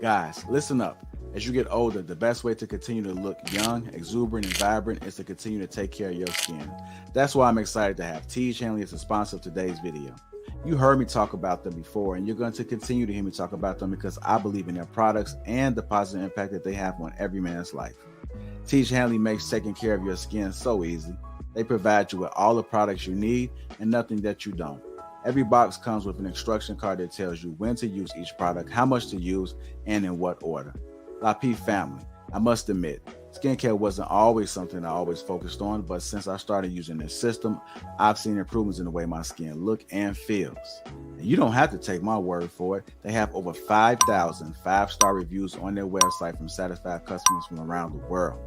Guys, listen up. As you get older, the best way to continue to look young, exuberant, and vibrant is to continue to take care of your skin. That's why I'm excited to have Teej Hanley as a sponsor of today's video. You heard me talk about them before, and you're going to continue to hear me talk about them because I believe in their products and the positive impact that they have on every man's life. Teej Hanley makes taking care of your skin so easy. They provide you with all the products you need and nothing that you don't. Every box comes with an instruction card that tells you when to use each product, how much to use, and in what order. Lapeef family, I must admit, skincare wasn't always something I always focused on, but since I started using this system, I've seen improvements in the way my skin looks and feels. And you don't have to take my word for it. They have over 5,000 five-star reviews on their website from satisfied customers from around the world.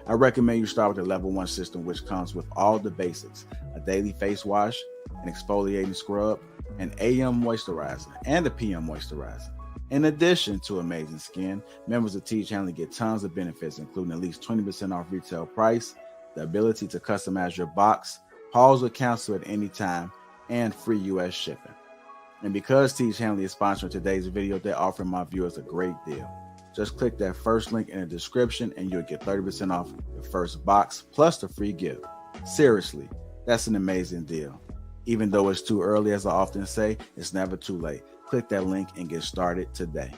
I recommend you start with the level 1 system, which comes with all the basics: a daily face wash, an exfoliating scrub, an AM moisturizer, and a PM moisturizer. In addition to amazing skin, members of Teej Hanley get tons of benefits, including at least 20% off retail price, the ability to customize your box, pause or cancel at any time, and free US shipping. And because Teej Hanley is sponsoring today's video, they're offering my viewers a great deal. Just click that first link in the description and you'll get 30% off your first box plus the free gift. Seriously, that's an amazing deal. Even though it's too early, as I often say, it's never too late. Click that link and get started today.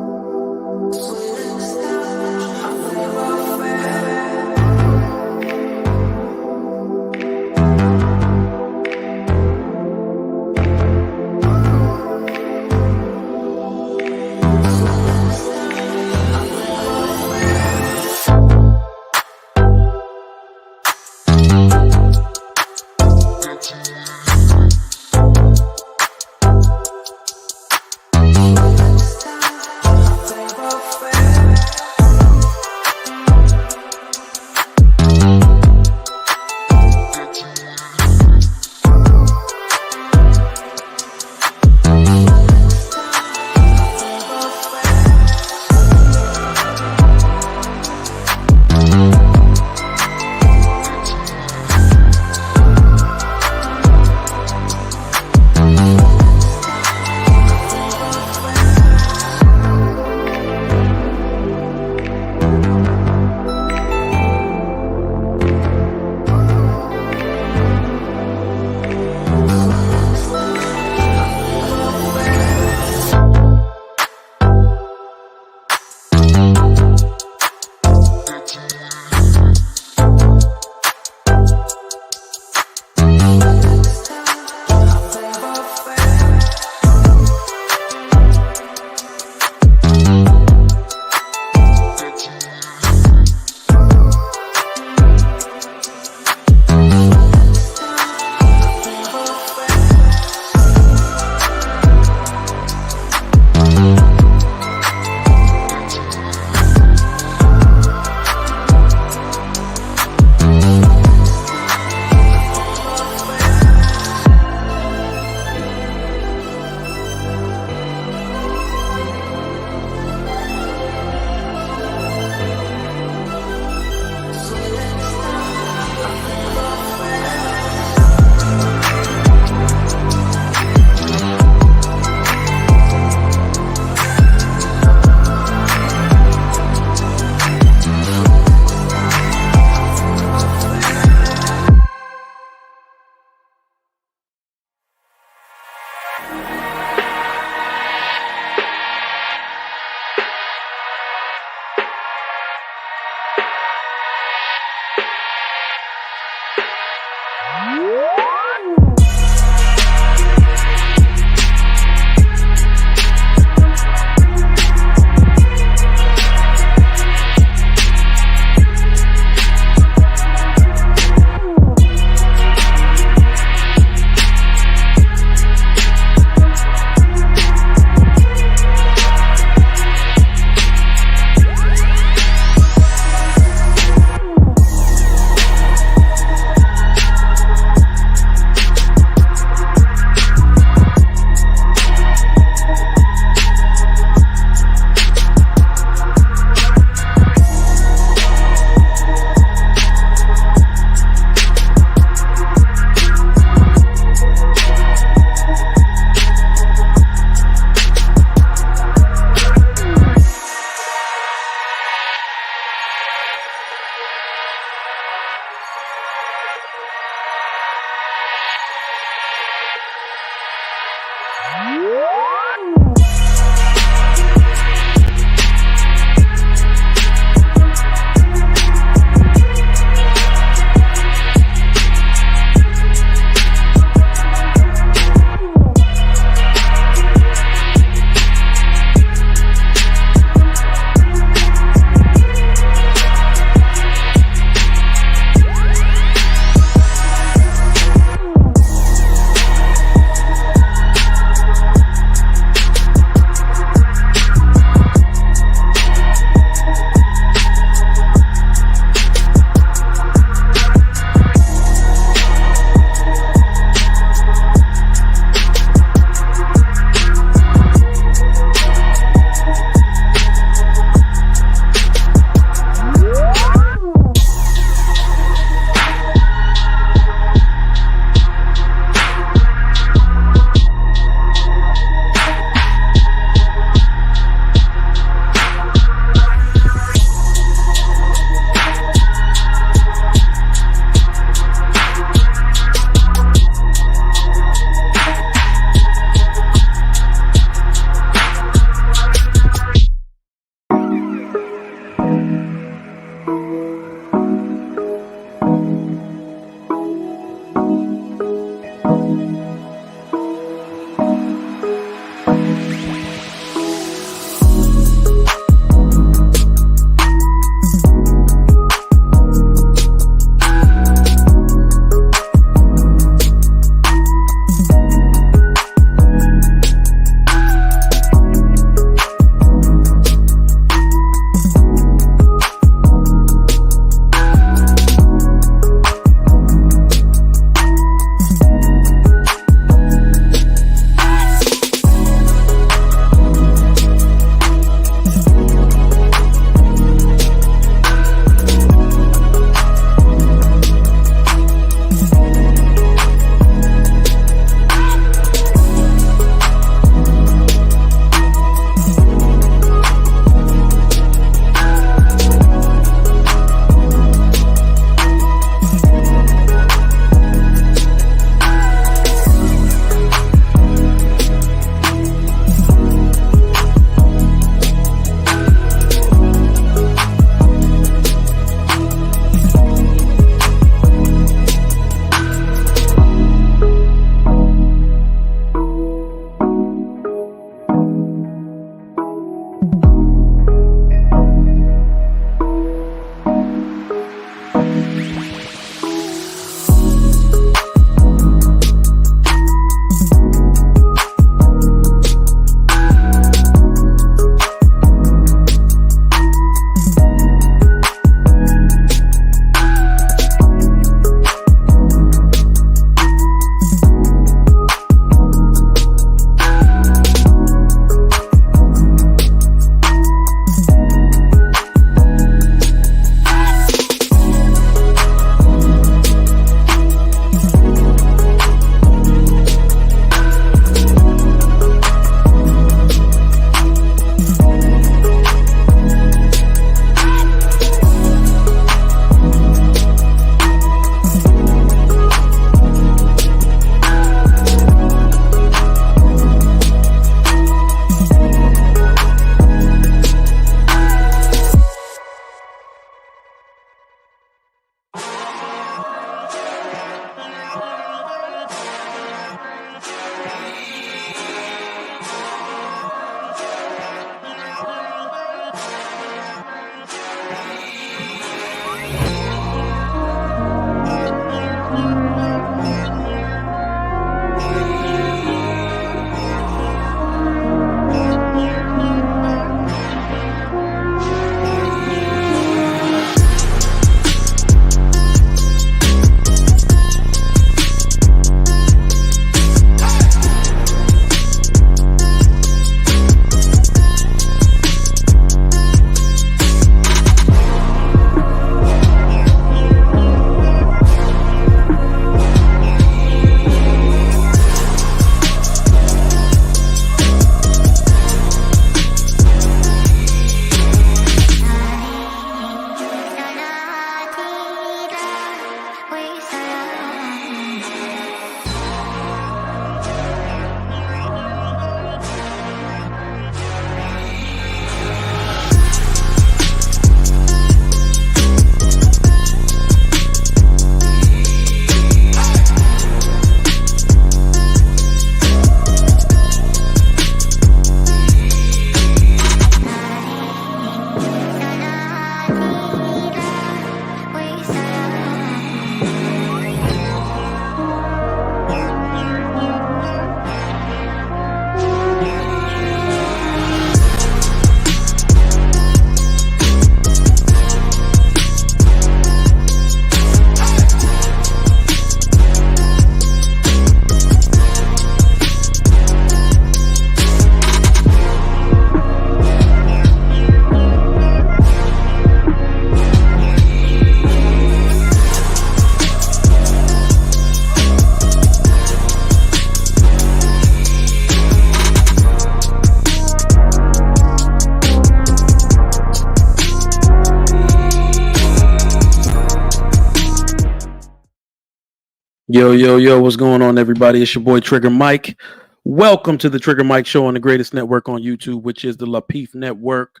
Yo, yo, yo, what's going on, everybody? It's your boy Trigger Mike. Welcome to the Trigger Mike Show on the greatest network on YouTube, which is the Lapeef Network.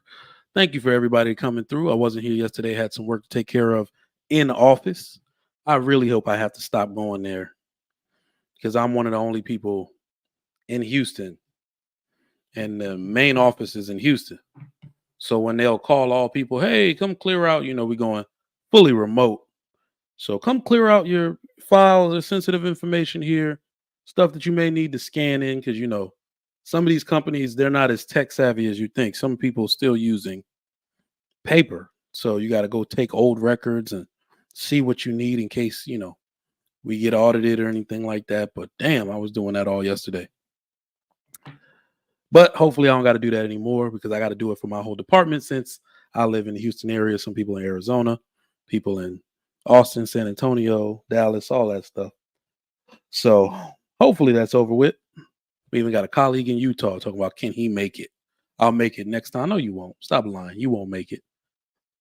Thank you for everybody coming through. I wasn't here yesterday, had some work to take care of in the office. I really hope I have to stop going there because I'm one of the only people in Houston, and the main office is in Houston. So when they'll call all people, hey, come clear out, we're going fully remote. So come clear out your files or sensitive information here, stuff that you may need to scan in because some of these companies, they're not as tech savvy as you think. Some people still using paper. So you got to go take old records and see what you need in case, we get audited or anything like that. But damn, I was doing that all yesterday. But hopefully I don't got to do that anymore because I got to do it for my whole department since I live in the Houston area. Some people in Arizona, people in Austin, San Antonio, Dallas, all that stuff. So hopefully that's over with. We even got a colleague in Utah talking about, can he make it? I'll make it next time. No, you won't. Stop lying. You won't make it.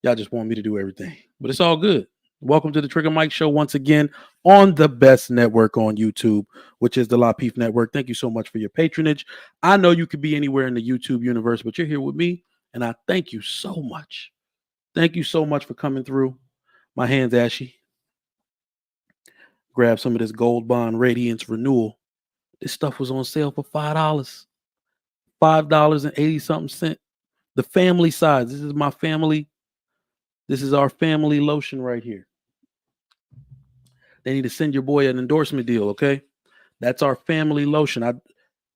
Y'all just want me to do everything. But it's all good. Welcome to the Trigger Mike Show once again on the best network on YouTube, which is the Lapeef Network. Thank you so much for your patronage. I know you could be anywhere in the YouTube universe, but you're here with me, and I thank you so much. Thank you so much for coming through. My hand's ashy. Grab some of this Gold Bond Radiance Renewal. This stuff was on sale for $5. $5.80 something cent. The family size. This is my family. This is our family lotion right here. They need to send your boy an endorsement deal, okay? That's our family lotion.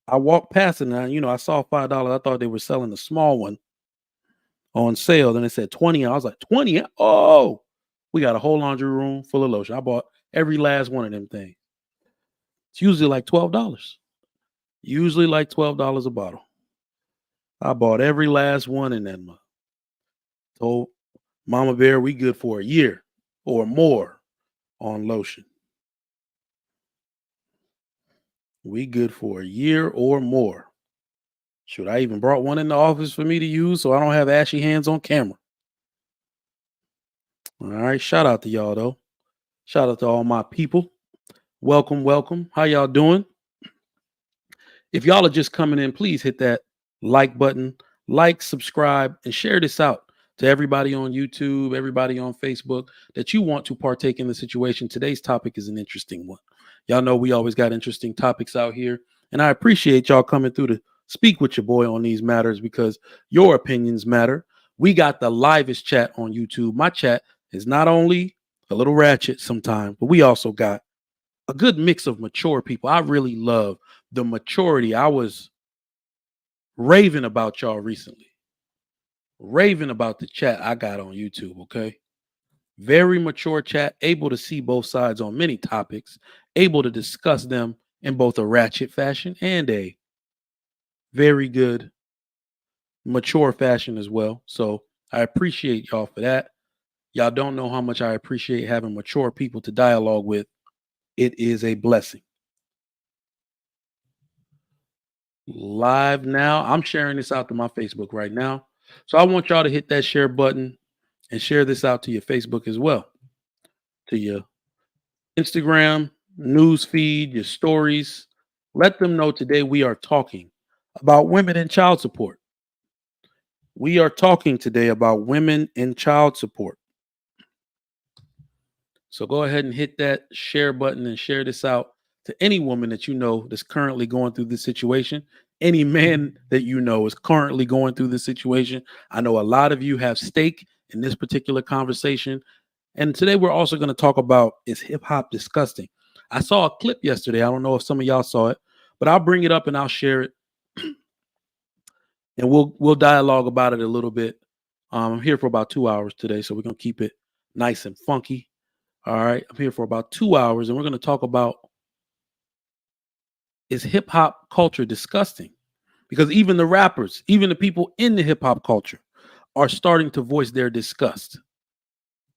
I walked past it and I saw $5. I thought they were selling the small one on sale. Then it said 20. I was like, 20? Oh, we got a whole laundry room full of lotion. I bought every last one of them things. It's usually like $12. Usually like $12 a bottle. I bought every last one in that month. Told Mama Bear we good for a year or more on lotion. We good for a year or more. Should I even brought one in the office for me to use so I don't have ashy hands on camera? All right, shout out to y'all though. Shout out to all my people. Welcome, welcome. How y'all doing? If y'all are just coming in, please hit that like button, like, subscribe, and share this out to everybody on YouTube, everybody on Facebook that you want to partake in the situation. Today's topic is an interesting one. Y'all know we always got interesting topics out here, and I appreciate y'all coming through to speak with your boy on these matters because your opinions matter. We got the livest chat on YouTube. My chat is not only a little ratchet sometimes, but we also got a good mix of mature people. I really love the maturity. I was raving about y'all recently, raving about the chat I got on YouTube. Okay. Very mature chat, able to see both sides on many topics, able to discuss them in both a ratchet fashion and a very good, mature fashion as well. So I appreciate y'all for that. Y'all don't know how much I appreciate having mature people to dialogue with. It is a blessing. Live now. I'm sharing this out to my Facebook right now. So I want y'all to hit that share button and share this out to your Facebook as well, to your Instagram, news feed, your stories. Let them know today we are talking about women and child support. We are talking today about women and child support. So go ahead and hit that share button and share this out to any woman that you know that's currently going through this situation. Any man that you know is currently going through this situation. I know a lot of you have stake in this particular conversation. And today we're also going to talk about, is hip hop disgusting? I saw a clip yesterday. I don't know if some of y'all saw it, but I'll bring it up and I'll share it. And we'll dialogue about it a little bit. I'm here for about 2 hours today, so we're going to keep it nice and funky. All right. I'm here for about 2 hours and we're going to talk about, is hip hop culture disgusting? Because even the rappers, even the people in the hip hop culture are starting to voice their disgust.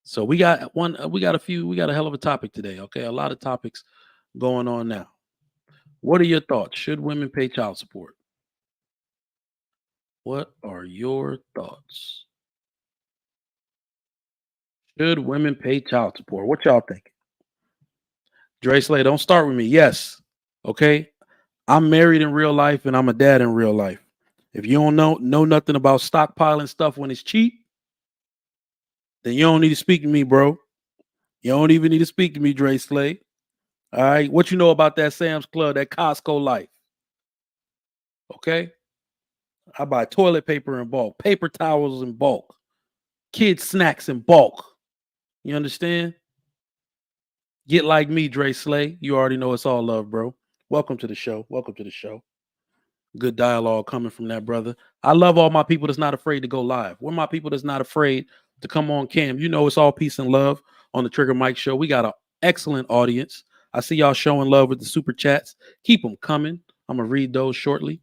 So we got a hell of a topic today. Okay. A lot of topics going on now. What are your thoughts? Should women pay child support? What are your thoughts? Should women pay child support? What y'all think? Dre Slay, don't start with me. Yes. Okay. I'm married in real life and I'm a dad in real life. If you don't know nothing about stockpiling stuff when it's cheap, then you don't need to speak to me, bro. You don't even need to speak to me, Dre Slay. All right. What you know about that Sam's Club, that Costco life? Okay. I buy toilet paper in bulk, paper towels in bulk, kids' snacks in bulk. You understand? Get like me, Dre Slay. You already know it's all love, bro. Welcome to the show. Welcome to the show. Good dialogue coming from that brother. I love all my people that's not afraid to go live. We're my people that's not afraid to come on cam. You know, it's all peace and love on the Trigger Mike Show. We got an excellent audience. I see y'all showing love with the super chats. Keep them coming. I'm going to read those shortly.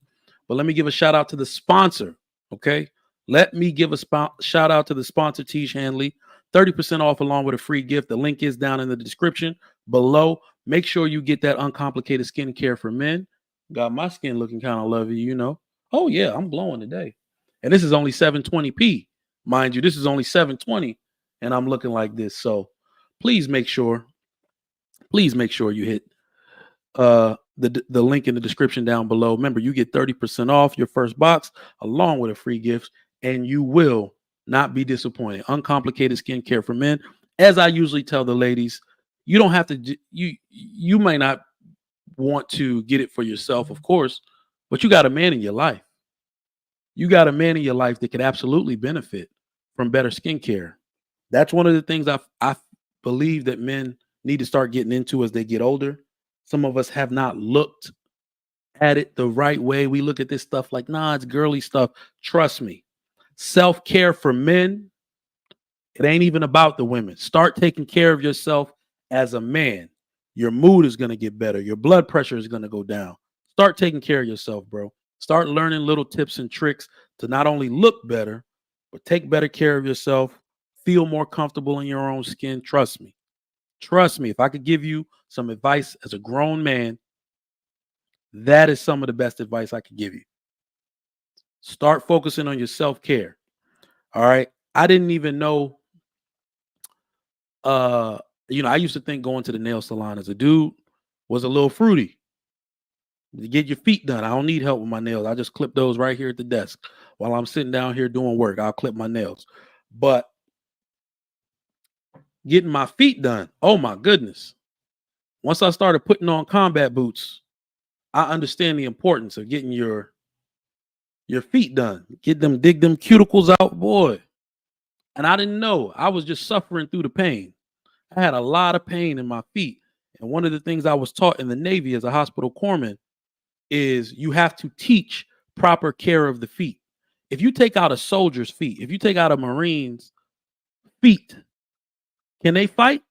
But let me give a shout out to the sponsor. Okay. Let me give a shout out to the sponsor, Tiege Hanley. 30% off along with a free gift. The link is down in the description below. Make sure you get that uncomplicated skincare for men. Got my skin looking kind of lovely, you know. Oh, yeah, I'm glowing today. And this is only 720p. Mind you, this is only 720, and I'm looking like this. So please make sure you hit the link in the description down below. Remember, you get 30% off your first box along with a free gift, and you will not be disappointed. Uncomplicated skincare for men. As I usually tell the ladies, you don't have to, you may not want to get it for yourself, of course, but you got a man in your life. You got a man in your life that could absolutely benefit from better skincare. That's one of the things I believe that men need to start getting into as they get older. Some of us have not looked at it the right way. We look at this stuff like, nah, it's girly stuff. Trust me. Self-care for men, it ain't even about the women. Start taking care of yourself as a man. Your mood is going to get better. Your blood pressure is going to go down. Start taking care of yourself, bro. Start learning little tips and tricks to not only look better, but take better care of yourself. Feel more comfortable in your own skin. Trust me. Trust me. If I could give you some advice as a grown man, that is some of the best advice I could give you. Start focusing on your self-care. All right. I didn't even know, I used to think going to the nail salon as a dude was a little fruity. To get your feet done. I don't need help with my nails. I just clip those right here at the desk while I'm sitting down here doing work. I'll clip my nails. But getting my feet done, oh my goodness. Once I started putting on combat boots, I understand the importance of getting your feet done. Dig them cuticles out, boy. And I didn't know. I was just suffering through the pain. I had a lot of pain in my feet. And one of the things I was taught in the Navy as a hospital corpsman is you have to teach proper care of the feet. If you take out a soldier's feet, if you take out a Marine's feet, can they fight?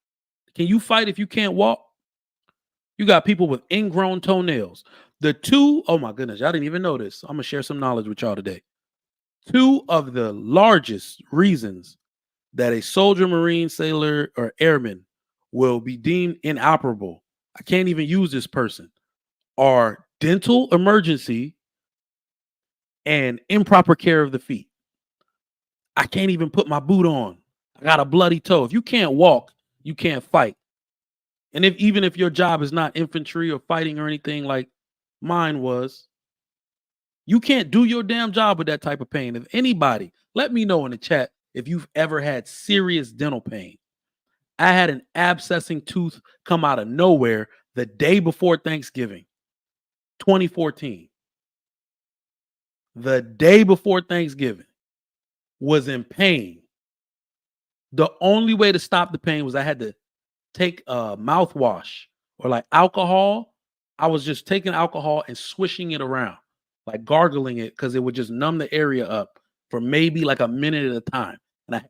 Can you fight if you can't walk? You got people with ingrown toenails. Oh my goodness, y'all didn't even know this. I'm going to share some knowledge with y'all today. Two of the largest reasons that a soldier, Marine, sailor, or airman will be deemed inoperable, I can't even use this person, are dental emergency and improper care of the feet. I can't even put my boot on. I got a bloody toe. If you can't walk, you can't fight. And even if your job is not infantry or fighting or anything like mine was, you can't do your damn job with that type of pain. If anybody, let me know in the chat if you've ever had serious dental pain. I had an abscessing tooth come out of nowhere the day before Thanksgiving, 2014. The day before Thanksgiving, was in pain. The only way to stop the pain was I had to take a mouthwash or like alcohol. I was just taking alcohol and swishing it around, like gargling it, because it would just numb the area up for maybe like a minute at a time. And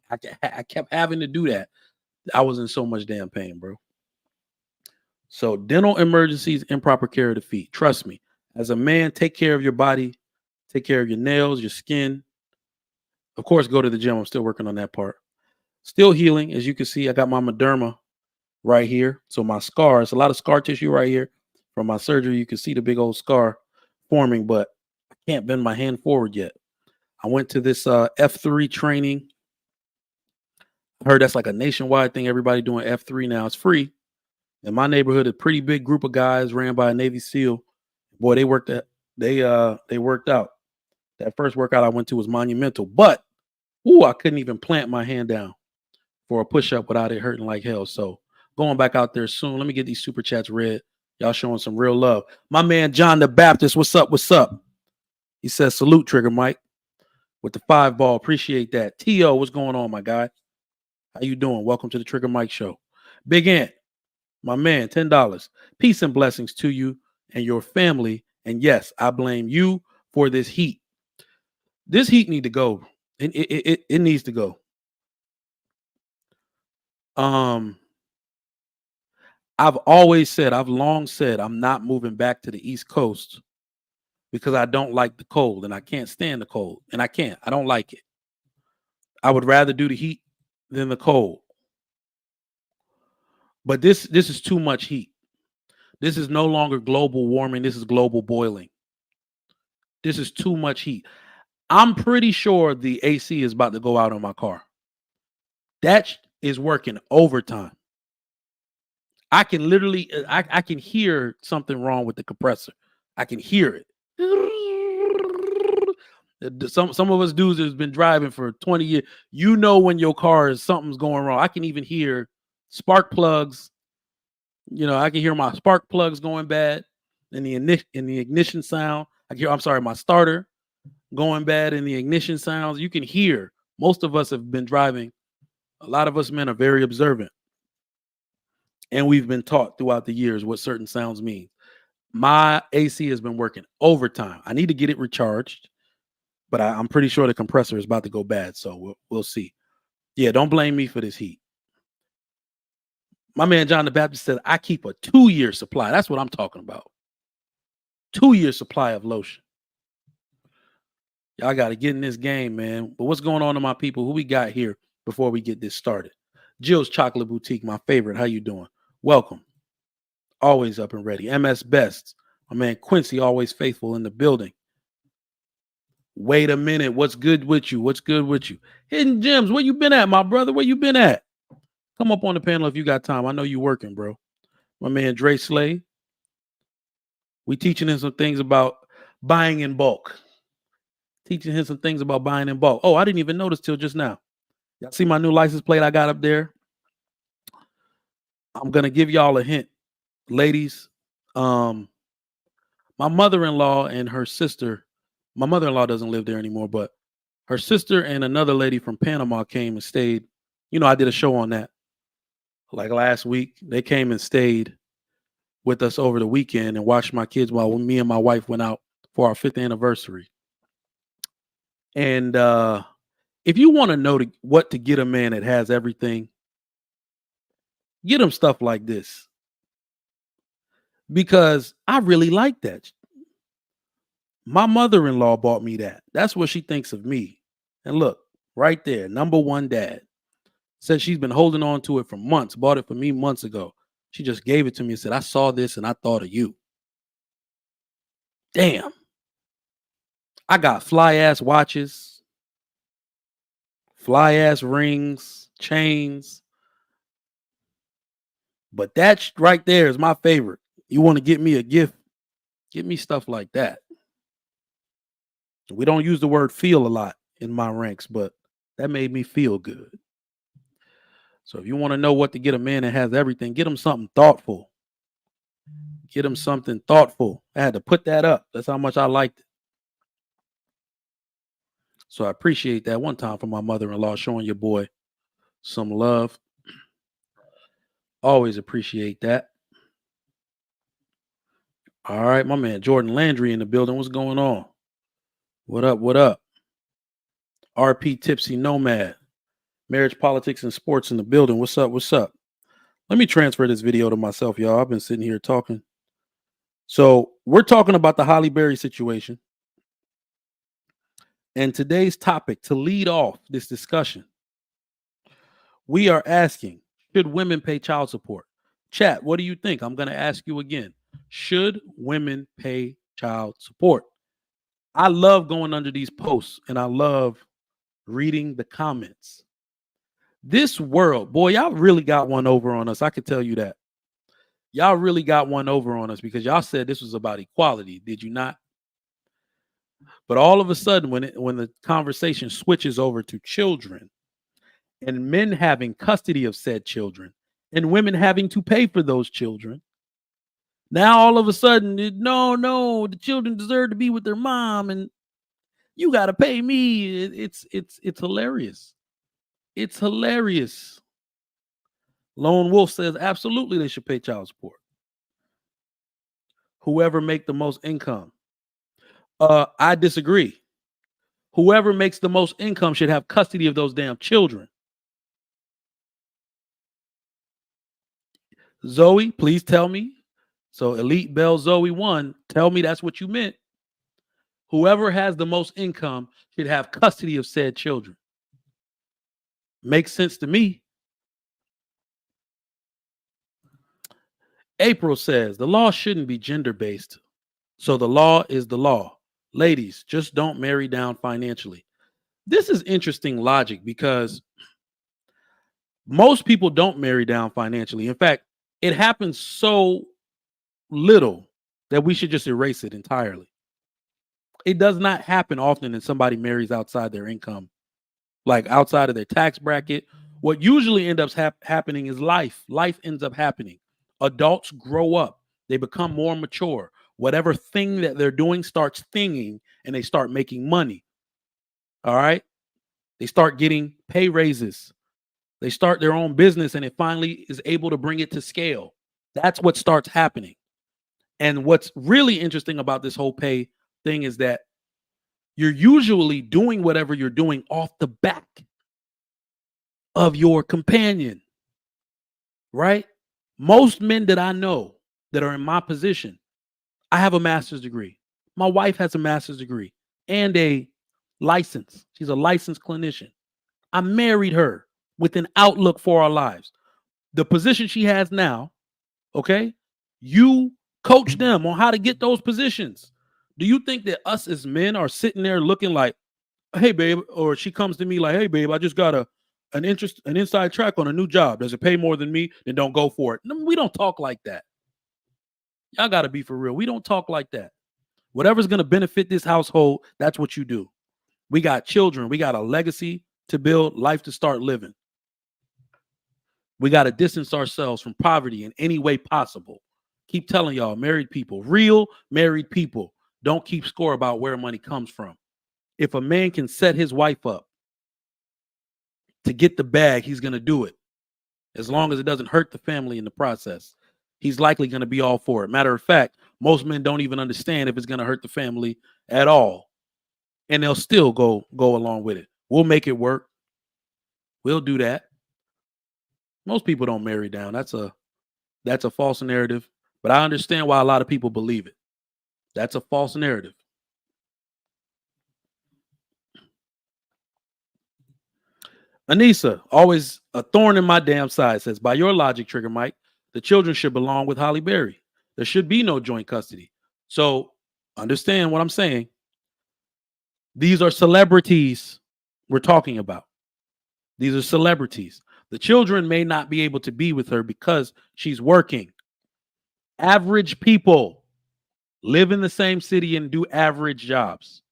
I kept having to do that. I was in so much damn pain, bro. So dental emergencies, improper care of the feet. Trust me, as a man, take care of your body, take care of your nails, your skin. Of course, go to the gym. I'm still working on that part. Still healing. As you can see, I got my Mederma right here. So my scars, a lot of scar tissue right here from my surgery. You can see the big old scar forming, but I can't bend my hand forward yet. I went to this F3 training. I heard that's like a nationwide thing. Everybody doing F3 now. It's free. In my neighborhood, a pretty big group of guys ran by a Navy SEAL. Boy, they worked out. That first workout I went to was monumental, but I couldn't even plant my hand down for a push-up without it hurting like hell. So going back out there soon. Let me get these super chats read. Y'all showing some real love. My man John the Baptist, what's up? What's up? He says, salute, Trigger Mike, with the 5-ball. Appreciate that. T.O., what's going on, my guy? How you doing? Welcome to the Trigger Mike Show. Big Ant, my man, $10. Peace and blessings to you and your family. And yes, I blame you for this heat. This heat need to go. It needs to go. I've long said I'm not moving back to the East Coast because I don't like the cold and I can't stand the cold. And I don't like it. I would rather do the heat than the cold. But this is too much heat. This is no longer global warming. This is global boiling. This is too much heat. I'm pretty sure the AC is about to go out on my car. That is working overtime. I can literally, I can hear something wrong with the compressor. I can hear it. Some of us dudes that's been driving for 20 years, you know when your car is something's going wrong. I can even hear spark plugs. You know, I can hear my spark plugs going bad in the ignition sound. My starter going bad in the ignition sounds. You can hear. Most of us have been driving. A lot of us men are very observant. And we've been taught throughout the years what certain sounds mean. My AC has been working overtime. I need to get it recharged, but I'm pretty sure the compressor is about to go bad. So we'll see. Yeah, don't blame me for this heat. My man John the Baptist said, I keep a 2-year supply. That's what I'm talking about. 2-year supply of lotion. Y'all got to get in this game, man. But what's going on to my people? Who we got here before we get this started? Jill's Chocolate Boutique, my favorite. How you doing? Welcome. Always up and ready. MS Best. My man Quincy, always faithful in the building. Wait a minute. What's good with you? What's good with you? Hidden Gems, where you been at, my brother? Where you been at? Come up on the panel if you got time. I know you working, bro. My man Dre Slay. We teaching him some things about buying in bulk. Teaching him some things about buying in bulk. Oh, I didn't even notice till just now. Y'all see my new license plate I got up there? I'm going to give y'all a hint. Ladies, my mother-in-law and her sister, my mother-in-law doesn't live there anymore, but her sister and another lady from Panama came and stayed. You know, I did a show on that like last week. They came and stayed with us over the weekend and watched my kids while me and my wife went out for our 5th anniversary. And if you want to know what to get a man that has everything, get him stuff like this. Because I really like that. My mother-in-law bought me that. That's what she thinks of me. And look, right there, number one dad. Said she's been holding on to it for months. Bought it for me months ago. She just gave it to me and said, I saw this and I thought of you. Damn. I got fly-ass watches, fly-ass rings, chains. But that right there is my favorite. You want to get me a gift? Get me stuff like that. We don't use the word feel a lot in my ranks, but that made me feel good. So if you want to know what to get a man that has everything, get him something thoughtful. Get him something thoughtful. I had to put that up. That's how much I liked it. So I appreciate that one time from my mother-in-law showing your boy some love. Always appreciate that. All right, my man Jordan Landry in the building. What's going on? What up? What up? RP Tipsy Nomad. Marriage, Politics, and Sports in the building. What's up? What's up? Let me transfer this video to myself, y'all. I've been sitting here talking. So we're talking about the Halle Berry situation. And today's topic, to lead off this discussion, we are asking, should women pay child support? Chat, what do you think? I'm going to ask you again. Should women pay child support? I love going under these posts and I love reading the comments. This world, boy, y'all really got one over on us. I can tell you that. Y'all really got one over on us because y'all said this was about equality. Did you not? But all of a sudden, when the conversation switches over to children and men having custody of said children and women having to pay for those children, now all of a sudden, no, the children deserve to be with their mom, and you got to pay me. It's hilarious. It's hilarious. Lone Wolf says absolutely they should pay child support. Whoever make the most income. I disagree. Whoever makes the most income should have custody of those damn children. Zoe, please tell me. So Elite Bell Zoe 1, tell me that's what you meant. Whoever has the most income should have custody of said children. Makes sense to me. April says the law shouldn't be gender-based. So the law is the law. Ladies, just don't marry down financially. This is interesting logic because most people don't marry down financially. In fact, it happens so little that we should just erase it entirely. It does not happen often that somebody marries outside their income, like outside of their tax bracket. What usually ends up happening is life. Life ends up happening. Adults grow up. They become more mature. Whatever thing that they're doing starts thinging and they start making money. All right. They start getting pay raises. They start their own business and it finally is able to bring it to scale. That's what starts happening. And what's really interesting about this whole pay thing is that you're usually doing whatever you're doing off the back of your companion, right? Most men that I know that are in my position, I have a master's degree. My wife has a master's degree and a license. She's a licensed clinician. I married her with an outlook for our lives. The position she has now, okay, you coach them on how to get those positions. Do you think that us as men are sitting there looking like, hey, babe, or she comes to me like, hey, babe, I just got an inside track on a new job. Does it pay more than me? Then don't go for it. No, we don't talk like that. Y'all got to be for real. We don't talk like that. Whatever's going to benefit this household, that's what you do. We got children. We got a legacy to build, life to start living. We got to distance ourselves from poverty in any way possible. Keep telling y'all, married people, real married people, don't keep score about where money comes from. If a man can set his wife up to get the bag, he's going to do it. As long as it doesn't hurt the family in the process, he's likely going to be all for it. Matter of fact, most men don't even understand if it's going to hurt the family at all. And they'll still go along with it. We'll make it work. We'll do that. Most people don't marry down. That's a false narrative. But I understand why a lot of people believe it. That's a false narrative. Anissa, always a thorn in my damn side, says, by your logic, Trigger Mike, the children should belong with Halle Berry. There should be no joint custody. So understand what I'm saying. These are celebrities we're talking about. These are celebrities. The children may not be able to be with her because she's working. Average people live in the same city and do average jobs.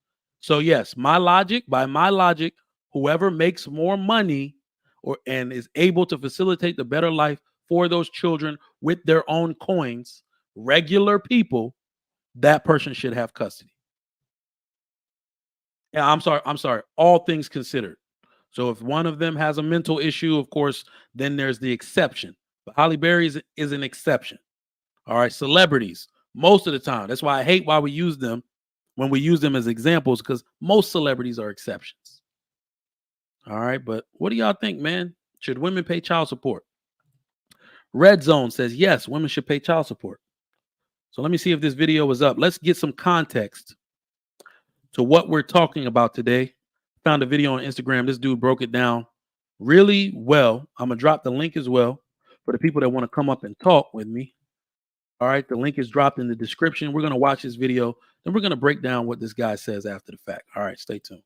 So yes, by my logic, whoever makes more money and is able to facilitate the better life for those children with their own coins, regular people, that person should have custody. Yeah, I'm sorry. All things considered. So if one of them has a mental issue, of course, then there's the exception. But Halle Berry is an exception. All right, celebrities, most of the time. That's why I hate why we use them when we use them as examples, because most celebrities are exceptions. All right, but what do y'all think, man? Should women pay child support? Red Zone says, yes, women should pay child support. So let me see if this video was up. Let's get some context to what we're talking about today. Found a video on Instagram. This dude broke it down really well. I'm going to drop the link as well for the people that want to come up and talk with me. All right, the link is dropped in the description. We're going to watch this video, then we're going to break down what this guy says after the fact. All right, stay tuned.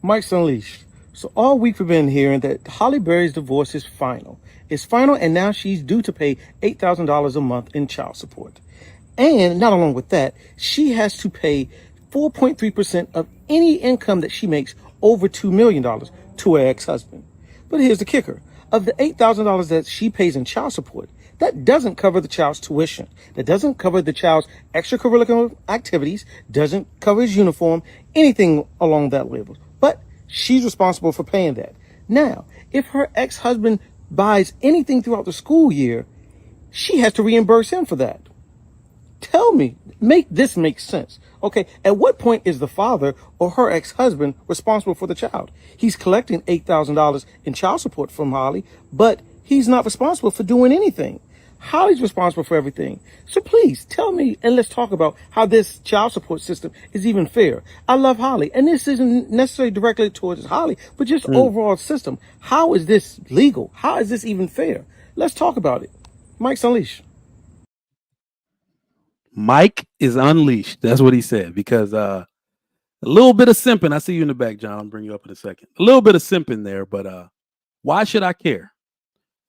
Mike's Unleashed. So all week we've been hearing that Halle Berry's divorce is final. It's final, and now she's due to pay $8,000 a month in child support. And not along with that, she has to pay 4.3% of any income that she makes over $2 million to her ex-husband. But here's the kicker. Of the $8,000 that she pays in child support, that doesn't cover the child's tuition. That doesn't cover the child's extracurricular activities, doesn't cover his uniform, anything along that level. But she's responsible for paying that. Now, if her ex-husband buys anything throughout the school year, she has to reimburse him for that. Tell me, make this make sense. Okay, at what point is the father or her ex-husband responsible for the child? He's collecting $8,000 in child support from Holly, but he's not responsible for doing anything. Holly's responsible for everything. So please tell me, and let's talk about how this child support system is even fair. I love Holly, and this isn't necessarily directly towards Holly, but just overall system. How is this legal? How is this even fair? Let's talk about it. Mike's Unleashed. Mike is unleashed. That's what he said. Because a little bit of simping. I see you in the back, John. I'll bring you up in a second. A little bit of simping there, but why should I care?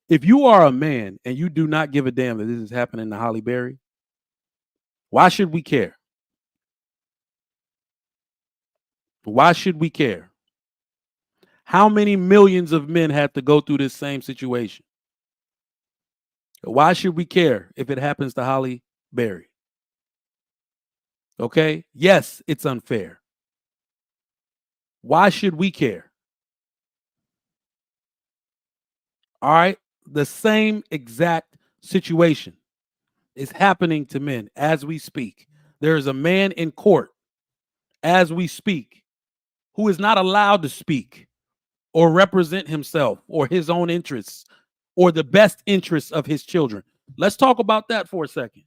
If you are a man and you do not give a damn that this is happening to Halle Berry, why should we care? Why should we care? How many millions of men have to go through this same situation? Why should we care if it happens to Halle Berry? Okay? Yes, it's unfair. Why should we care? All right? The same exact situation is happening to men as we speak. There is a man in court as we speak who is not allowed to speak or represent himself or his own interests or the best interests of his children. Let's talk about that for a second.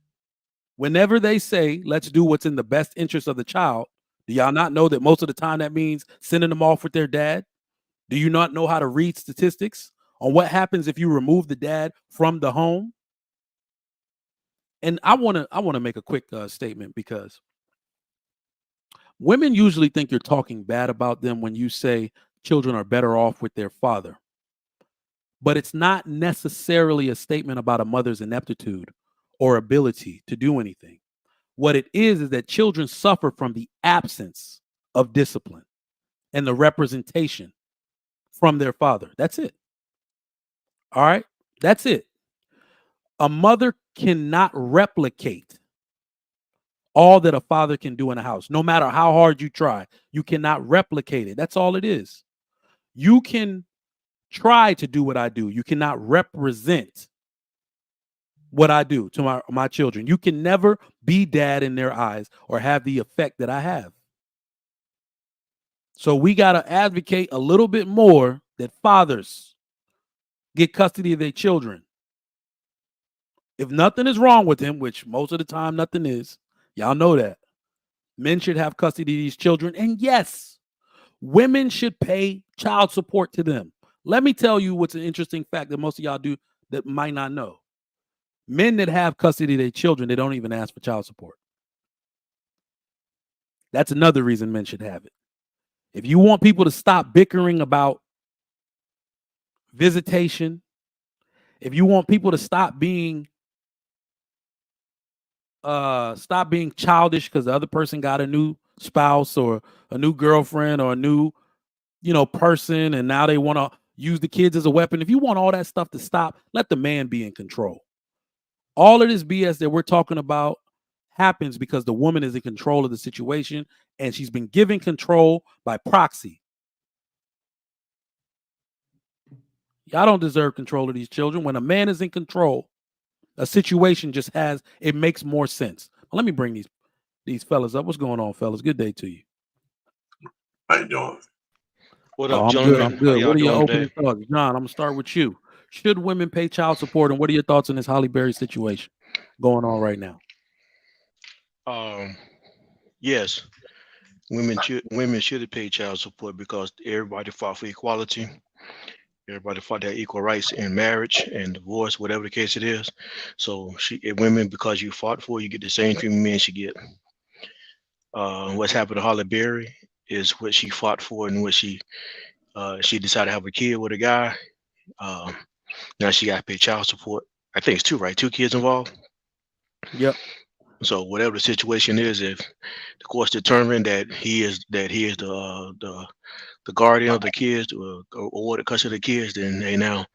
Whenever they say, let's do what's in the best interest of the child, do y'all not know that most of the time that means sending them off with their dad? Do you not know how to read statistics on what happens if you remove the dad from the home? And I want to make a quick statement, because women usually think you're talking bad about them when you say children are better off with their father. But it's not necessarily a statement about a mother's ineptitude or ability to do anything. What it is that children suffer from the absence of discipline and the representation from their father. That's it. All right? That's it. A mother cannot replicate all that a father can do in a house. No matter how hard you try, you cannot replicate it. That's all it is. You can try to do what I do. You cannot represent what I do to my children. You can never be dad in their eyes or have the effect that I have. So we got to advocate a little bit more that fathers get custody of their children. If nothing is wrong with him, which most of the time nothing is, y'all know that, men should have custody of these children. And yes, women should pay child support to them. Let me tell you what's an interesting fact that most of y'all do that might not know. Men that have custody of their children, they don't even ask for child support. That's another reason men should have it. If you want people to stop bickering about visitation, if you want people to stop being childish because the other person got a new spouse or a new girlfriend or a new, person, and now they want to use the kids as a weapon. If you want all that stuff to stop, let the man be in control. All of this BS that we're talking about happens because the woman is in control of the situation, and she's been given control by proxy. Y'all don't deserve control of these children. When a man is in control, a situation just it makes more sense. Well, let me bring these fellas up. What's going on, fellas? Good day to you. How you doing? What up, I'm gentlemen? good. I'm good. What are your doing opening today? thoughts? John, I'm going to start with you. Should women pay child support, and what are your thoughts on this Halle Berry situation going on right now? Yes, women should pay child support because everybody fought for equality. Everybody fought their equal rights in marriage and divorce, whatever the case it is. So women, because you fought for, it, you get the same treatment men should get. What's happened to Halle Berry is what she fought for and what she She decided to have a kid with a guy. Um, Now she got to pay child support. I think it's two, right? Two kids involved. Yep. So whatever the situation is, if the court's determined that he is the guardian of the kids or the custody of the kids, then they now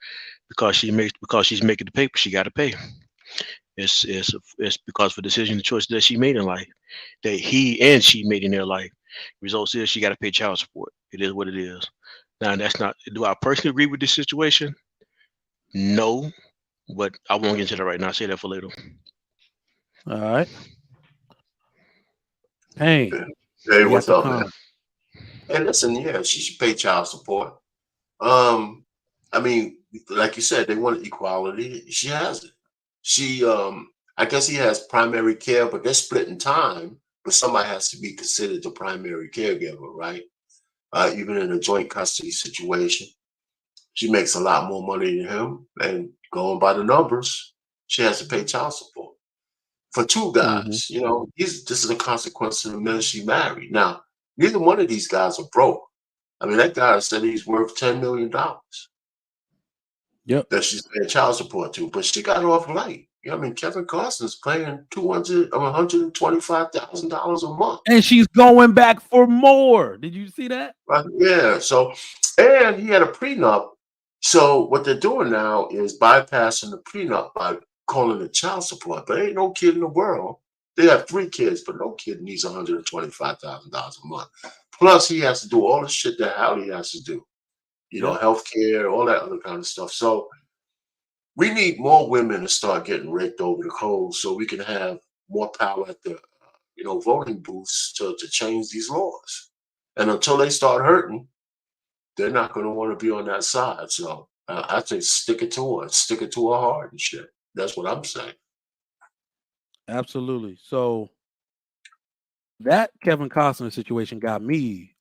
because she's making the paper, she got to pay. It's because of the decision, the choice that she made in life, that he and she made in their life. Results is she got to pay child support. It is what it is. Now that's not. Do I personally agree with this situation? No, but I won't get into that right now. I'll say that for later. All right. Hey, Hey, you got what's the up, man? con. Hey, listen, yeah, she should pay child support. Um, I mean, like you said, they want equality. She has it. She, I guess he has primary care, but they're splitting time. But somebody has to be considered the primary caregiver, right? Even in a joint custody situation, she makes a lot more money than him, and going by the numbers, she has to pay child support for two Mm-hmm. guys. You know, this is a consequence of the men she married. Now, neither one of these guys are broke. I mean, that guy said he's worth $10 million Yep. that she's paying child support to, but she got off light. You know, I mean, Kevin Costner's paying $125,000 a month. And she's going back for more. Did you see that? Right? Yeah. So, and he had a prenup. So what they're doing now is bypassing the prenup by calling it child support. But ain't no kid in the world. They have 3 kids, but no kid needs $125,000 a month. Plus, he has to do all the shit that Halle has to do. You know, Yep. healthcare, all that other kind of stuff. So we need more women to start getting raked over the coals so we can have more power at the voting booths to change these laws. And until they start hurting, they're not going to want to be on that side. So I say stick it to her, stick it to her hard and shit. That's what I'm saying. Absolutely. So that Kevin Costner situation got me.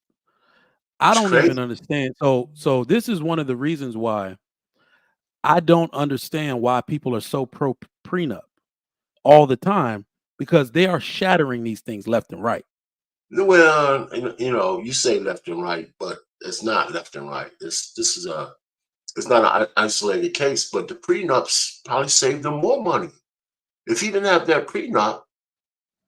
I It's don't crazy. even understand. So this is one of the reasons why I don't understand why people are so pro prenup all the time, because they are shattering these things left and right. Well, you say left and right, but it's not left and right. This is it's not an isolated case, but the prenups probably saved them more money. If he didn't have that prenup,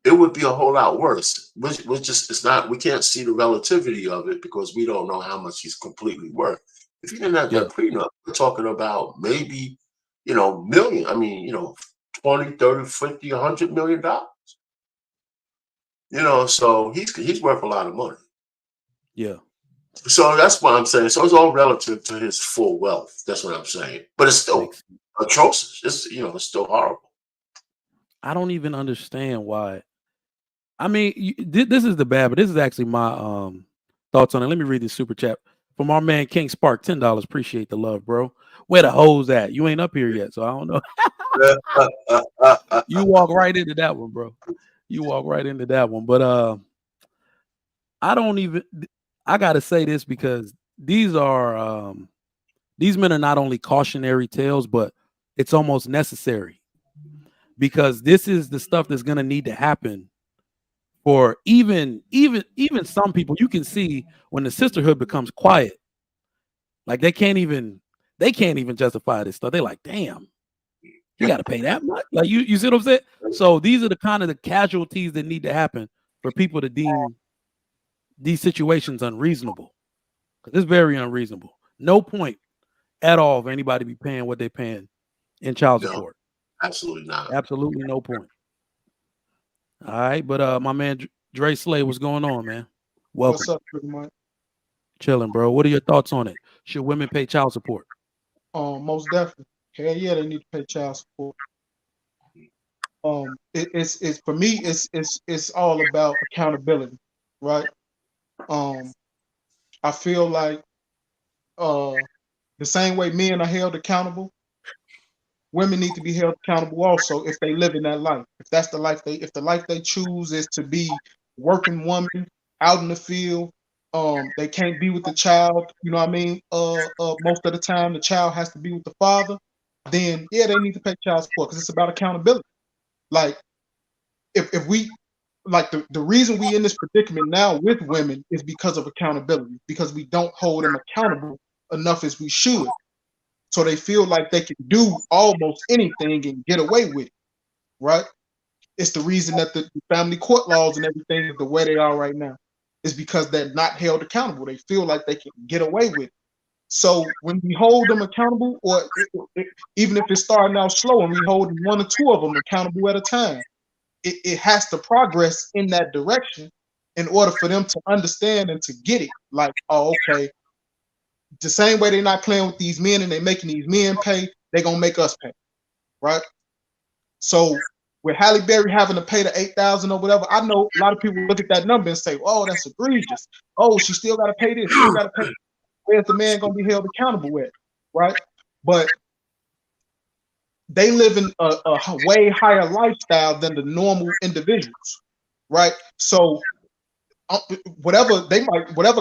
it would be a whole lot worse. It's not, we can't see the relativity of it because we don't know how much he's completely worth. If he didn't have Yeah. that prenup, we're talking about maybe, million. I mean, 20, 30, 50, $100 million. So he's worth a lot of money. Yeah. So that's what I'm saying. So it's all relative to his full wealth. That's what I'm saying. But it's still Makes sense. atrocious. It's still horrible. I don't even understand why. I mean, this is the bad, but this is actually my thoughts on it. Let me read this super chat from our man King Spark. $10. Appreciate the love, bro. Where the hoes at? You ain't up here yet, so I don't know. You walk right into that one, bro. You walk right into that one. But I don't even. I gotta say this because these men are not only cautionary tales, but it's almost necessary, because this is the stuff that's gonna need to happen for even some people. You can see when the sisterhood becomes quiet, like they can't even justify this stuff. They're like, damn, you got to pay that much. Like you see what I'm saying? So these are the kind of the casualties that need to happen for people to deem these situations unreasonable, because it's very unreasonable. No point at all of anybody be paying what they're paying in child No, support. absolutely not. Absolutely no point. All right, but my man Dre Slay, what's going on, man? Welcome. What's up, pretty much? Chilling, bro. What are your thoughts on it? Should women pay child support? Most definitely. Hell yeah, they need to pay child support. It's for me, it's all about accountability, right? I feel like the same way men are held accountable, women need to be held accountable also if they live in that life. If that's the life if the life they choose is to be working woman out in the field, they can't be with the child, you know what I mean? Most of the time the child has to be with the father, then yeah, they need to pay child support because it's about accountability. Like if we like the reason we in this predicament now with women is because of accountability, because we don't hold them accountable enough as we should. So they feel like they can do almost anything and get away with it, right? It's the reason that the family court laws and everything is the way they are right now. Is because they're not held accountable. They feel like they can get away with it. So when we hold them accountable, or even if it's starting out slow and we hold one or two of them accountable at a time, it has to progress in that direction in order for them to understand and to get it. Like, oh, okay, the same way they're not playing with these men and they're making these men pay, they're gonna make us pay, right? So with Halle Berry having to pay the $8,000 or whatever, I know a lot of people look at that number and say, "Oh, that's egregious. Oh, she still got to pay this. Still got to pay." Where's the man gonna be held accountable with, right? But they live in a way higher lifestyle than the normal individuals, right? So whatever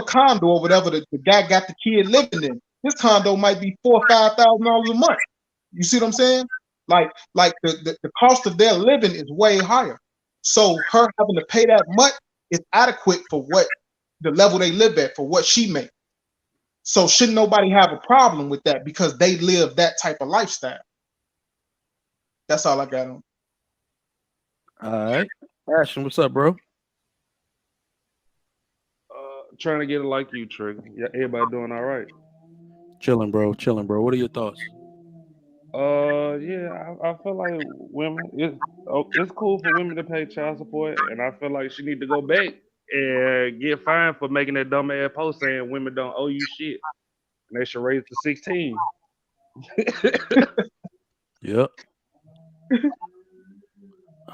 condo or whatever the guy got the kid living in, his condo might be $4,000 or $5,000 a month. You see what I'm saying? Like the cost of their living is way higher. So her having to pay that much is adequate for what the level they live at, for what she makes. So shouldn't nobody have a problem with that because they live that type of lifestyle. That's all I got on. All right. Ashton, what's up, bro? Trying to get it like you, Trigger. Yeah, everybody doing all right. Chilling, bro. Chilling, bro. What are your thoughts? Yeah, I feel like women. It's cool for women to pay child support, and I feel like she need to go back and get fined for making that dumb ass post saying women don't owe you shit, and they should raise it to 16. Yep.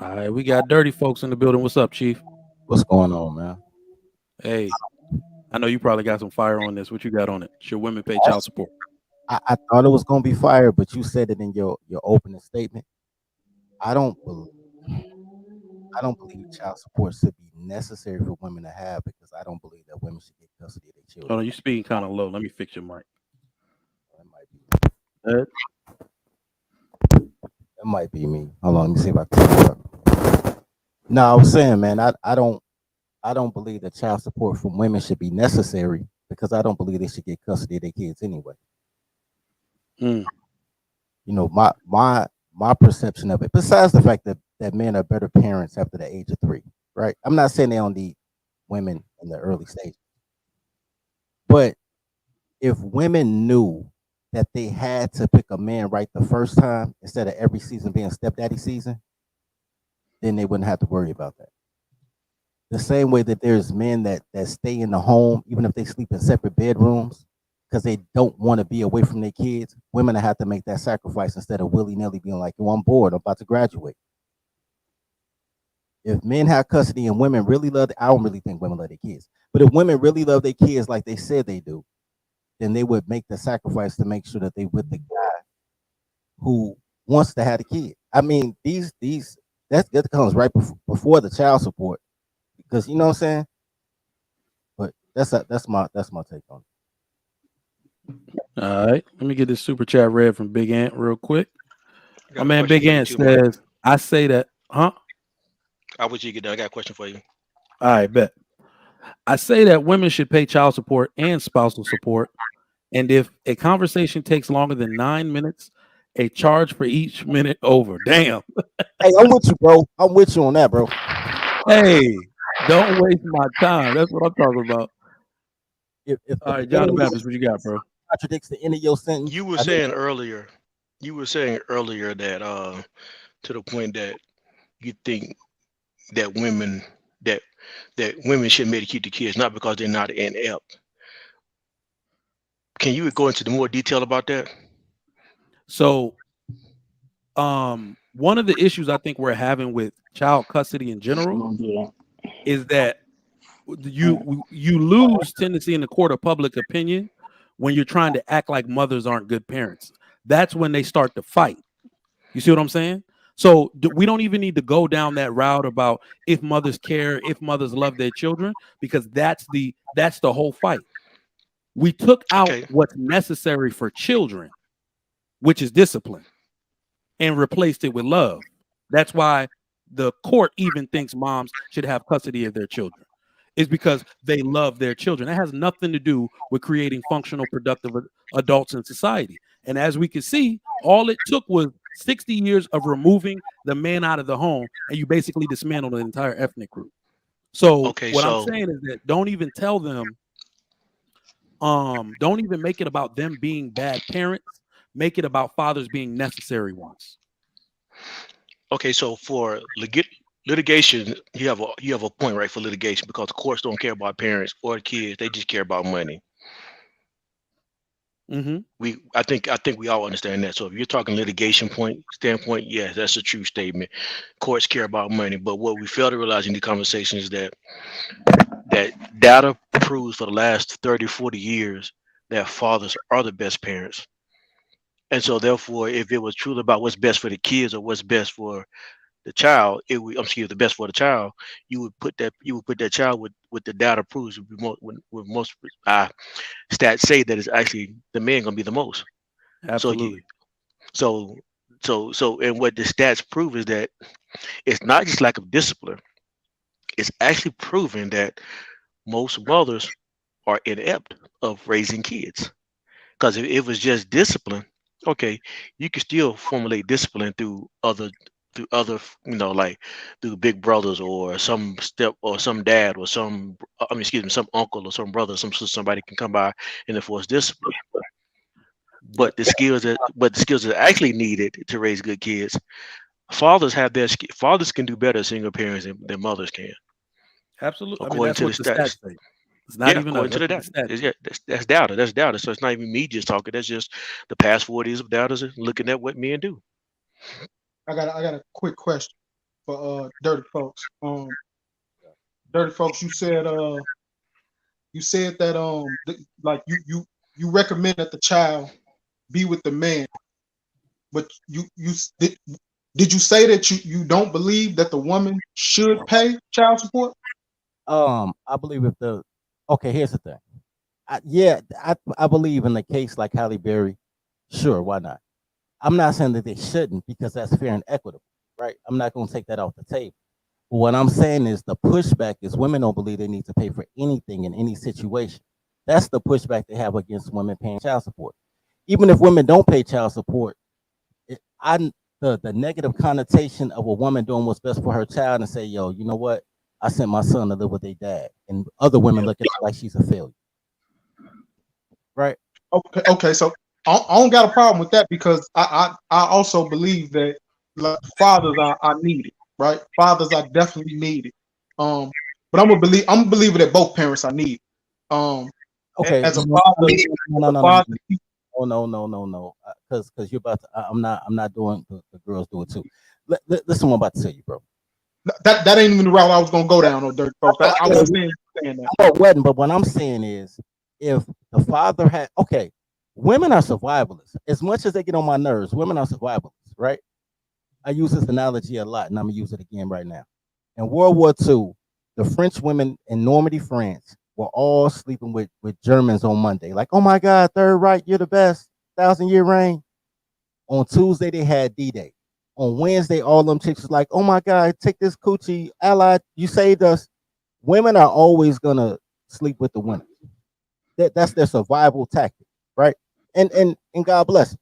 All right, we got dirty folks in the building. What's up, Chief? What's going on, man? Hey, I know you probably got some fire on this. What you got on it? Should women pay child support? I thought it was gonna be fire, but you said it in your opening statement. I don't believe child support should be necessary for women to have, because I don't believe that women should get custody of their children. Hold on, you speaking kind of low. Let me fix your mic. That might be me. Hold on, let me see if I can turn it up. No, I was saying, man, I don't believe that child support from women should be necessary, because I don't believe they should get custody of their kids anyway. Mm. You know, my perception of it, besides the fact that men are better parents after the age of 3, right? I'm not saying they don't need women in the early stages, but if women knew that they had to pick a man right the first time instead of every season being stepdaddy season, then they wouldn't have to worry about that. The same way that there's men that stay in the home even if they sleep in separate bedrooms because they don't want to be away from their kids, women have to make that sacrifice instead of willy-nilly being like, "Oh, I'm bored, I'm about to graduate." If men have custody and women really love, I don't really think women love their kids, but if women really love their kids like they said they do, then they would make the sacrifice to make sure that they with the guy who wants to have a kid. I mean, that comes right before the child support, because you know what I'm saying. But that's my take on it. All right, let me get this super chat read from Big Ant real quick. My man question Big for you Ant too, says, Mike. I say that, huh? I wish you get done. I got a question for you. All right, bet. I say that women should pay child support and spousal support. And if a conversation takes longer than 9 minutes, a charge for each minute over. Damn. Hey, I'm with you, bro. I'm with you on that, bro. Hey, don't waste my time. That's what I'm talking about. If All right, John the Baptist, what you got, bro? Contradicts the end of your sentence. You were saying earlier that to the point that you think that women should medicate the kids not because they're not inept. Can you go into the more detail about that? So, one of the issues I think we're having with child custody in general is that you lose tendency in the court of public opinion when you're trying to act like mothers aren't good parents. That's when they start to fight. You see what I'm saying? So we don't even need to go down that route about if mothers care, if mothers love their children, because that's the whole fight. We took out what's necessary for children, which is discipline, and replaced it with love. That's why the court even thinks moms should have custody of their children. Is because they love their children. That has nothing to do with creating functional, productive adults in society. And as we can see, all it took was 60 years of removing the man out of the home, and you basically dismantled an entire ethnic group. So Okay, what I'm so saying is that don't even tell them, don't even make it about them being bad parents. Make it about fathers being necessary ones. okay, so for litigation, you have a point, right, for litigation, because the courts don't care about parents or kids; they just care about money. Mm-hmm. I think we all understand that. So if you're talking litigation standpoint, yes, that's a true statement. Courts care about money, but what we fail to realize in the conversation is that data proves for the last 30, 40 years that fathers are the best parents. And so therefore, if it was truly about what's best for the kids or what's best for the child, the best for the child, you would put that child with the data proves would be with most stats say that it's actually the man gonna be the most. Absolutely. So and what the stats prove is that it's not just lack of discipline. It's actually proven that most mothers are inept of raising kids. Because if it was just discipline, okay, you can still formulate discipline through other, like through big brothers or some step or some dad or some, some uncle or some brother, some sister, somebody can come by and enforce discipline. But the skills that are actually needed to raise good kids, fathers can do better as single parents than mothers can, Absolutely. I mean, according that's to the what the stats stats. say. It's not Yeah, even us. according to That's the what the data. stats say. Yeah, that's data. That's data. So it's not even me just talking. That's just the past 40 years of data looking at what men do. I got a quick question for Dirty Folks. Dirty Folks, you said that like you recommend that the child be with the man, but did you say that you don't believe that the woman should pay child support? I believe here's the thing. I believe in the case like Halle Berry. Sure, why not? I'm not saying that they shouldn't because that's fair and equitable, right? I'm not going to take that off the table. But what I'm saying is the pushback is women don't believe they need to pay for anything in any situation. That's the pushback they have against women paying child support. Even if women don't pay child support, the negative connotation of a woman doing what's best for her child and say, yo, you know what? I sent my son to live with their dad, and other women look at her like she's a failure, right? Okay, so I don't got a problem with that because I also believe that like fathers are needed, right? Fathers are definitely needed. But I'm a believer that both parents are needed. Okay, As a father, no, because you're about to. I'm not doing the girls do it too. Listen, what I'm about to tell you, bro. That ain't even the route I was gonna go down on Dirty Folks. I wasn't saying that. I wasn't, but what I'm saying is, if the father had, women are survivalists. As much as they get on my nerves, women are survivalists, right? I use this analogy a lot, and I'm gonna use it again right now. In World War II, the French women in Normandy, France, were all sleeping with Germans on Monday. Like, oh my God, Third Reich, you're the best. 1,000-year reign. On Tuesday, they had D-Day. On Wednesday, all them chicks was like, oh my God, take this coochie, Allied, you saved us. Women are always gonna sleep with the women. That's their survival tactic, right? And God bless them.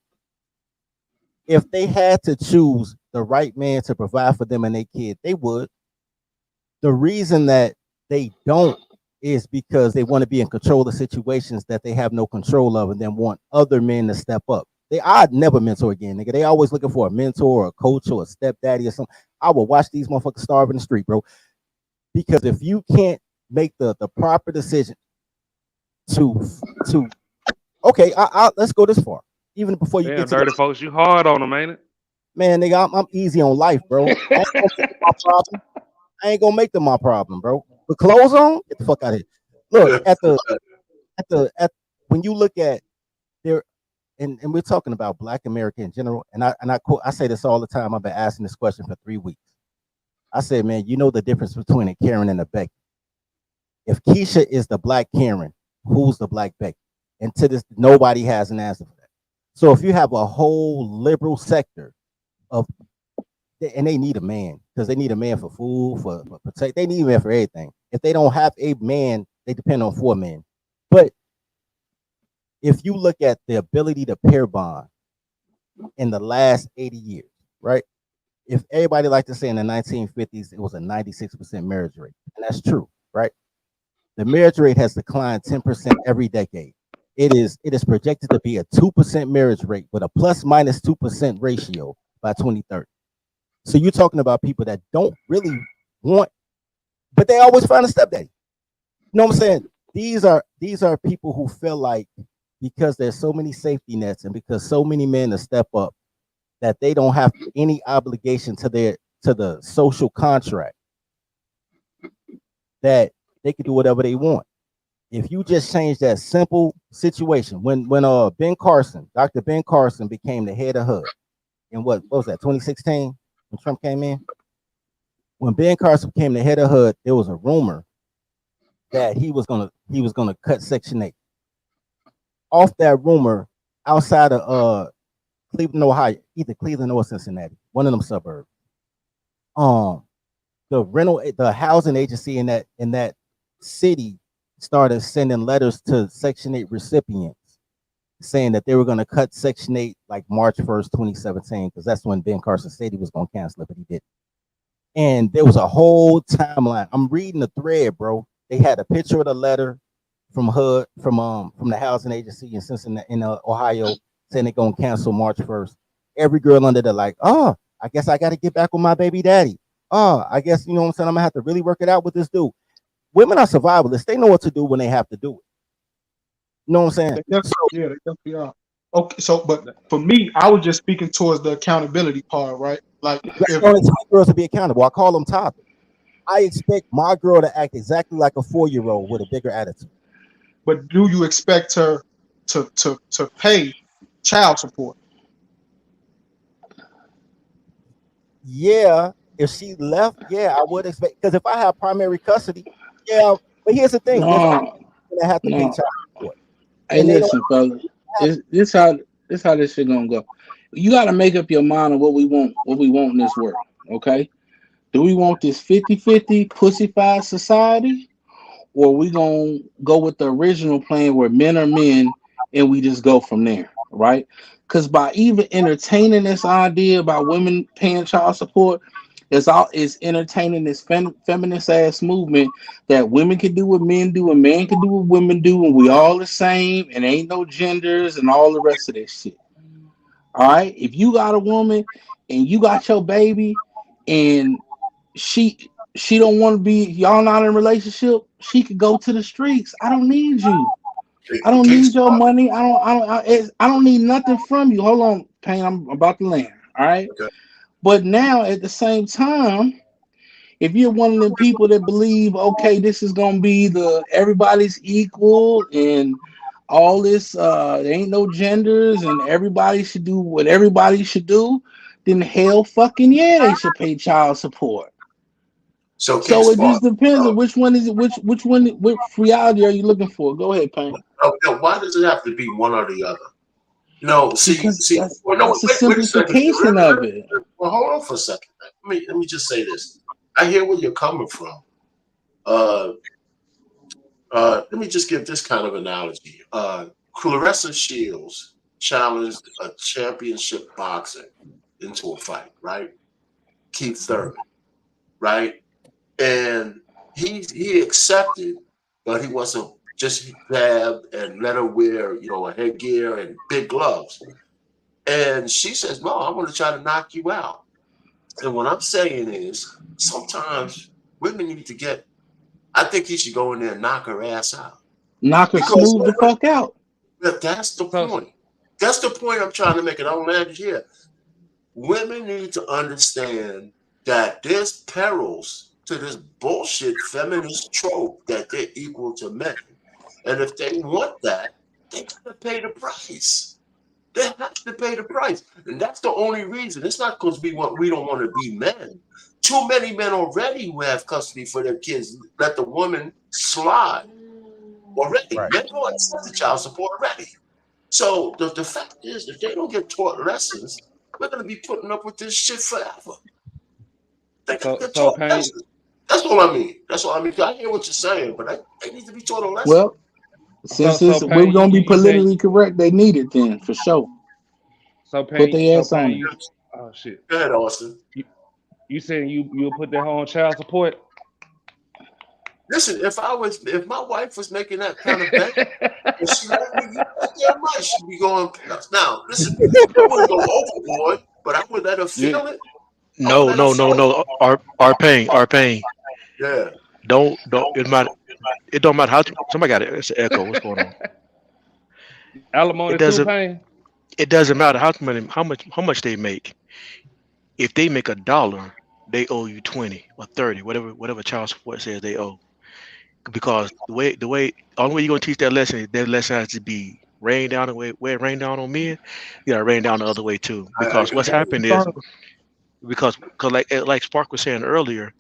If they had to choose the right man to provide for them and their kid, they would. The reason that they don't is because they want to be in control of situations that they have no control of and then want other men to step up. I'd never mentor again, nigga. They always looking for a mentor or a coach or a stepdaddy or something. I will watch these motherfuckers starve in the street, bro. Because if you can't make the proper decision to let's go this far. Even before you Damn, get to Dirty Folks, you hard on them, ain't it? man, nigga, I'm easy on life, bro. I ain't gonna make them my problem, bro. With clothes on, get the fuck out of here. Look at when you look at there, and we're talking about Black America in general, and I say this all the time. I've been asking this question for 3 weeks. I said, man, you know the difference between a Karen and a Becky. If Keisha is the Black Karen, who's the Black Becky? And to this, nobody has an answer for that. So if you have a whole liberal sector of and they need a man because they need a man for food, for protect. They need a man for everything. If they don't have a man, they depend on 4 men. But if you look at the ability to pair bond in the last 80 years, right? If everybody like to say in the 1950s, it was a 96% marriage rate, and that's true, right? The marriage rate has declined 10% every decade. It is projected to be a 2% marriage rate with a plus minus 2% ratio by 2030. So you're talking about people that don't really want, but they always find a stepdaddy. You know what I'm saying? These are people who feel like because there's so many safety nets and because so many men to step up that they don't have any obligation to the social contract that they can do whatever they want. If you just change that simple situation, when Dr. Ben Carson became the head of HUD in what was that, 2016 when Trump came in? When Ben Carson became the head of HUD, there was a rumor that he was gonna cut Section 8. Off that rumor, outside of Cleveland, Ohio, either Cleveland or Cincinnati, one of them suburbs. The housing agency in that city started sending letters to Section 8 recipients saying that they were going to cut Section 8 like March 1st, 2017, because that's when Ben Carson said he was going to cancel it, but he didn't. And there was a whole timeline. I'm reading the thread, bro. They had a picture of the letter from HUD, from the housing agency in Cincinnati, in Ohio, saying they're going to cancel March 1st. Every girl under there like, oh, I guess I got to get back with my baby daddy. Oh, I guess, you know what I'm saying, I'm going to have to really work it out with this dude. Women are survivalists. They know what to do when they have to do it. You know what I'm saying? They definitely are. Okay, so but for me, I was just speaking towards the accountability part, right? Like if only girls to be accountable. I call them topics. I expect my girl to act exactly like a 4-year-old with a bigger attitude. But do you expect her to pay child support? Yeah, if she left, yeah, I would expect, because if I have primary custody, yeah. But here's the thing: if I'm gonna have to pay child support, hey, listen, fella, this how this shit gonna go. You got to make up your mind on what we want in this world. Okay, do we want this 50-50 pussified society, or we gonna go with the original plan where men are men and we just go from there, right? Because by even entertaining this idea about women paying child support, it's entertaining this feminist ass movement that women can do what men do and men can do what women do, and we all the same and ain't no genders and all the rest of this shit. All right, if you got a woman and you got your baby and she don't want to be, y'all not in a relationship, she could go to the streets. I don't need you. I don't need your money. I don't need nothing from you. Hold on, Payne. I'm about to land. All right. Okay. But now at the same time, if you're one of the people that believe, okay, this is gonna be everybody's equal and all this, there ain't no genders and everybody should do what everybody should do, then hell fucking yeah, they should pay child support. So it just depends on which one is it, which reality are you looking for? Go ahead, Payne. Why does it have to be one or the other? No, because see. That's wait a simplification of it. Well, hold on for a second. Let me just say this. I hear where you're coming from. Let me just give this kind of analogy. Clarissa Shields challenged a championship boxer into a fight, right? Keith Thurman, right? And he accepted, but he wasn't just grabbed and let her wear, a headgear and big gloves. And she says, "No, I'm going to try to knock you out." And what I'm saying is, sometimes women need to get. I think he should go in there and knock her ass out. Knock her smooth the fuck out. That's the point. That's the point I'm trying to make. And I'll land here. Women need to understand that there's perils to this bullshit feminist trope that they're equal to men. And if they want that, they gotta pay the price. They have to pay the price. And that's the only reason. It's not because we don't want to be men. Too many men already who have custody for their kids let the woman slide already. Right. Men go accept the child support already. So the fact is, if they don't get taught lessons, we're going to be putting up with this shit forever. They got to So taught Payne, lessons. That's all I mean. That's all I mean. I hear what you're saying, but they need to be taught a lesson. Well, since we're Payne, gonna be you said politically correct, they need it then for sure. Put their ass on it. Oh shit. Go ahead, Austin. You saying you'll put that on child support? Listen, if my wife was making that kind of bank, and she let me, you goddamn right, she'd be going. Now, listen, I wouldn't go overboard, but I would let her feel it. No. Our pain. Yeah. Don't. It don't matter how somebody got it. It's an echo. What's going on? Alimony It too, doesn't. Payne. It doesn't matter how much they make. If they make $1, they owe you 20 or 30, whatever child support says they owe. Because the only way you're gonna teach that lesson has to be rain down the way it rain down on men. You gotta rain down the other way too. Because what's happened is because like Spark was saying earlier,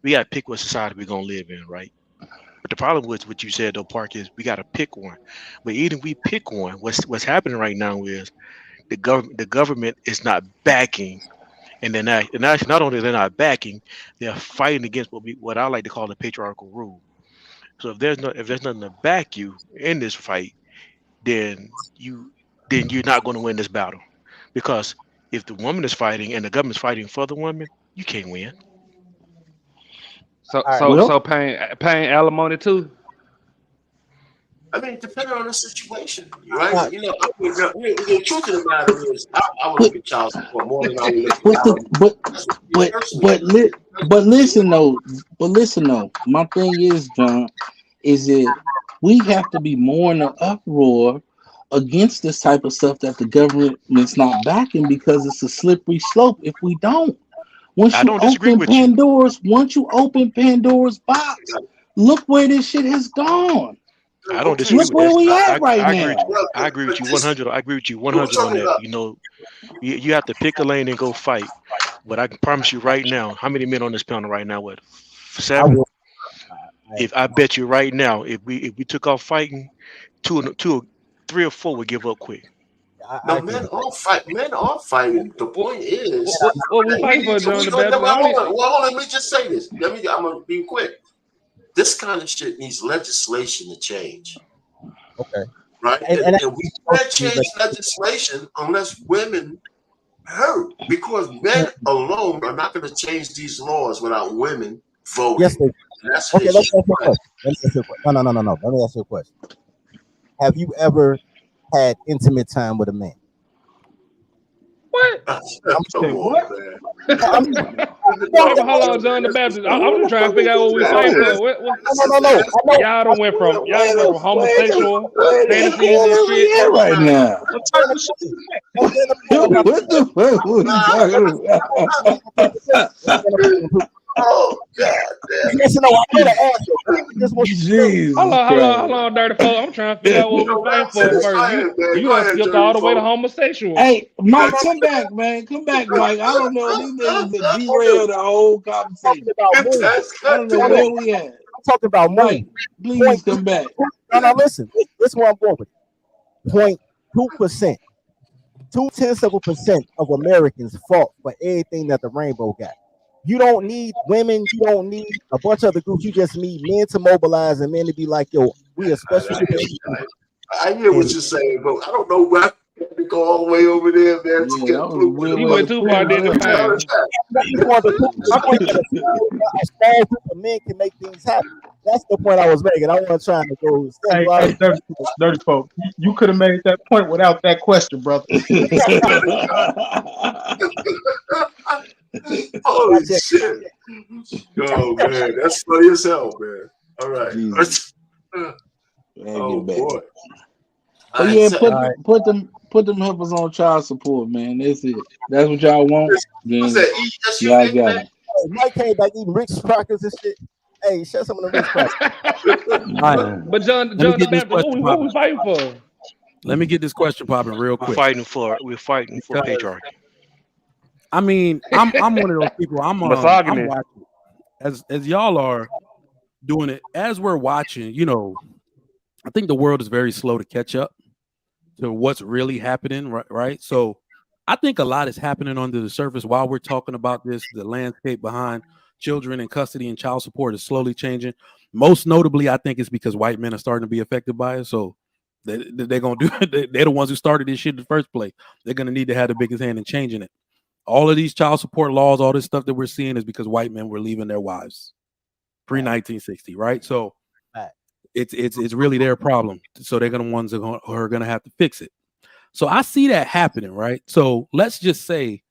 we gotta pick what society we're gonna live in, right? But the problem with what you said though, Park, is we gotta pick one. But even if we pick one, what's happening right now is the government is not backing, and then actually not only they're not backing, they're fighting against what I like to call the patriarchal rule. So if there's nothing to back you in this fight, then you're not going to win this battle, because if the woman is fighting and the government's fighting for the woman, you can't win. All right. So Payne alimony too. I mean, depending on the situation, right? You know, the truth of the matter is, I would look at child support more than I would look at But listen though, my thing is, John, is that we have to be more in an uproar against this type of stuff that the government's not backing, because it's a slippery slope if we don't. Once you open Pandora's box, look where this shit has gone. I don't disagree Look with where that. we at right now. I agree with you 100. I agree with you 100 on that. You know, you have to pick a lane and go fight. But I can promise you right now, how many men on this panel right now? What, 7? If I bet you right now, if we took off fighting, 3 or 4 would give up quick. No, men are fighting. The point is, what we fighting for, John the Baptist? Let me just say this. I'm gonna be quick. This kind of shit needs legislation to change. Okay. Right? And we can't change legislation unless women hurt, because men alone are not going to change these laws without women voting. Yes, they okay, let's ask you a question. No. Let me ask you a question. Have you ever had intimate time with a man? What? Come on, man. Hold on, John the Baptist. I'm just trying to figure out what we fighting for. No. Y'all done went from homosexual fantasies and shit right now. What the fuck was he talking about? Oh God! Yes, no, I know the answer. Hold on, dirty folk. I'm trying to figure out what we're fighting for first. You done skipped all the way to homosexual. Hey, Mike, come back, man. Come back, Mike. I don't know. These niggas have derailed the whole conversation. I don't know where we at. I'm talking about Mike. Please come back. No, listen. This is where I'm going with it. 0.2%. 0.2% of Americans fought for everything that the rainbow got. You don't need women. You don't need a bunch of other groups. You just need men to mobilize and men to be like, yo, we are special. I hear what you're saying, but I don't know where to go all the way over there, man. You went too far, didn't you? A small group of men can make things happen. That's the point I was making. I wasn't trying to go. Hey, dirty folk, you could have made that point without that question, brother. Holy shit! Oh man, that's funny as hell, man. All right. Oh boy. So yeah, put them helpers on child support, man. That's it. That's what y'all want. Then y'all got it. Mike came back eating Ritz crackers and shit. Hey, share some of the Ritz crackers. But John the Baptist, what we fighting for? Let me get this question popping real quick. We're fighting for patriarchy. I mean, I'm one of those people. I'm watching as y'all are doing it. As we're watching, you know, I think the world is very slow to catch up to what's really happening, right? So I think a lot is happening under the surface while we're talking about this. The landscape behind children in custody and child support is slowly changing. Most notably, I think it's because white men are starting to be affected by it. So they're going to do they're the ones who started this shit in the first place. They're going to need to have the biggest hand in changing it. All of these child support laws, all this stuff that we're seeing is because white men were leaving their wives pre-1960, right? So it's really their problem. So they're going to ones who are going to have to fix it. So I see that happening, right? So let's just say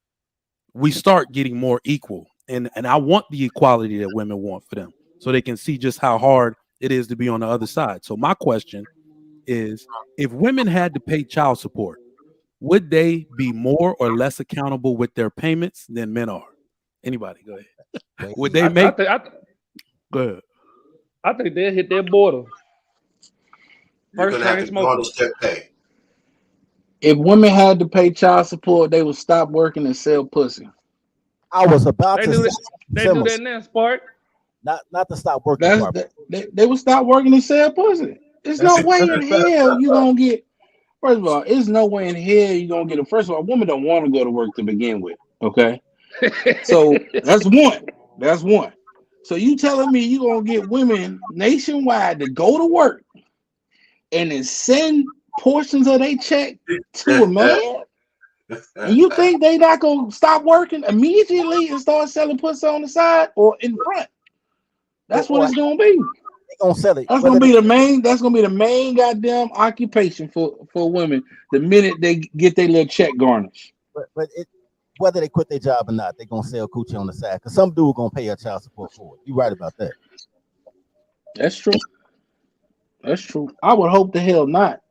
we start getting more equal. And I want the equality that women want for them so they can see just how hard it is to be on the other side. So my question is, if women had to pay child support, would they be more or less accountable with their payments than men are? Anybody, go ahead. Would they make? Go ahead. I think they'll hit their border. You're gonna have to garnish their pay. If women had to pay child support, they would stop working and sell pussy. I was about to say they do that now, Spark. Not to stop working. They would stop working and sell pussy. There's no way in hell you gonna get. First of all, there's no way in hell you're gonna get them. First of all, women don't want to go to work to begin with. Okay. So that's one. That's one. So you telling me you're gonna get women nationwide to go to work and then send portions of their check to a man? And you think they not gonna stop working immediately and start selling pussy on the side or in front? That's what it's gonna be. Gonna sell it. That's gonna be the main. That's gonna be the main goddamn occupation for women. The minute they get their little check garnished. But whether they quit their job or not, they're gonna sell coochie on the side because some dude gonna pay a child support for it. You right about that. That's true. That's true. I would hope the hell not.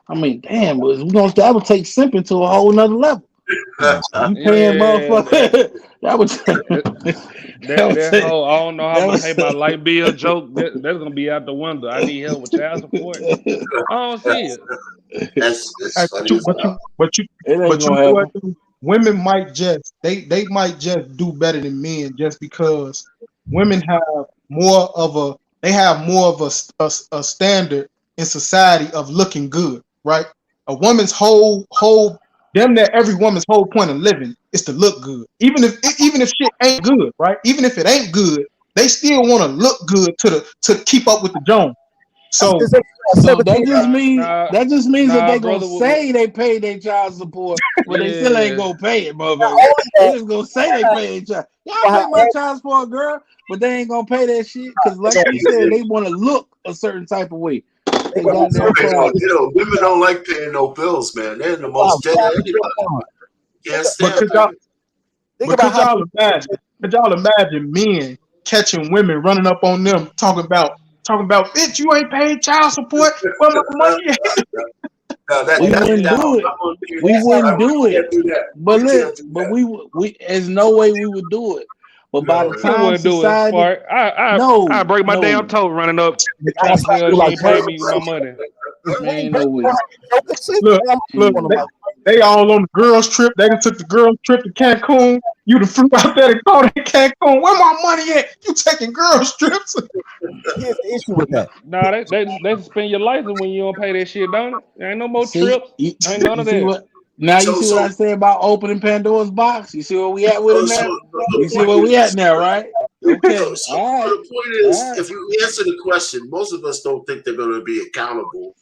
I mean, damn, that would take simping to a whole nother level. You paying motherfucker. That would. That whole I don't know how to pay my light bill joke. That's gonna be out the window. I need help with child support. I don't see it. But you know what? Women might just they might just do better than men just because women have more of a standard in society of looking good, right? A woman's whole damn near every woman's whole point of living is to look good. Even if shit ain't good, right? Even if it ain't good, they still want to look good to keep up with the Jones. So that just means that they gonna say they paid their child support, but they still ain't gonna pay it, motherfucker. They just gonna say they paid child. Y'all pay my child support, girl, but they ain't gonna pay that shit because, like you said, they want to look a certain type of way. Women don't like paying no bills, man. They're the most dead anybody. Yes, could y'all imagine men catching women running up on them talking about bitch, you ain't paid child support. Where my money at? We wouldn't do it. But we there's no way we would do it. But by the time society, I break my damn toe running up. You ain't pay me my money. Ain't no way. Look, they all on the girls' trip. They took the girls' trip to Cancun. You the flew out there to call in Cancun. Where my money at? You taking girls' trips? Here's the issue with that. Nah, they suspend your license when you don't pay that shit, don't it? There ain't no more trips. Ain't none of that. Now you see what I say about opening Pandora's box? You see where we at with it now? You see where we at now, right? Okay. All right. The point is, if you answer the question, most of us don't think they're going to be accountable.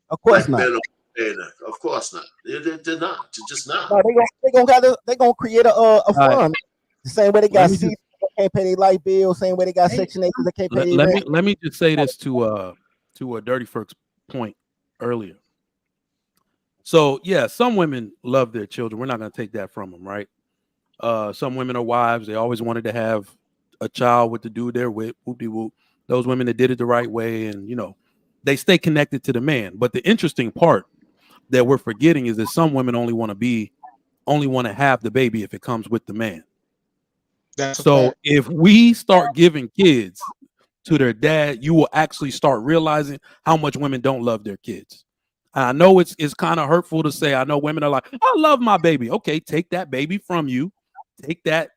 Of course not. Of course not. They're not. They're just not. No, they're gonna create a fund. The same way they got C, they can't pay their light bill. Same way they got Section 8, they can't pay. Let me just say this to a Dirty Ferg's point earlier. So yeah, some women love their children. We're not going to take that from them, right? Some women are wives. They always wanted to have a child with the dude they're with. Whoop-de-whoop. Those women that did it the right way, and they stay connected to the man. But the interesting part that we're forgetting is that some women only want to have the baby if it comes with the man. So if we start giving kids to their dad, you will actually start realizing how much women don't love their kids. I know it's kind of hurtful to say. I know women are like, I love my baby. Okay, take that baby from you. Take that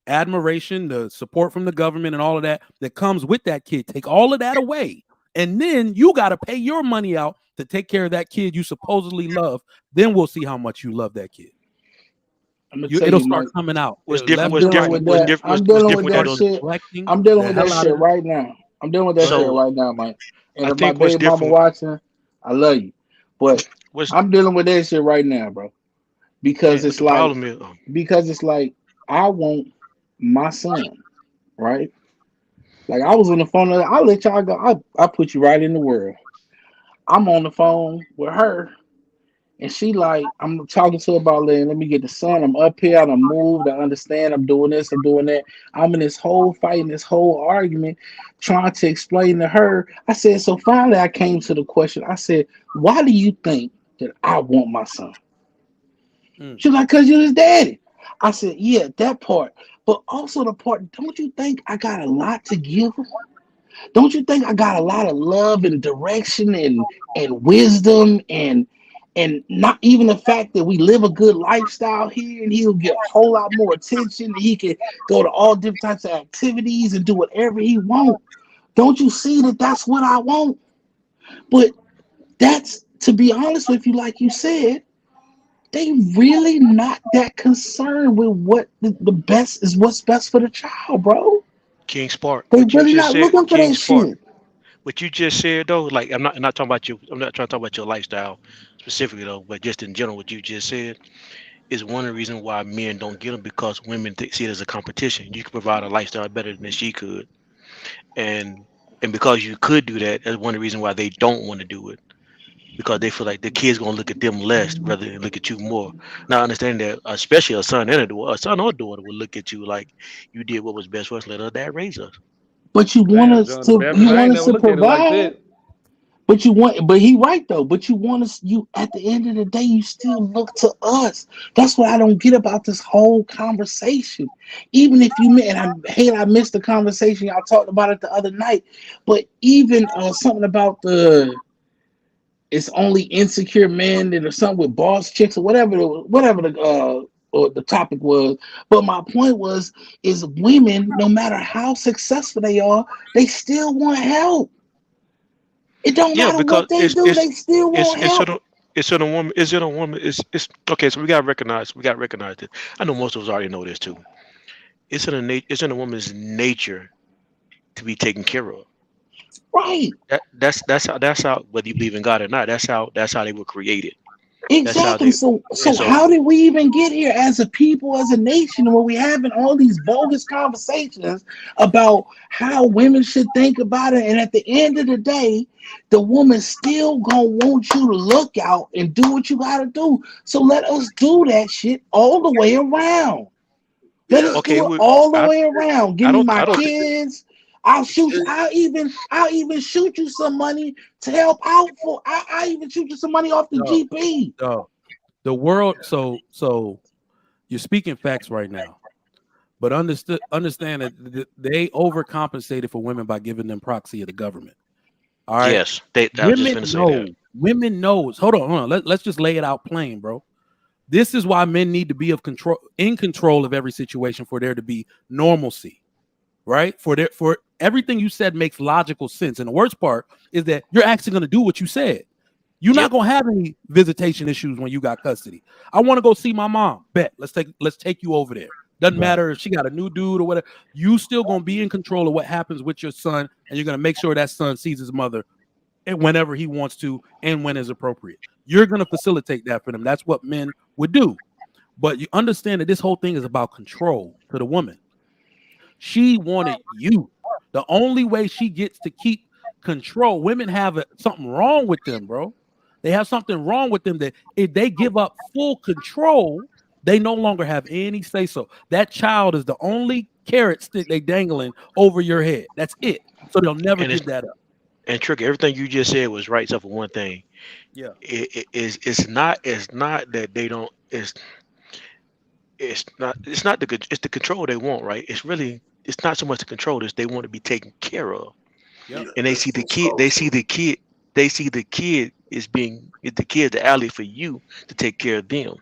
admiration, the support from the government and all of that comes with that kid. Take all of that away. And then you got to pay your money out to take care of that kid you supposedly love. Then we'll see how much you love that kid. I'm gonna tell It'll you, start Mike. coming out. What's Left different? I'm What's and dealing right. different? with What's that. different? I'm What's dealing with different Start that though? shit. neglecting I'm dealing the with hell that out of shit them. right now. I'm dealing with that shit So right now, Mike. And I if my think what's baby mama different. watching, I love you. But What's I'm dealing with that shit right now, bro. Because man? it's The like problem is, I want my son, right? Like I was on the phone. I'll let y'all go. I put you right in the world. I'm on the phone with her, and she like, I'm talking to her about let me get the sun. I'm up here. I'm moved. I understand. I'm doing this. I'm doing that. I'm in this whole fight, in this whole argument, trying to explain to her. I said, so finally I came to the question. I said, why do you think that I want my son? Mm. She's like, cause you're his daddy. I said, yeah, that part. But also the part, don't you think I got a lot to give him? Don't you think I got a lot of love and direction and wisdom and not even the fact that we live a good lifestyle here and he'll get a whole lot more attention and he can go to all different types of activities and do whatever he wants. Don't you see that that's what I want? But that's, to be honest with you, like you said, they really not that concerned with what the best is, what's best for the child, bro. King Spark. They What you really just not said, looking for King that Spark. shit. What you just said though, like I'm not talking about you. I'm not trying to talk about your lifestyle specifically though, but just in general, what you just said is one of the reasons why men don't get them because women see it as a competition. You can provide a lifestyle better than she could, and because you could do that, that's one of the reasons why they don't want to do it because they feel like the kid's gonna look at them less rather than look at you more. Now, understand that, especially a son or daughter will look at you like you did what was best for us. Let our dad raise us. But Damn, John the Baptist, you I want ain't us never to looked at it like provide. that. But he right though. But you want us, you at the end of the day, you still look to us. That's what I don't get about this whole conversation. Even if you and I hate I missed the conversation. Y'all talked about it the other night. But even something about it's only insecure men and or something with boss chicks or whatever or the topic was. But my point was is women, no matter how successful they are, they still want help. It don't Yeah, matter because what they do, they still want it's help. sort of it's in a woman. Is it a woman? It's okay. So we got to recognize. We got to recognize it. I know most of us already know this too. It's in a woman's nature to be taken care of. Right. That's how whether you believe in God or not. That's how they were created. That's how Exactly. they. So And so how did we even get here as a people, as a nation, where we having all these bogus conversations about how women should think about it, and at the end of the day, the woman still gonna want you to look out and do what you gotta do. So let us do that shit all the way around. Let Yeah. us okay, do it all the I way around. Give I me don't my I don't think kids. I'll shoot you. And I'll even shoot you some money to help out for. I even shoot you some money off the No, GP. no. The world. So you're speaking facts right now, but understand that they overcompensated for women by giving them proxy of the government. All right, yes. I was just women gonna say that. know. Women knows. Hold on. Let's just lay it out plain, bro. This is why men need to be in control of every situation for there to be normalcy, right? For everything you said makes logical sense. And the worst part is that you're actually going to do what you said. You're not Yep. going to have any visitation issues when you got custody. I want to go see my mom. Bet. Let's take you over there. Doesn't Right. matter if she got a new dude or whatever. You still going to be in control of what happens with your son, and you're going to make sure that son sees his mother whenever he wants to and when is appropriate. You're going to facilitate that for them. That's what men would do. But you understand that this whole thing is about control to the woman. She wanted you. The only way she gets to keep control, women have something wrong with them, bro. They have something wrong with them that if they give up full control, they no longer have any say so. That child is the only carrot stick they dangling over your head. That's it. So they'll never And give that up. Tricky, everything you just said was right except for one thing. Yeah. It's not that they don't it's not it's the control they want, right? It's not so much the control, it's they want to be taken care of. Yep. And that's so they see the kid is the kid the alley for you to take care of them.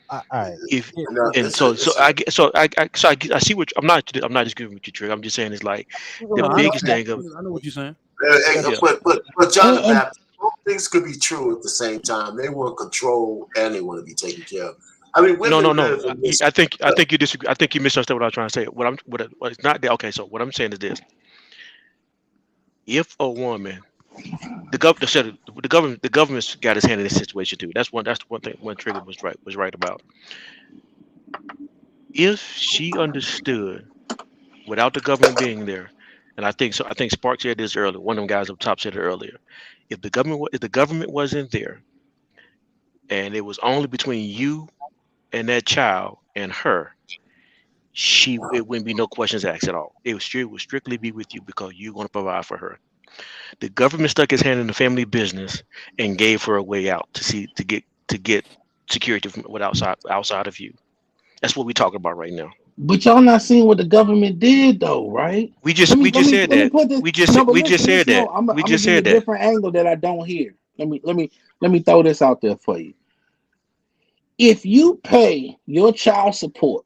All right. If Here, and it's a, so it's a, I see what I'm not disagreeing with you, Trick. I'm just saying it's like No, the I know. biggest thing of I know what you're saying. that's yeah. but John the And Baptist, both things could be true at the same time. They want control and they want to be taken care of. I mean, No, women. I think you disagree. I think you misunderstood what I was trying to say. What it's not that. Okay, so what I'm saying is this: if a woman, the government's got his hand in this situation too. That's one thing. One trigger was right about. If she understood without the government being there, and I think so. I think Spark said this earlier. One of them guys up top said it earlier. If the government wasn't there, and it was only between you and that child and her, it wouldn't be no questions asked at all. It would strictly be with you because you're going to provide for her. The government stuck his hand in the family business and gave her a way out to get security from outside of you. That's what we're talking about right now. But y'all not seeing what the government did though, right? We just said that. We just said that. I'm We gonna just give you a said that. different angle that I don't hear. Let me throw this out there for you. If you pay your child support,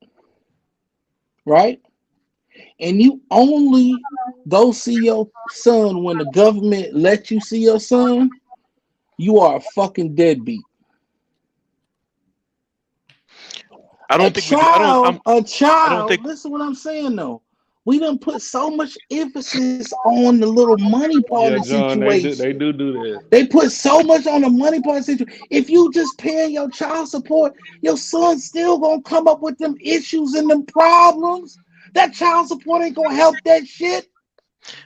right, and you only go see your son when the government lets you see your son, you are a fucking deadbeat. I don't think we do. A child. I don't think. Listen, what I'm saying though. We done put so much emphasis on the little money part of the John, situation. they do that. They put so much on the money part of the situation. If you just paying your child support, your son's still gonna come up with them issues and them problems. That child support ain't gonna help that shit.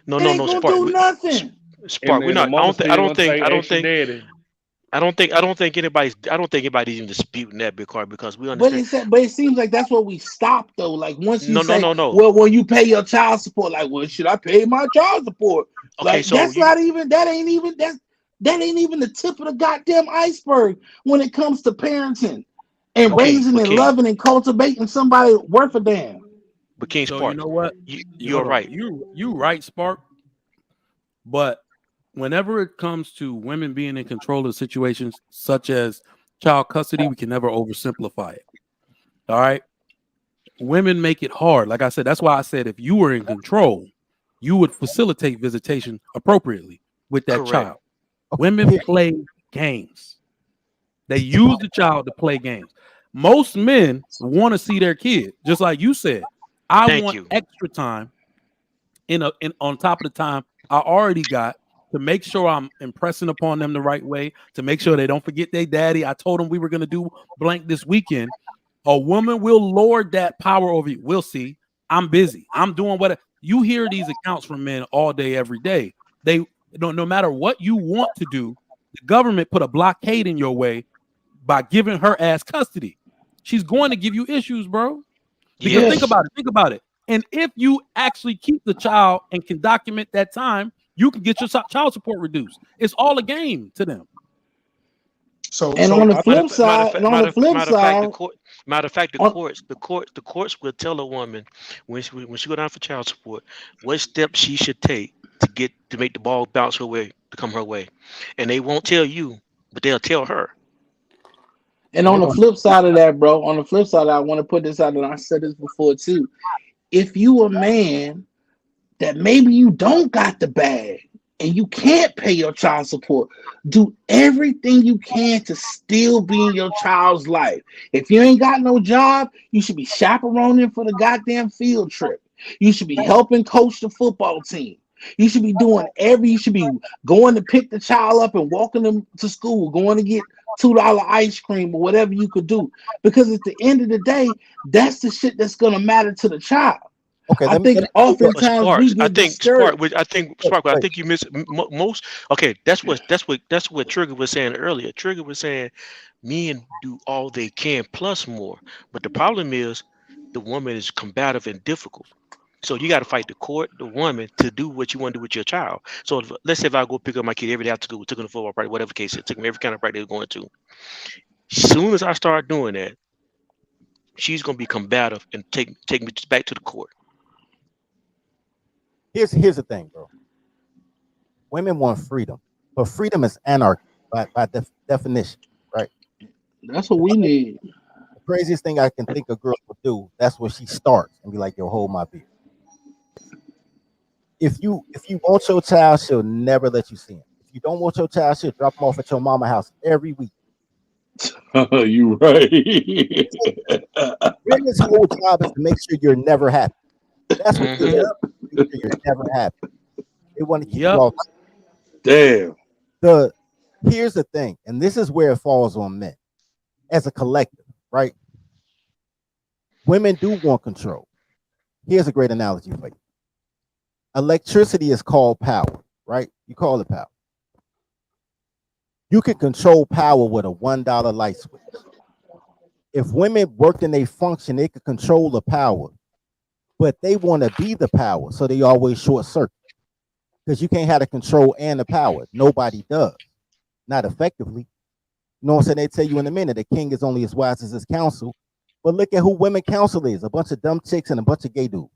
No, it ain't gonna do nothing. Spark, we're not. I don't think anybody's even disputing that because we understand. But it seems like that's what we stop though. Like once you say, no. Well, when you pay your child support, like, well, should I pay my child support? Okay, like so that ain't even the tip of the goddamn iceberg when it comes to parenting and raising and loving and cultivating somebody worth a damn. But King So Spark, you know what? You're right. You right, Spark. But whenever it comes to women being in control of situations such as child custody, we can never oversimplify it. All right. Women make it hard. Like I said, that's why I said if you were in control, you would facilitate visitation appropriately with that child. Women play games. They use the child to play games. Most men want to see their kid, just like you said. I want extra time on top of the time I already got to make sure I'm impressing upon them the right way, to make sure they don't forget their daddy. I told them we were going to do blank this weekend. A woman will lord that power over you. We'll see. I'm busy. I'm doing what you hear these accounts from men all day, every day. They don't, no matter what you want to do, the government put a blockade in your way by giving her ass custody. She's going to give you issues, bro. Because think about it. And if you actually keep the child and can document that time, you can get your child support reduced. It's all a game to them. On the flip side, matter of fact, the courts will tell a woman when she go down for child support what steps she should take to make the ball bounce her way, to come her way, and they won't tell you, but they'll tell her. And on the flip side of that, bro, I want to put this out, and I said this before too. If you a man that maybe you don't got the bag and you can't pay your child support, do everything you can to still be in your child's life. If you ain't got no job, you should be chaperoning for the goddamn field trip. You should be helping coach the football team. You should be you should be going to pick the child up and walking them to school, going to get $2 ice cream or whatever you could do. Because at the end of the day, that's the shit that's gonna matter to the child. Okay, I think oftentimes we get discouraged. I think you miss most. Okay, that's what Trigger was saying earlier. Trigger was saying men do all they can plus more, but the problem is the woman is combative and difficult. So you got to fight the woman to do what you want to do with your child. So let's say if I go pick up my kid every day after school, took him to football practice, whatever case it took him every kind of practice they're going to. As soon as I start doing that, she's gonna be combative and take me back to the court. Here's the thing, bro. Women want freedom, but freedom is anarchy by definition, right? That's what we need. The craziest thing I can think a girl would do, that's where she starts and be like, yo, hold my beer. If you want your child, she'll never let you see him. If you don't want your child, she'll drop him off at your mama's house every week. You right. Women's whole job is to make sure you're never happy. That's what they Mhm. do. Make sure you're never happy. They want to keep you Yep. all. Damn. Here's the thing, and this is where it falls on men as a collective, right? Women do want control. Here's a great analogy for you. Electricity is called power, right? You call it power. You can control power with a $1 light switch. If women worked in a function, they could control the power, but they want to be the power, so they always short circuit. Because you can't have the control and the power. Nobody does. Not effectively. You know what I'm saying? They tell you in a minute the king is only as wise as his counsel. But look at who women counsel is. A bunch of dumb chicks and a bunch of gay dudes.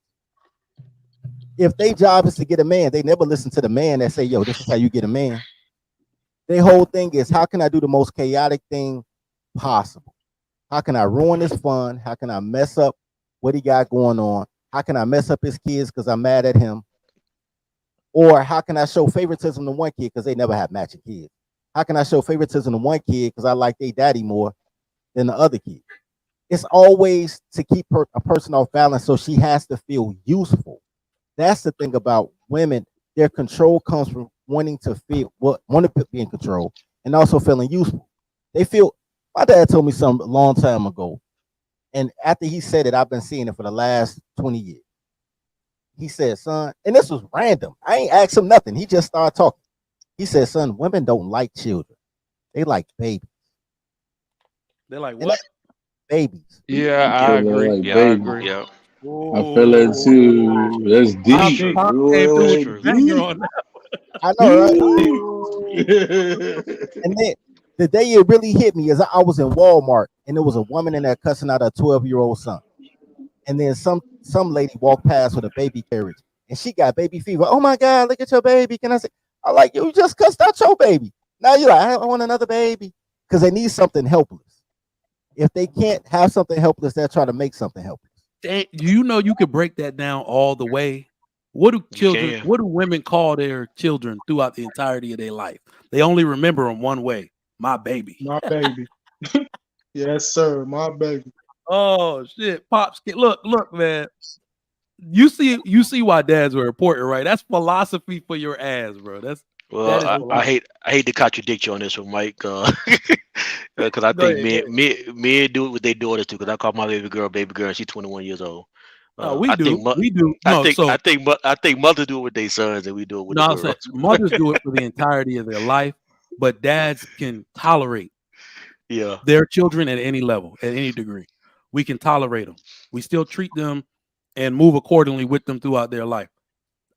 If their job is to get a man, they never listen to the man that say, yo, this is how you get a man. Their whole thing is, how can I do the most chaotic thing possible? How can I ruin his fun? How can I mess up what he got going on? How can I mess up his kids because I'm mad at him? Or how can I show favoritism to one kid because they never have matching kids? How can I show favoritism to one kid because I like their daddy more than the other kid? It's always to keep a person off balance, so she has to feel useful. That's the thing about women. Their control comes from wanting to be in control and also feeling useful. They feel. My dad told me something a long time ago, and after he said it, I've been seeing it for the last 20 years. He said, son, and this was random. I ain't asked him nothing. He just started talking. He said, son, women don't like children. They like babies. They're like, what? Babies. Yeah, I Feeling agree. like Yeah, I baby. agree. yeah, I feel it too. That's Pop, deep. true. Pop You came through That's with went the true. banger deep. on that. I know, right? Deep. And then the day it really hit me is I was in Walmart and there was a woman in there cussing out her 12-year-old son. And then some lady walked past with a baby carriage and she got baby fever. Oh my God, look at your baby. Can I say, I like, you just cussed out your baby. Now you're like, I want another baby. Because they need something helpless. If they can't have something helpless, they'll try to make something helpless. You know, you could break that down all the way. What do You can. what do women call their children throughout the entirety of their life? They only remember them one way: my baby. My baby. Yes, sir. My baby. Oh shit, pops! Look, man. You see why dads were important, right? That's philosophy for your ass, bro. Well, That is I philosophy. hate to contradict you on this one, Mike, because I Go think ahead, go ahead. men do it with their daughters too. Because I call my baby girl, and she's 21 years old. No, we do. We do. No, so I think mothers do it with their sons, and we do it with no, the I'm saying girls. mothers do it for the entirety of their life, but dads can tolerate Yeah, their children at any level, at any degree. We can tolerate them. We still treat them and move accordingly with them throughout their life.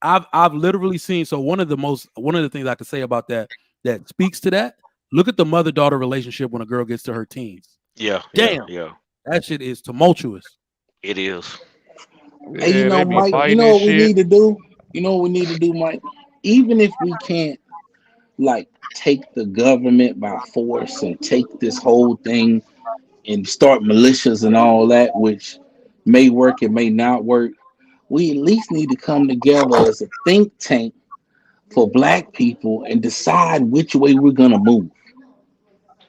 I've literally seen, so one of the things I could say about that speaks to that. Look at the mother-daughter relationship when a girl gets to her teens. yeah, yeah, Damn, yeah. that shit is tumultuous. It is. Hey, Yeah, they be Mike, you fighting know and what we shit. need to do? You know what we need to do, Mike? Even if we can't like take the government by force and take this whole thing and start militias and all that, which may work, it may not work. We at least need to come together as a think tank for black people and decide which way we're gonna move.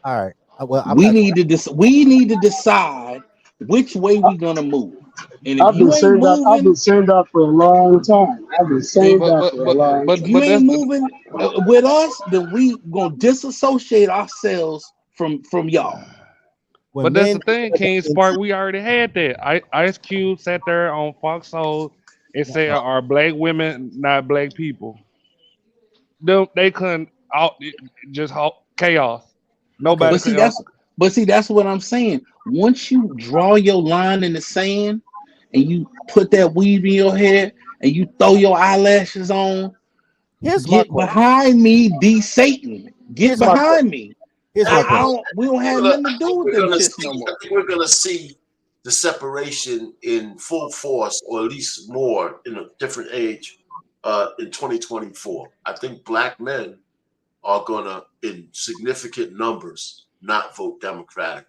All right. Well, I'm We not. need to we need to decide which way we're gonna move. And if I've been you ain't saying that. I've been moving, saying that for a long time. I've been if saying that for a long if time. you ain't That's moving with us, then we gonna disassociate ourselves from y'all. When but that's men, the thing, King Spark. We already had that. Ice Cube sat there on Fox Soul and said, "Are black women not black people?" They couldn't out just chaos. okay, Nobody But could see ever. that's what I'm saying. Once you draw your line in the sand and you put that weave in your hair and you throw your eyelashes on, here's my get question. behind me, D Satan. Get Here's my question. behind me. Here's my I question. don't we don't have Gonna, nothing to I do think with we're them gonna shits no see. I more. think we're gonna see the separation in full force, or at least more in a different age, in 2024. I think black men are gonna, in significant numbers, not vote Democratic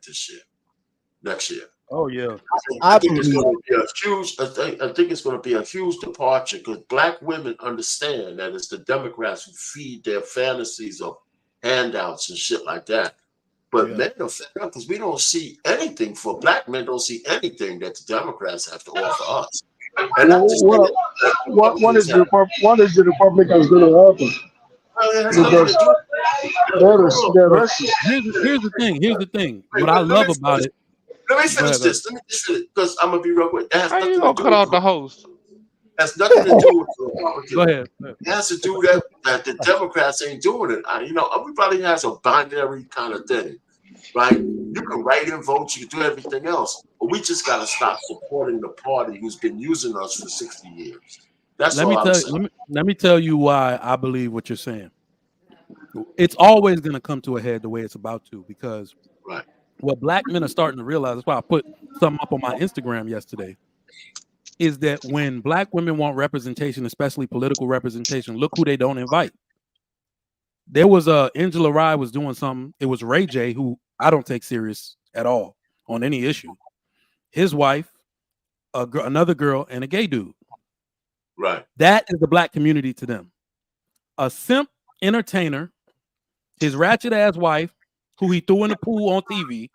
next year. Oh yeah. I I think it's believe. going to be a huge. I think it's going to be a huge departure because black women understand that it's the Democrats who feed their fantasies of handouts and shit like that. But Yeah. men are fed up because we don't see anything for black men. Don't see anything that the Democrats have to offer us. And not to say that What is Republicans have. what is the Republicans going to offer? Well, it has nothing to Because do. Hold on. they're So racist. here's the thing. Here's the thing. Wait, What I let me love about finish. it. Let me Go finish ahead. Go ahead. this. Let me just finish because I'm gonna be real quick. It has How you nothing to gonna do cut with out the host? has nothing to do with the Republicans. Go ahead. It has to do that the Democrats ain't doing it. Everybody has a binary kind of thing, right? You can write in votes, you can do everything else, but we just got to stop supporting the party who's been using us for 60 years. That's Let all me I'm tell saying. you. Let me tell you why I believe what you're saying. It's always going to come to a head the way it's about to, because Right. what black men are starting to realize, that's why I put something up on my Instagram yesterday, is that when black women want representation, especially political representation, look who they don't invite. There was Angela Rye was doing something. It was Ray J, who I don't take serious at all on any issue. His wife, another girl, and a gay dude. Right. That is the black community to them. A simp entertainer, his ratchet ass wife, who he threw in the pool on TV,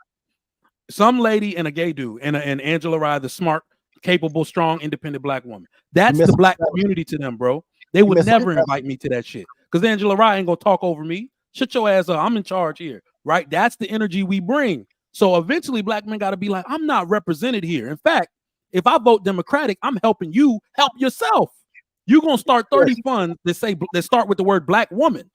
some lady and a gay dude, and Angela Rye, the smart, capable, strong, independent black woman. That's the black community to them, bro. They would never invite me to that shit because Angela Rye ain't gonna talk over me. Shut your ass up. I'm in charge here, right? That's the energy we bring. So eventually, black men got to be like, I'm not represented here. In fact, if I vote Democratic, I'm helping you help yourself. You're gonna start 30 funds that start with the word black woman.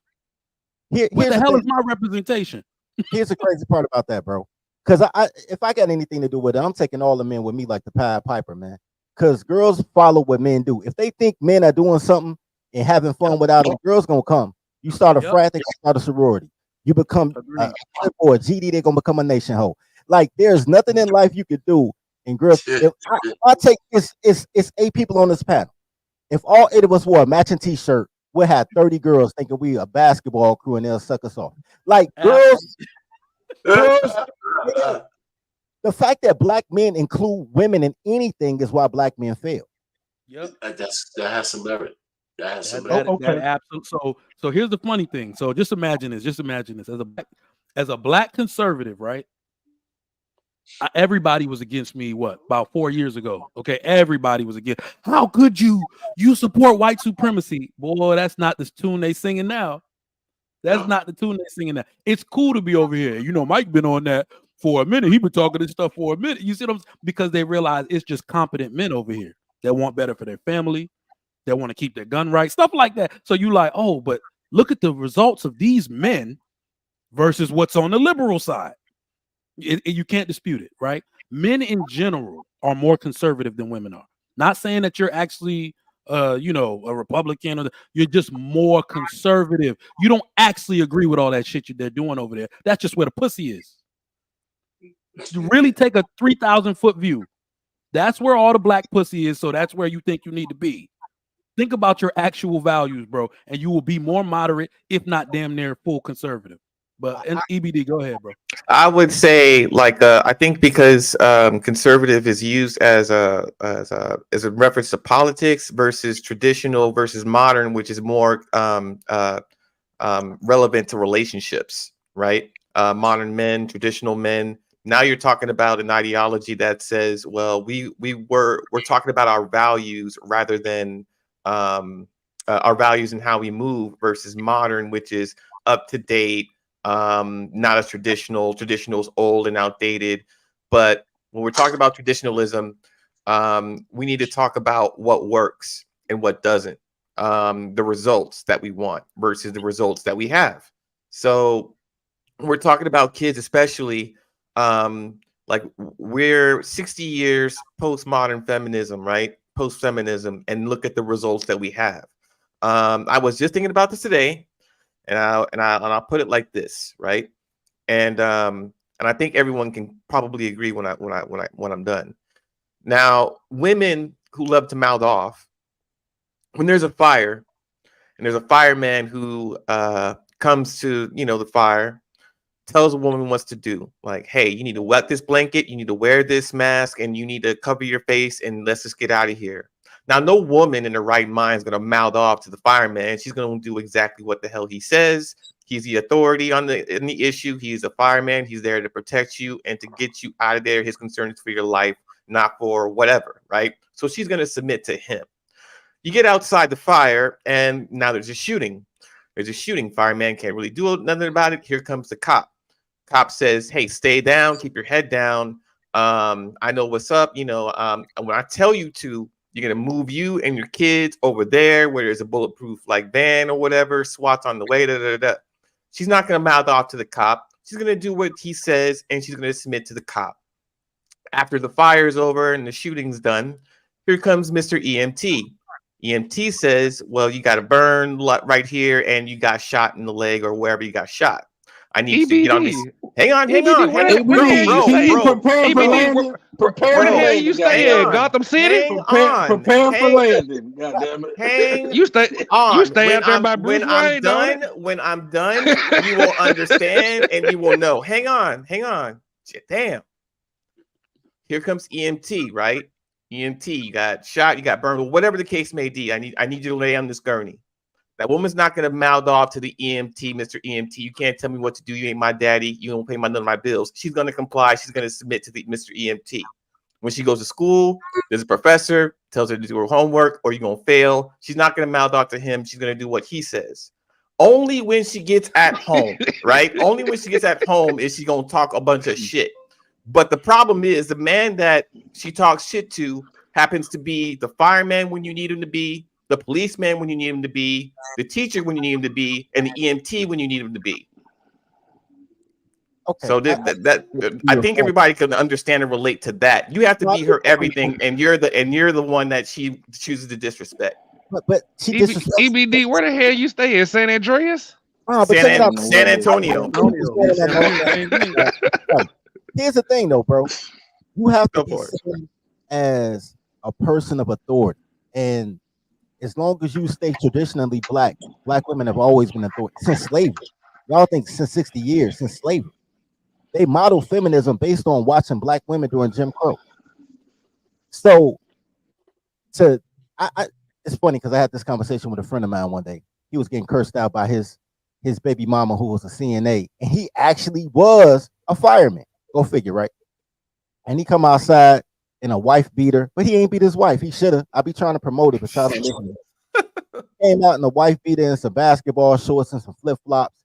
What the hell is my representation? Here's the crazy part about that, bro. Because if I got anything to do with it, I'm taking all the men with me like the Pied Piper, man. Because girls follow what men do. If they think men are doing something and having fun without them, girls gonna come. You start a frat, they gonna start a sorority. You become or a GD, they're gonna become a nation hoe. Like there's nothing in life you could do. And girls, if I take it's 8 people on this panel. If all 8 of us wore a matching T-shirt, we'll have 30 girls thinking we a basketball crew and they'll suck us off. Like girls, the fact that black men include women in anything is why black men fail. Yep. That has some merit. That has some That merit. absolute. So here's the funny thing. So just imagine this. As a black conservative, right? Everybody was against me. About 4 years ago? Okay, everybody was against. How could you support white supremacy? Boy, that's not the tune they singing now. That's not the tune they singing now. It's cool to be over here. Mike been on that for a minute. He been talking this stuff for a minute. You see what I'm saying? Because they realize it's just competent men over here that want better for their family, that want to keep their gun right, stuff like that. So you like, oh, but look at the results of these men versus what's on the liberal side. You can't dispute it, right? Men in general are more conservative than women are. Not saying that you're actually a Republican, or you're just more conservative. You don't actually agree with all that shit they're doing over there. That's just where the pussy is. You really take a 3,000-foot view. That's where all the black pussy is. So that's where you think you need to be. Think about your actual values, bro, and you will be more moderate, if not damn near full conservative. But EBD, go ahead, bro. I would say, I think because conservative is used as a reference to politics versus traditional versus modern, which is more relevant to relationships, right? Modern men, traditional men. Now you're talking about an ideology that says, well, we're talking about our values rather than our values and how we move, versus modern, which is up to date. Not as traditional. Traditional is old and outdated. But when we're talking about traditionalism, we need to talk about what works and what doesn't. The results that we want versus the results that we have. So when we're talking about kids, especially, we're 60 years postmodern feminism, right? Post-feminism, and look at the results that we have. I was just thinking about this today. And I'll put it like this, right? And I think everyone can probably agree when I'm done. Now, women who love to mouth off, when there's a fire, and there's a fireman who comes to the fire, tells a woman what to do, like, hey, you need to wet this blanket, you need to wear this mask, and you need to cover your face, and let's just get out of here. Now, no woman in her right mind is going to mouth off to the fireman. She's going to do exactly what the hell he says. He's the authority in the issue. He's a fireman. He's there to protect you and to get you out of there. His concern is for your life, not for whatever, right? So she's going to submit to him. You get outside the fire, and now there's a shooting. There's a shooting. Fireman can't really do nothing about it. Here comes the cop. Cop says, hey, stay down. Keep your head down. I know what's up. You know, when I tell you to, you're going to move you and your kids over there where there's a bulletproof like van or whatever. SWAT's on the way. Da, da, da. She's not going to mouth off to the cop. She's going to do what he says, and she's going to submit to the cop. After the fire's over and the shooting's done, here comes Mr. EMT. EMT says, well, you got a burn right here, and you got shot in the leg or wherever you got shot. I need you to get on this. Hang on. Bro. Prepare the hell you stay in Gotham City? Prepare for landing. Goddamn it. Hang You stay out there by when Bruce I'm done, you will understand and you will know. Hang on. Shit, damn. Here comes EMT, right? EMT, you got shot, you got burned, whatever the case may be. I need you to lay on this gurney. That woman's not going to mouth off to the EMT, Mr. EMT. You can't tell me what to do. You ain't my daddy. You don't pay none of my bills. She's going to comply. She's going to submit to the Mr. EMT. When she goes to school, there's a professor, tells her to do her homework, or you're going to fail. She's not going to mouth off to him. She's going to do what he says. Only when she gets at home, right? Only when she gets at home is she going to talk a bunch of shit. But the problem is the man that she talks shit to happens to be the fireman when you need him to be, the policeman when you need him to be, the teacher when you need him to be, and the EMT when you need him to be. Okay. So I think everybody can understand and relate to that. You have to be her everything, and you're the one that she chooses to disrespect. But she disrespects. EBD, where the hell you stay in San Andreas? San Antonio. Here's the thing, though, bro. You have to be seen as a person of authority, and as long as you stay traditionally black women have always been authority since slavery. Y'all think since 60 years, since slavery. They model feminism based on watching black women during Jim Crow. So, it's funny because I had this conversation with a friend of mine one day. He was getting cursed out by his baby mama, who was a CNA, and he actually was a fireman. Go figure, right? And he come outside in a wife beater, but he ain't beat his wife. He should have. I be trying to promote it, but y'all don't listen. Came out in a wife beater and some basketball shorts and some flip flops,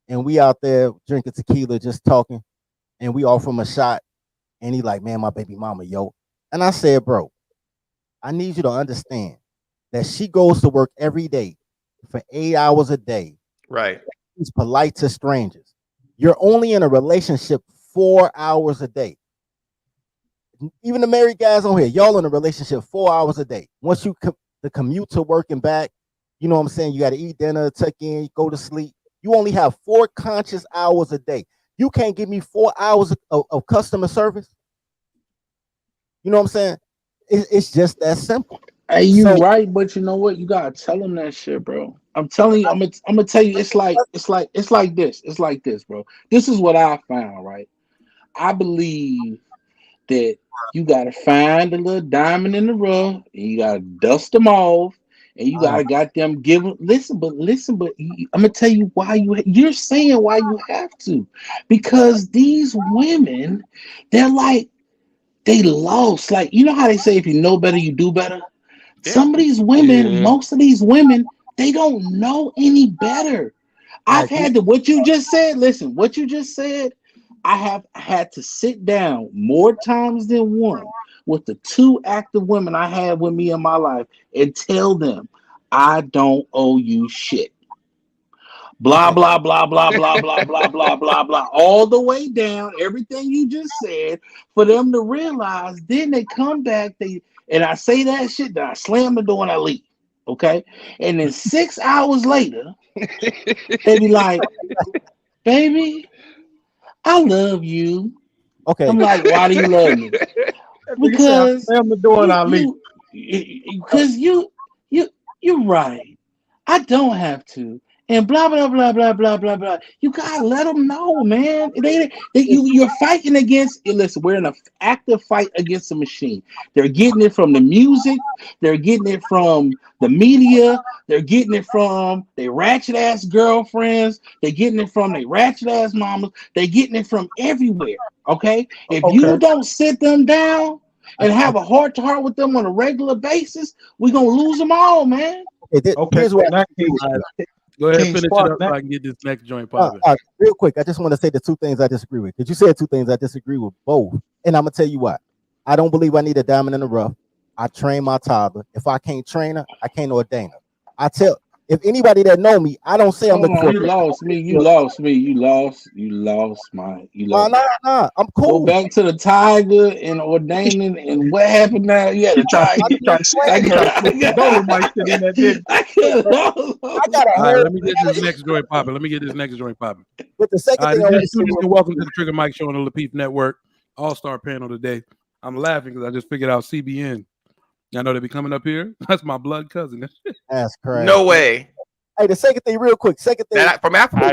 and we out there drinking tequila, just talking, and we offer him a shot, and he like, man, my baby mama, yo. And I said, bro, I need you to understand that she goes to work every day for 8 hours a day. Right. She's polite to strangers. You're only in a relationship 4 hours a day. Even the married guys on here, y'all in a relationship 4 hours a day. Once you the commute to work and back, you know what I'm saying? You got to eat dinner, tuck in, go to sleep. You only have 4 conscious hours a day. You can't give me 4 hours of customer service. You know what I'm saying? It's just that simple. Hey, you right, but you know what? You gotta tell them that shit, bro. I'm telling you, I'm gonna tell you, it's like this, bro. This is what I found, right? I believe that you gotta find a little diamond in the rough, and you gotta dust them off, and you gotta goddamn give them. Listen, but I'm gonna tell you why you're saying why you have to, because these women, they're like, they lost. Like, you know how they say if you know better, you do better. Yeah. Some of these women, most of these women, they don't know any better. I've had to, what you just said, listen, what you just said, I have had to sit down more times than one with the 2 active women I had with me in my life and tell them, I don't owe you shit. Blah, blah, blah, blah, blah, blah, blah, blah, blah, blah, all the way down, everything you just said, for them to realize. Then they come back, and I say that shit, then I slam the door and I leave. Okay? And then 6 hours later, they be like, baby, I love you. Okay. I'm like, why do you love me? Because slam the door and I leave. Because you're right. I don't have to. and blah blah blah blah blah blah blah. You gotta let them know, man. You're fighting against. Listen, we're in an active fight against a machine. They're getting it from the music. They're getting it from the media. They're getting it from their ratchet ass girlfriends. They're getting it from their ratchet ass mamas. They're getting it from everywhere. Okay, if you don't sit them down and have a heart to heart with them on a regular basis, we're gonna lose them all, man. Here's what go ahead and finish it up so I can get this next joint popping. Real quick, I just want to say the two things I disagree with. Because you said two things I disagree with both. And I'm gonna tell you what. I don't believe I need a diamond in the rough. I train my toddler. If I can't train her, I can't ordain her. If anybody that know me, I don't say I'm looking for. You lost me. You lost me. You lost my. You lost. Nah. I'm cool. Go back to the tiger and ordaining and what happened now? Yeah, the tiger. Let me get this next joint popping. But the second thing, welcome to the Trigger Mike Show on the Lapeef Network. All-star panel today. I'm laughing because I just figured out CBN. I know they be coming up here. That's my blood cousin. That's crazy. No way. Hey, the second thing, real quick. From Africa. I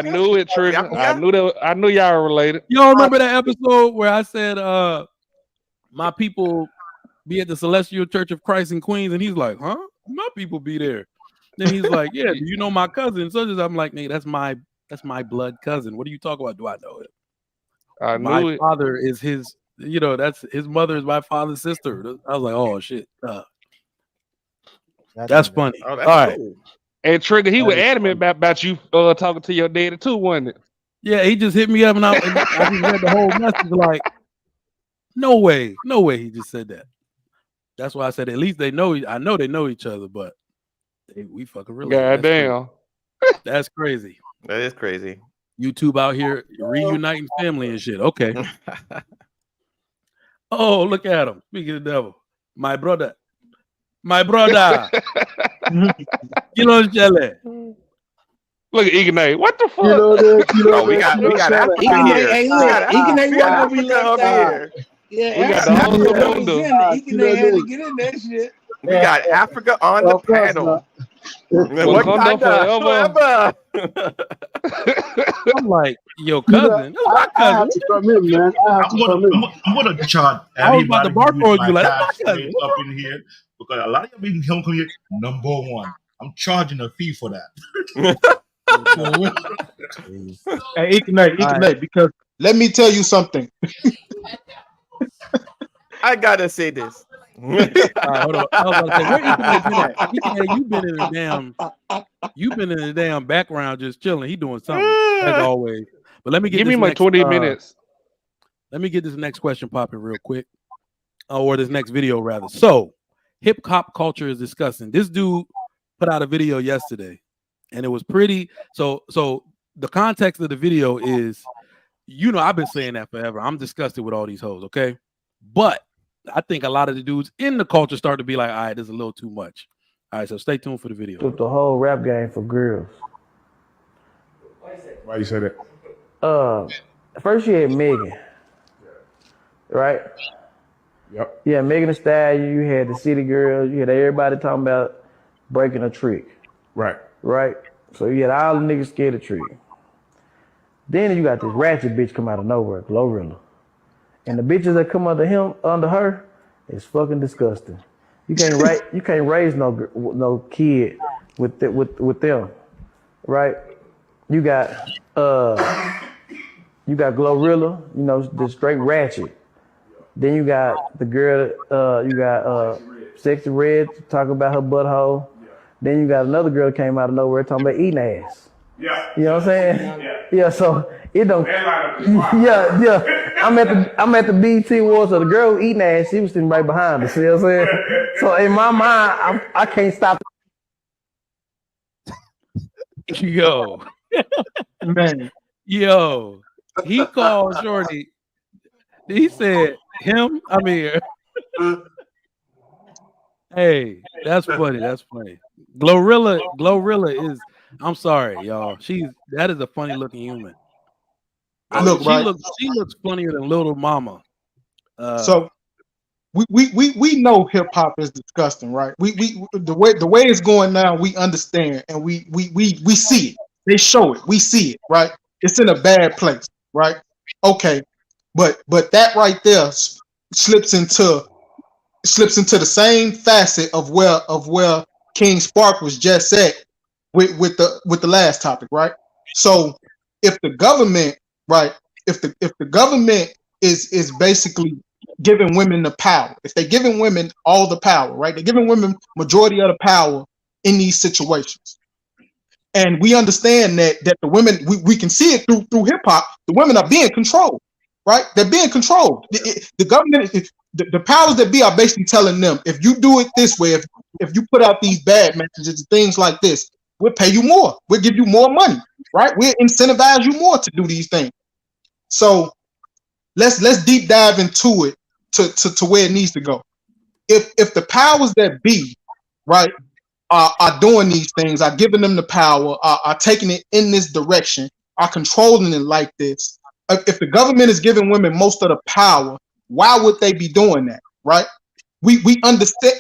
knew it, Trigger. I knew y'all were related. Y'all remember that episode where I said my people be at the Celestial Church of Christ in Queens, and he's like, huh? My people be there. Then he's like, yeah, do you know my cousin? So I'm like, nigga, that's my blood cousin. What are you talking about? Do I know it? My father is his. That's his mother is my father's sister. I was like, oh shit. That's funny. Oh, all right. Cool. And Trigger, he was adamant about you talking to your daddy too, wasn't it? Yeah, he just hit me up and I just read the whole message like, no way he just said that. That's why I said at least they know. I know they know each other, but we fucking really. Goddamn. That's crazy. That is crazy. YouTube out here reuniting family and shit. Okay. Oh, look at him. Speaking of the devil. My brother. You know, Jelly. Look at Ignay. What the fuck? We got Africa here. Hey, look, Ignay wasn't be left out. Yeah, we got the whole Ignay had to get in that shit. We got Africa on the panel. Forever. I'm like, your cousin. I have to come in, man. I'm gonna charge I was about to bark on you like, that's my cousin. Up in here because a lot of you come here. Number one, I'm charging a fee for that. Hey, Ignay, because let me tell you something. I gotta say this. All right, hold on. I was about to say, where Ignay you've been in the damn background just chilling. He doing something as always. But let me give me my 20 minutes. Let me get this next question popping real quick, or this next video rather. So, hip hop culture is discussing. This dude put out a video yesterday, and it was pretty. So the context of the video is, I've been saying that forever. I'm disgusted with all these hoes. Okay, but I think a lot of the dudes in the culture start to be like, all right, this is a little too much. All right, so stay tuned for the video. Took the whole rap game for girls. Why you say that? First you had Megan, right? Yep. Yeah, Megan Thee Stallion. You had the City Girls. You had everybody talking about breaking a trick. Right. So you had all the niggas scared of trick. Then you got this ratchet bitch come out of nowhere, Glorilla. And the bitches that come under her, is fucking disgusting. You can't raise no kid with them, right? You got Glorilla, the straight ratchet. Then you got the girl, you got Sexy Red talking about her butthole. Then you got another girl that came out of nowhere talking about eating ass. Yeah. You know what I'm saying? Yeah. So it don't. Yeah. I'm at the BET Awards, so the girl eating ass, she was sitting right behind us. You know what I'm saying? So in my mind, I can't stop. Yo, man. Yo, he called Shorty. He said him. I mean, hey, that's funny. Glorilla is. I'm sorry, y'all. That is a funny looking human. She looks funnier than Little Mama. So we know hip hop is disgusting, right? We the way it's going now, we understand and we see it. They show it, we see it, right? It's in a bad place, right? Okay, but that right there slips into the same facet of where King Spark was just at with the last topic, right? So if the government, right, if the government is basically giving women the power, if they're giving women all the power, right, they're giving women majority of the power in these situations. And we understand that the women, we can see it through hip hop, the women are being controlled, right? They're being controlled. The government, the powers that be are basically telling them, if you do it this way, if you put out these bad messages and things like this, we'll pay you more. We'll give you more money, right? We'll incentivize you more to do these things. So let's deep dive into it to where it needs to go. If the powers that be, right, are doing these things, are giving them the power, are taking it in this direction, are controlling it like this. If the government is giving women most of the power, why would they be doing that, right? We understand.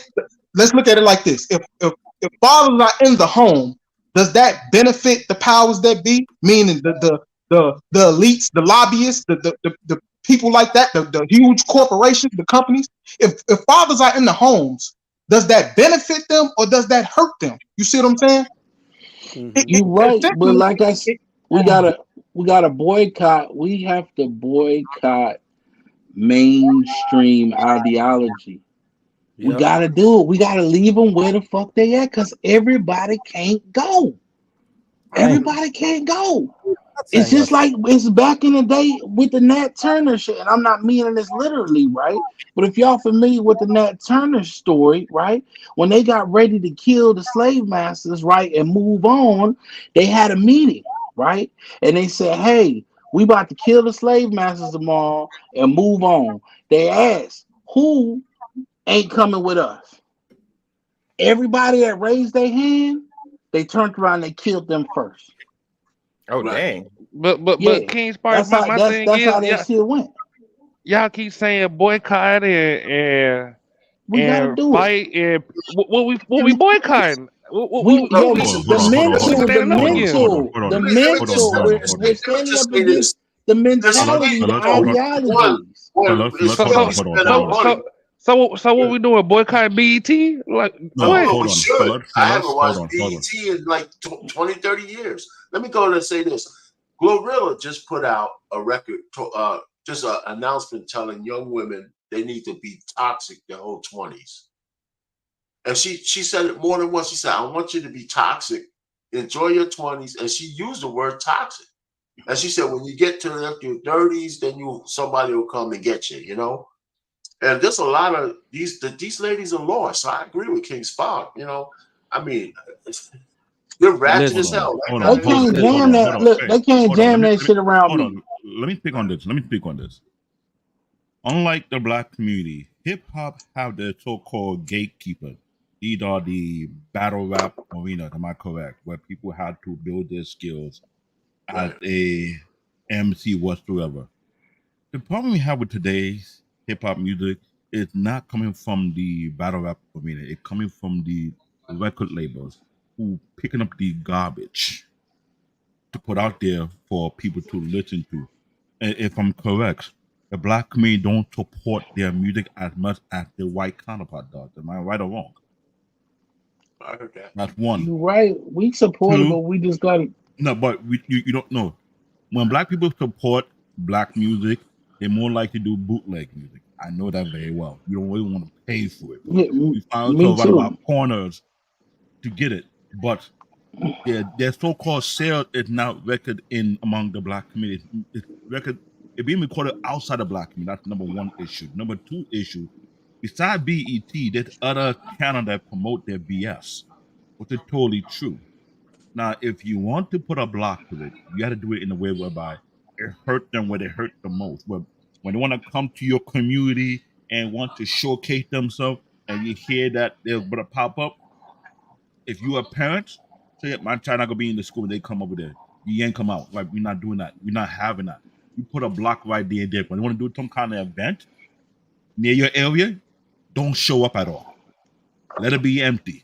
Let's look at it like this: if fathers are in the home, does that benefit the powers that be? Meaning the elites, the lobbyists, the people like that, the huge corporations, the companies. If fathers are in the homes, does that benefit them or does that hurt them? You see what I'm saying? You're right, but like I said, we gotta boycott. We have to boycott mainstream ideology. We gotta do it. We gotta leave them where the fuck they at, because everybody can't go. Everybody can't go. It's just like it's back in the day with the Nat Turner shit, and I'm not meaning this literally, right? But if y'all familiar with the Nat Turner story, right? When they got ready to kill the slave masters, right, and move on, they had a meeting, right? And they said, hey, we about to kill the slave masters tomorrow and move on. They asked, who ain't coming with us? Everybody that raised their hand, they turned around and they killed them first. Oh dang! But Yeah, King Spark, my thing that's is, how that shit went. y'all keep saying boycott and We gotta do fight and what we boycotting? The mental. We're Let me standing just up say this. against the mentality, the ideologies. So what we doing? Boycott BET? Like what? No, we should. I haven't watched BET in like 20, 30 years. Let me go and say this. Glorilla just put out a record, just an announcement telling young women they need to be toxic their whole 20s. And she said it more than once. She said, I want you to be toxic, enjoy your 20s. And she used the word toxic. And she said, when you get to your 30s, then somebody will come and get you, you know? And there's a lot of these ladies are lost. So I agree with King Spark, you know. I mean, they're ratchet as hell. They can't jam that. Look, they can't jam that shit around me. Let me speak on this. Unlike the black community, hip hop have their so-called gatekeeper. These are the battle rap arena, am I correct? Where people had to build their skills as a MC whatsoever. The problem we have with today's hip hop music is not coming from the battle rap arena. It's coming from the record labels who picking up the garbage to put out there for people to listen to. And if I'm correct, the black community don't support their music as much as the white counterpart does. Am I right or wrong? I heard that. That's one. You're right. We support it, but we just got to. No, but you don't know. When black people support black music, they're more likely to do bootleg music. I know that very well. You don't really want to pay for it. Yeah, We found out about corners to get it, but their so-called sale is not recorded in among the black community. It's being recorded outside the black community. That's number one issue. Number two issue, besides BET, there's other channels that promote their BS, which is totally true. Now, if you want to put a block to it, you got to do it in a way whereby it hurt them where they hurt the most. When they want to come to your community and want to showcase themselves, and you hear that they're going to pop up, if you're a parent, say, my child not going to be in the school, and they come over there. You ain't come out. Like, we're not doing that. We're not having that. You put a block right there and there. When you want to do some kind of event near your area, don't show up at all. Let it be empty.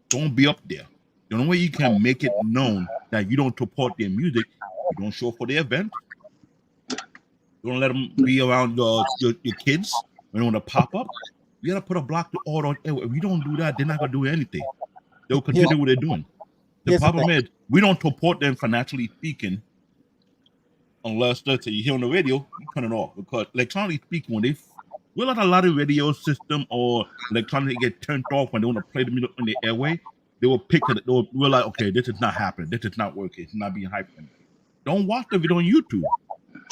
Don't be up there. The only way you can make it known that you don't support their music, you don't show up for the event. You don't let them be around your kids when they want to pop up. You gotta put a block to order on. If you don't do that, they're not gonna do anything. They'll continue what they're doing. The problem is we don't support them financially speaking, unless let's say you hear on the radio, you turn it off because electronically speaking, when they will let a lot of radio system or electronically get turned off when they want to play the music on the airway, they will pick it. They will realize, okay, this is not happening. This is not working. It's not being hyped. Don't watch the video on YouTube.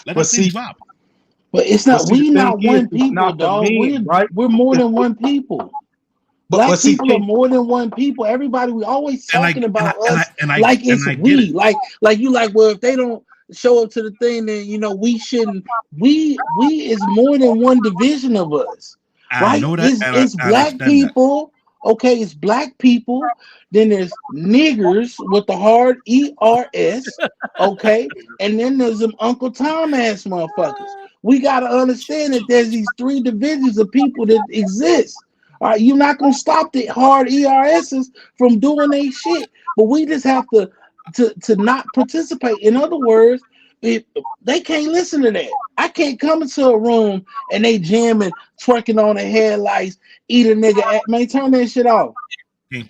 Let the thing drop. But it's not. We not one people, dog. Right? We're more than one people. Black people are more than one people. Everybody, we always talking about us like it's we. Like you like. Well, if they don't show up to the thing, then you know we shouldn't. We is more than one division of us. Right? It's black people. Okay, it's black people. Then there's niggers with the hard ERS. Okay, and then there's them Uncle Tom ass motherfuckers. We gotta understand that there's these three divisions of people that exist. All right, you're not gonna stop the hard ERSs from doing their shit, but we just have to not participate. In other words, if they can't listen to that. I can't come into a room and they jamming, twerking on their headlights, eat a nigga. Man, turn that shit off.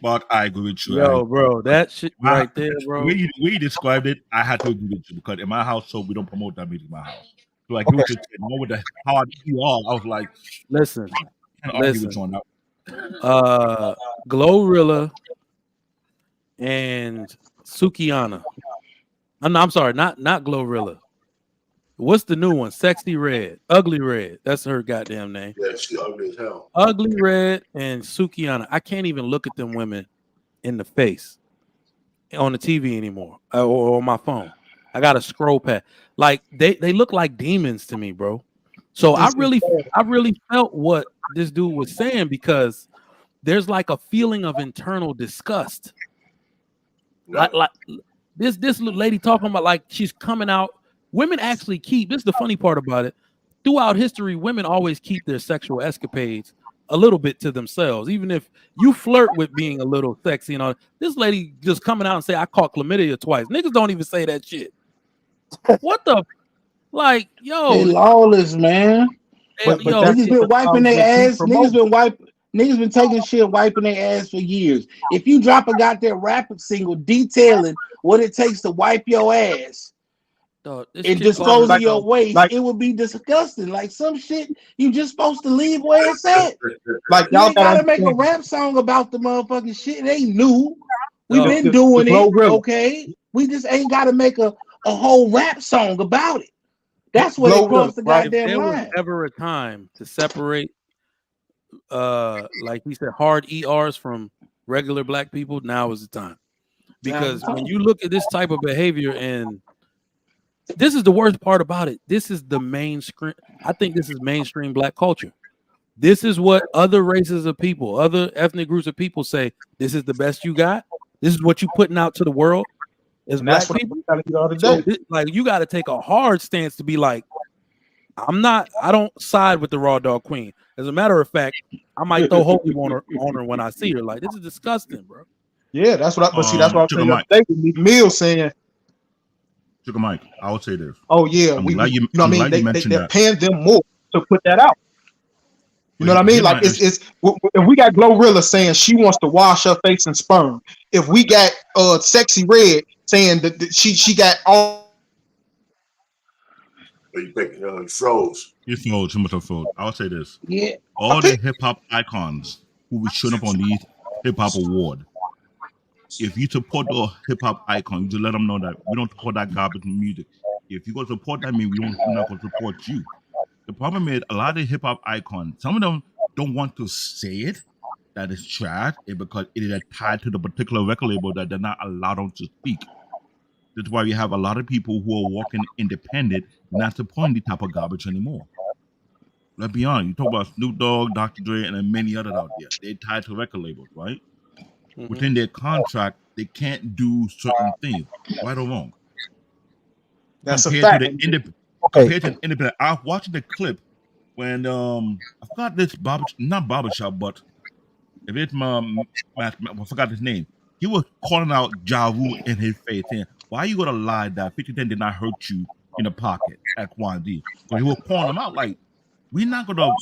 But I agree with you. Yo, bro, that shit right there, bro. The way you described it, I had to agree with you because in my household we don't promote that music in my house. So like you were just saying, with the hard ER, I was like, listen, Glorilla and Sukiana. I'm sorry, not Glorilla. What's the new one? Sexy Red, Ugly Red. That's her goddamn name. Yeah, she ugly as hell. Ugly Red and Sukiana. I can't even look at them women in the face on the TV anymore or on my phone. I got to scroll past. Like they look like demons to me, bro. So I really felt what this dude was saying because there's like a feeling of internal disgust. Like this little lady talking about like she's coming out. Women actually keep, this is the funny part about it. Throughout history, women always keep their sexual escapades a little bit to themselves. Even if you flirt with being a little sexy and all, this lady just coming out and say, I caught chlamydia twice. Niggas don't even say that shit. What the, like, yo. They lawless, man. But niggas been wiping their ass. Niggas been taking shit, wiping their ass for years. If you drop a goddamn rap single detailing what it takes to wipe your ass, and dispose of your waste, it would be disgusting. Like some shit you just supposed to leave where it's at. Like y'all gotta make a rap song about the motherfucking shit. It ain't new. We've been doing it. Okay, we just ain't gotta make a whole rap song about it. That's what it crossed the goddamn line. If there was ever a time to separate, like he said, hard ERs from regular black people, now is the time. Because when you look at this type of behavior and this is the worst part about it. This is the mainstream. I think this is mainstream black culture. This is what other races of people, other ethnic groups of people say. This is the best you got. This is what you putting out to the world as black people. So like you got to take a hard stance to be like, I don't side with the raw dog queen. As a matter of fact, I might throw holy on her when I see her. Like this is disgusting, bro. Yeah, that's what I. But see, that's what I'm saying. Meal saying. Sugar Mike, I would say this. Oh yeah, you know what I mean. They're paying them more to put that out. You know what I mean? Like it's if we got Glorilla saying she wants to wash her face in sperm. If we got Sexy Red saying that she got all. You froze. You froze. Too much of froze. I would say this. Yeah. All the hip hop icons who will show up on these hip hop award. If you support the hip hop icon, you just let them know that we don't support that garbage music. If you go support that, we're not going to support you. The problem is a lot of the hip hop icons, some of them don't want to say it, that is trash, because it is tied to the particular record label that they're not allowed them to speak. That's why we have a lot of people who are walking independent, not supporting the type of garbage anymore. Let's be honest. You talk about Snoop Dogg, Dr. Dre, and then many others out there. They're tied to record labels, right? Mm-hmm. Within their contract, they can't do certain things, right or wrong. That's compared a fact. Compared to the independent, I was watching the clip when I forgot this not barbershop, but if it's I forgot his name. He was calling out Ja Rule in his face, saying, "Why you gonna lie that 50 Cent did not hurt you in the pocket at Quan D?" But he was calling him out like, "We're not gonna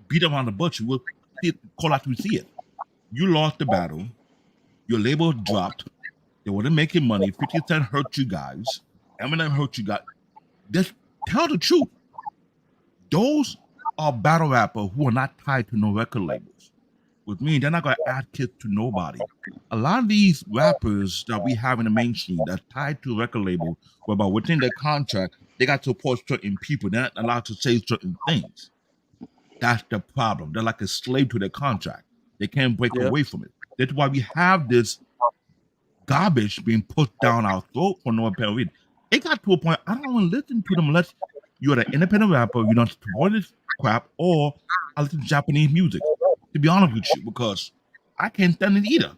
beat him on the butt. We'll see it, call out to see it. You lost the battle. Your label dropped. They wasn't making money. 50 Cent hurt you guys. Eminem hurt you guys. Just tell the truth. Those are battle rappers who are not tied to no record labels. Which means they're not gonna add kids to nobody. A lot of these rappers that we have in the mainstream that are tied to record label, whereby within their contract, they got to support certain people. They're not allowed to say certain things. That's the problem. They're like a slave to their contract. They can't break away from it. That's why we have this garbage being put down our throat for no apparent reason. It got to a point I don't want to listen to them unless you're an independent rapper, you don't support this crap, or I listen to Japanese music. To be honest with you, because I can't stand it either.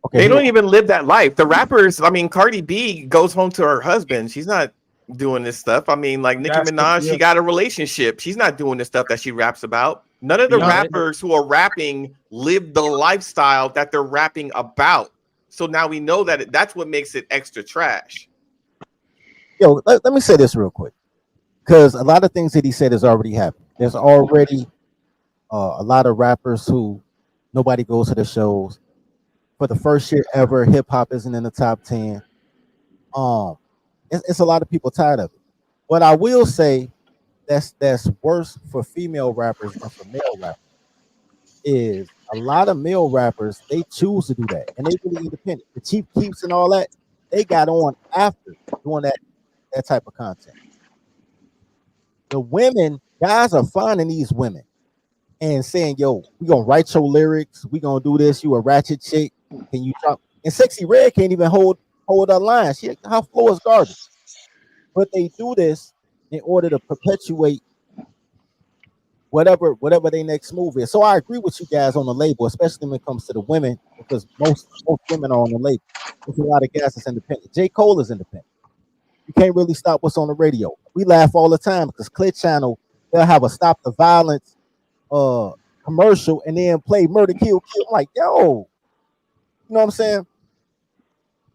Okay, They don't even live that life. The rappers, I mean, Cardi B goes home to her husband. She's not doing this stuff. I mean, like Nicki Minaj, she got a relationship. She's not doing the stuff that she raps about. None of the rappers who are rapping live the lifestyle that they're rapping about. So now we know that that's what makes it extra trash. Yo, let me say this real quick, because a lot of things that he said has already happened. There's already a lot of rappers who nobody goes to the shows. For the first year ever, hip hop isn't in the top 10. It's a lot of people tired of it. What I will say that's worse for female rappers than for male rappers is a lot of male rappers, they choose to do that, and they really independent. The Chief Keefs and all that, they got on after doing that type of content. The women, guys are finding these women and saying, "Yo, we gonna write your lyrics. We gonna do this. You a ratchet chick? Can you talk?" And Sexy Red can't even hold her line. Her flow is garbage. But they do this in order to perpetuate whatever their next move is. So I agree with you guys on the label, especially when it comes to the women, because most women are on the label. There's a lot of guys that's independent. J. Cole is independent. You can't really stop what's on the radio. We laugh all the time because Clear Channel, they'll have a Stop the Violence commercial and then play Murder, Kill. I'm like, yo, you know what I'm saying?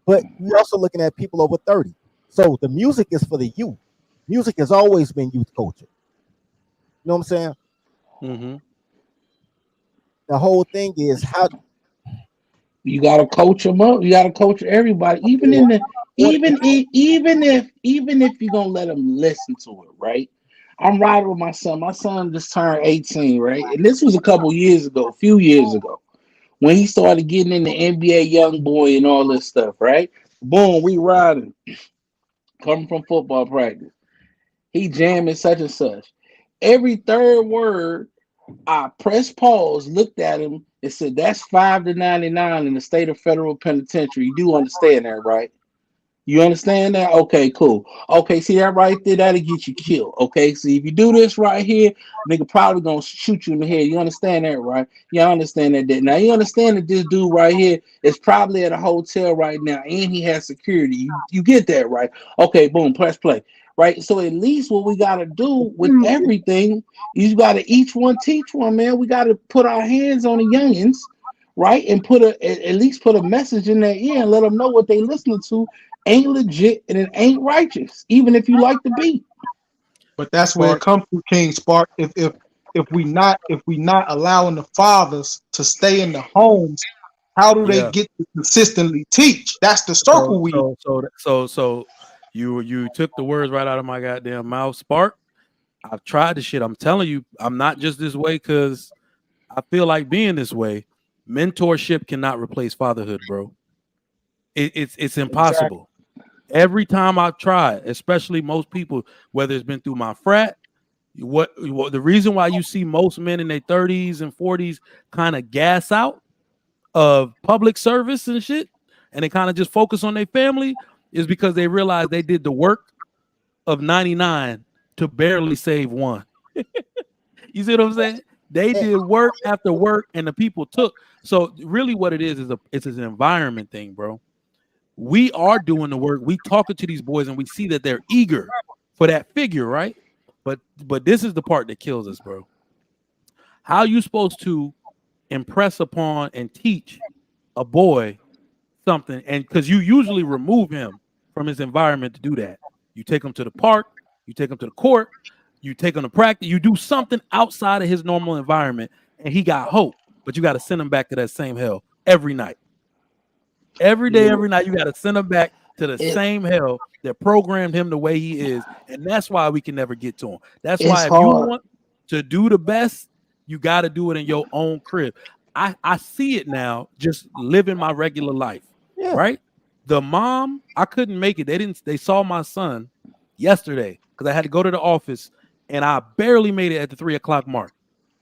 But you're also looking at people over 30. So the music is for the youth. Music has always been youth culture. You know what I'm saying? Mm-hmm. The whole thing is how you gotta coach them up. You gotta coach everybody, even if you're gonna let them listen to it, right? I'm riding with my son. My son just turned 18, right? And this was a few years ago, when he started getting in the NBA young boy and all this stuff, right? Boom, we riding, coming from football practice. He jamming such and such. Every third word, I pressed pause, looked at him, and said, "That's $5 to 99 in the state of federal penitentiary." You do understand that, right? You understand that? Okay, cool. Okay, see that right there? That'll get you killed. Okay, see if you do this right here, nigga probably gonna shoot you in the head. You understand that, right? You understand that. Now you understand that this dude right here is probably at a hotel right now, and he has security. You get that, right? Okay, boom, press play. Right. So at least what we gotta do with everything, you gotta each one teach one, man. We gotta put our hands on the youngins, right? And at least put a message in their ear and let them know what they listening to ain't legit and it ain't righteous, even if you like the beat. But that's where it comes to, King Spark. If we not allowing the fathers to stay in the homes, how do they get to consistently teach? That's the circle So you took the words right out of my goddamn mouth, Spark. I've tried this shit. I'm telling you, I'm not just this way because I feel like being this way. Mentorship cannot replace fatherhood, bro. It's impossible. Exactly. Every time I've tried, especially most people, whether it's been through my frat, what the reason why you see most men in their 30s and 40s kind of gas out of public service and shit, and they kind of just focus on their family, is because they realize they did the work of 99 to barely save one. You see what I'm saying? They did work after work, and the people took. So really, what it is it's an environment thing, bro. We are doing the work. We talking to these boys, and we see that they're eager for that figure, right? But this is the part that kills us, bro. How you supposed to impress upon and teach a boy something, and because you usually remove him from his environment to do that. You take him to the park, you take him to the court, you take him to practice, you do something outside of his normal environment, and he got hope, but you got to send him back to that same hell every night. Every day, every night, you got to send him back to the same hell that programmed him the way he is, and that's why we can never get to him. That's why if you want to do the best, you got to do it in your own crib. I see it now, just living my regular life, right? The mom, I couldn't make it. They saw my son yesterday because I had to go to the office, and I barely made it at the 3 o'clock mark.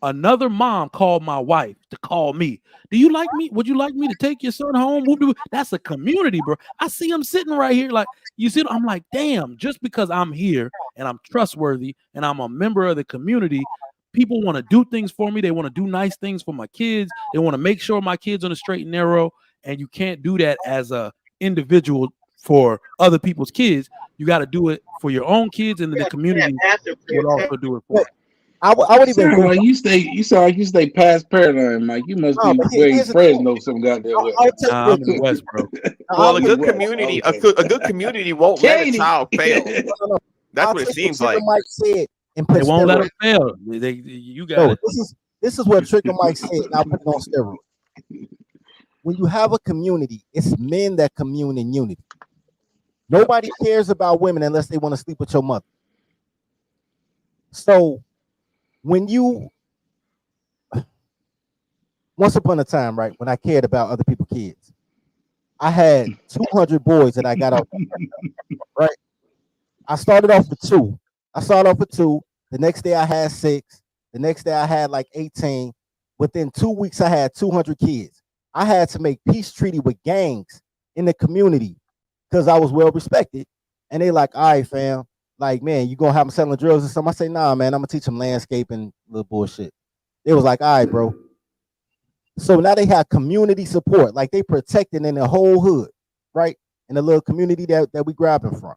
Another mom called my wife to call me. Do you like me? Would you like me to take your son home? That's a community, bro. I see him sitting right here. Like, you see, I'm like, damn, just because I'm here and I'm trustworthy and I'm a member of the community, people want to do things for me. They want to do nice things for my kids. They want to make sure my kids on the straight and narrow. And you can't do that as a individual for other people's kids. You got to do it for your own kids, and the community will also do it for you. I would even sound like you sound like you stay past paradigm, Mike. You must be way Fresno some goddamn way. I'm in the West, bro. Well, a good community, a good community won't let a child fail. That's what it seems like. Mike said, they won't let them fail. You got it. This is what Trigger Mike said, and I'll put it on steroids. When you have a community, it's men that commune in unity. Nobody cares about women unless they want to sleep with your mother. So when you, once upon a time, right, when I cared about other people's kids, I had 200 boys that I got off, right? I started off with 2. The next day I had 6. The next day I had like 18. Within 2 weeks, I had 200 kids. I had to make peace treaty with gangs in the community because I was well respected. And they like, all right, fam, like, man, you gonna have them selling drugs and something? I say, nah, man, I'm gonna teach them landscaping, little bullshit. They was like, all right, bro. So now they have community support, like they protected in the whole hood, right? In the little community that we grabbing from.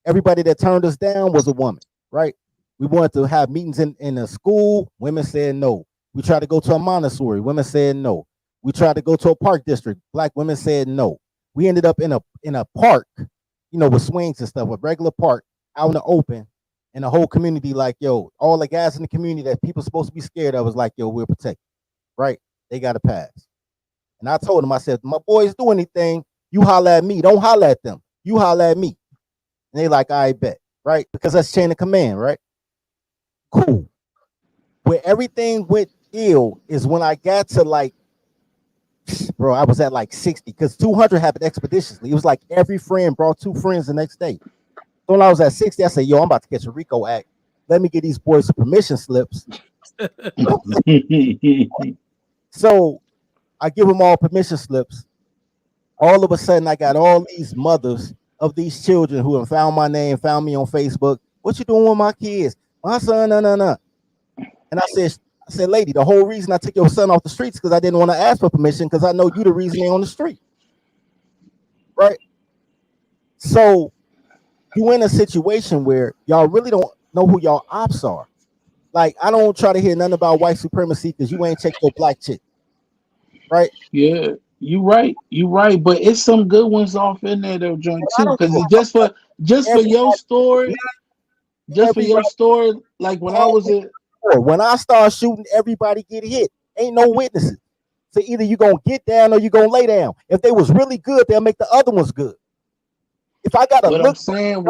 Everybody that turned us down was a woman, right? We wanted to have meetings in a school. Women said no. We tried to go to a Montessori. Women said no. We tried to go to a park district. Black women said no. We ended up in a park, you know, with swings and stuff, a regular park out in the open, and the whole community like, yo, all the guys in the community that people supposed to be scared of was like, yo, we're protected, right? They got to pass. And I told them, I said, my boys do anything, you holler at me. Don't holler at them. You holler at me. And they like, I bet, right? Because that's chain of command, right? Cool. Where everything went ill is when I got to like, bro, I was at like 60 because 200 happened expeditiously. It was like every friend brought 2 friends the next day. So when I was at 60, I said, yo, I'm about to catch a RICO act. Let me get these boys some permission slips. So I give them all permission slips. All of a sudden, I got all these mothers of these children who have found my name, found me on Facebook. What you doing with my kids? My son, no. And I said, lady, the whole reason I took your son off the streets because I didn't want to ask for permission because I know you the reason they're on the street. Right? So you in a situation where y'all really don't know who y'all ops are. Like, I don't try to hear nothing about white supremacy because you ain't checked your black chick. Right? Yeah, you right. But it's some good ones off in there though, joint too. Because it's just for your story. Just for your story, like when I was at when I start shooting, everybody get hit. Ain't no witnesses. So either you gonna get down or you gonna lay down. If they was really good, they'll make the other ones good. If I gotta what I'm saying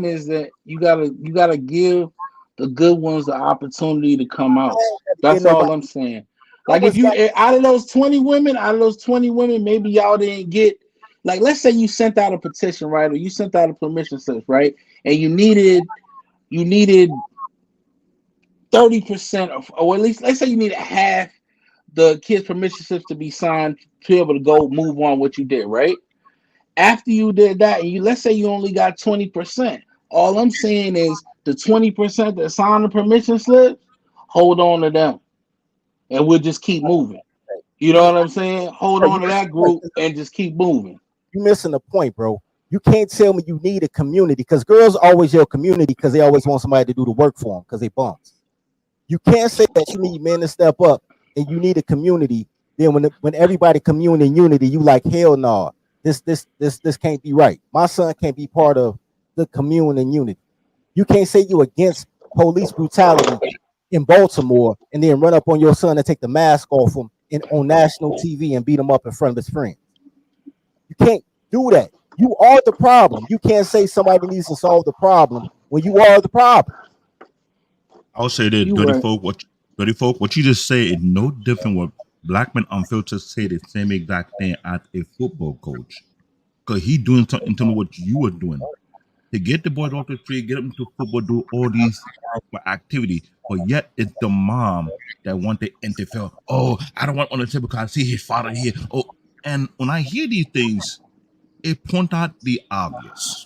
is that you gotta give the good ones the opportunity to come out. That's all I'm saying. Like if you out of those 20 women, maybe y'all didn't get, like, let's say you sent out a petition, right? Or you sent out a permission slip, right? And you needed 30% of, or at least let's say you needed half the kids' permission slips to be signed to be able to go move on what you did, right? After you did that, and let's say you only got 20%. All I'm saying is the 20% that signed the permission slip, hold on to them, and we'll just keep moving. You know what I'm saying? Hold on to that group and just keep moving. You missing the point, bro. You can't tell me you need a community, because girls always yell community because they always want somebody to do the work for them because they bums. You can't say that you need men to step up and you need a community. Then when everybody commune in unity, you like, hell no, this can't be right. My son can't be part of the commune and unity. You can't say you against police brutality in Baltimore and then run up on your son and take the mask off him on national TV and beat him up in front of his friends. You can't do that. You are the problem. You can't say somebody needs to solve the problem when you are the problem. I'll say that, dirty folk, what you just say is no different what Black Men Unfiltered say the same exact thing as a football coach. Because he doing something in terms of what you were doing. To get the boys off the street, get them to football, do all these activity, but yet it's the mom that want to interfere. Oh, I don't want on the table because I see his father here. Oh, and when I hear these things, it point out the obvious.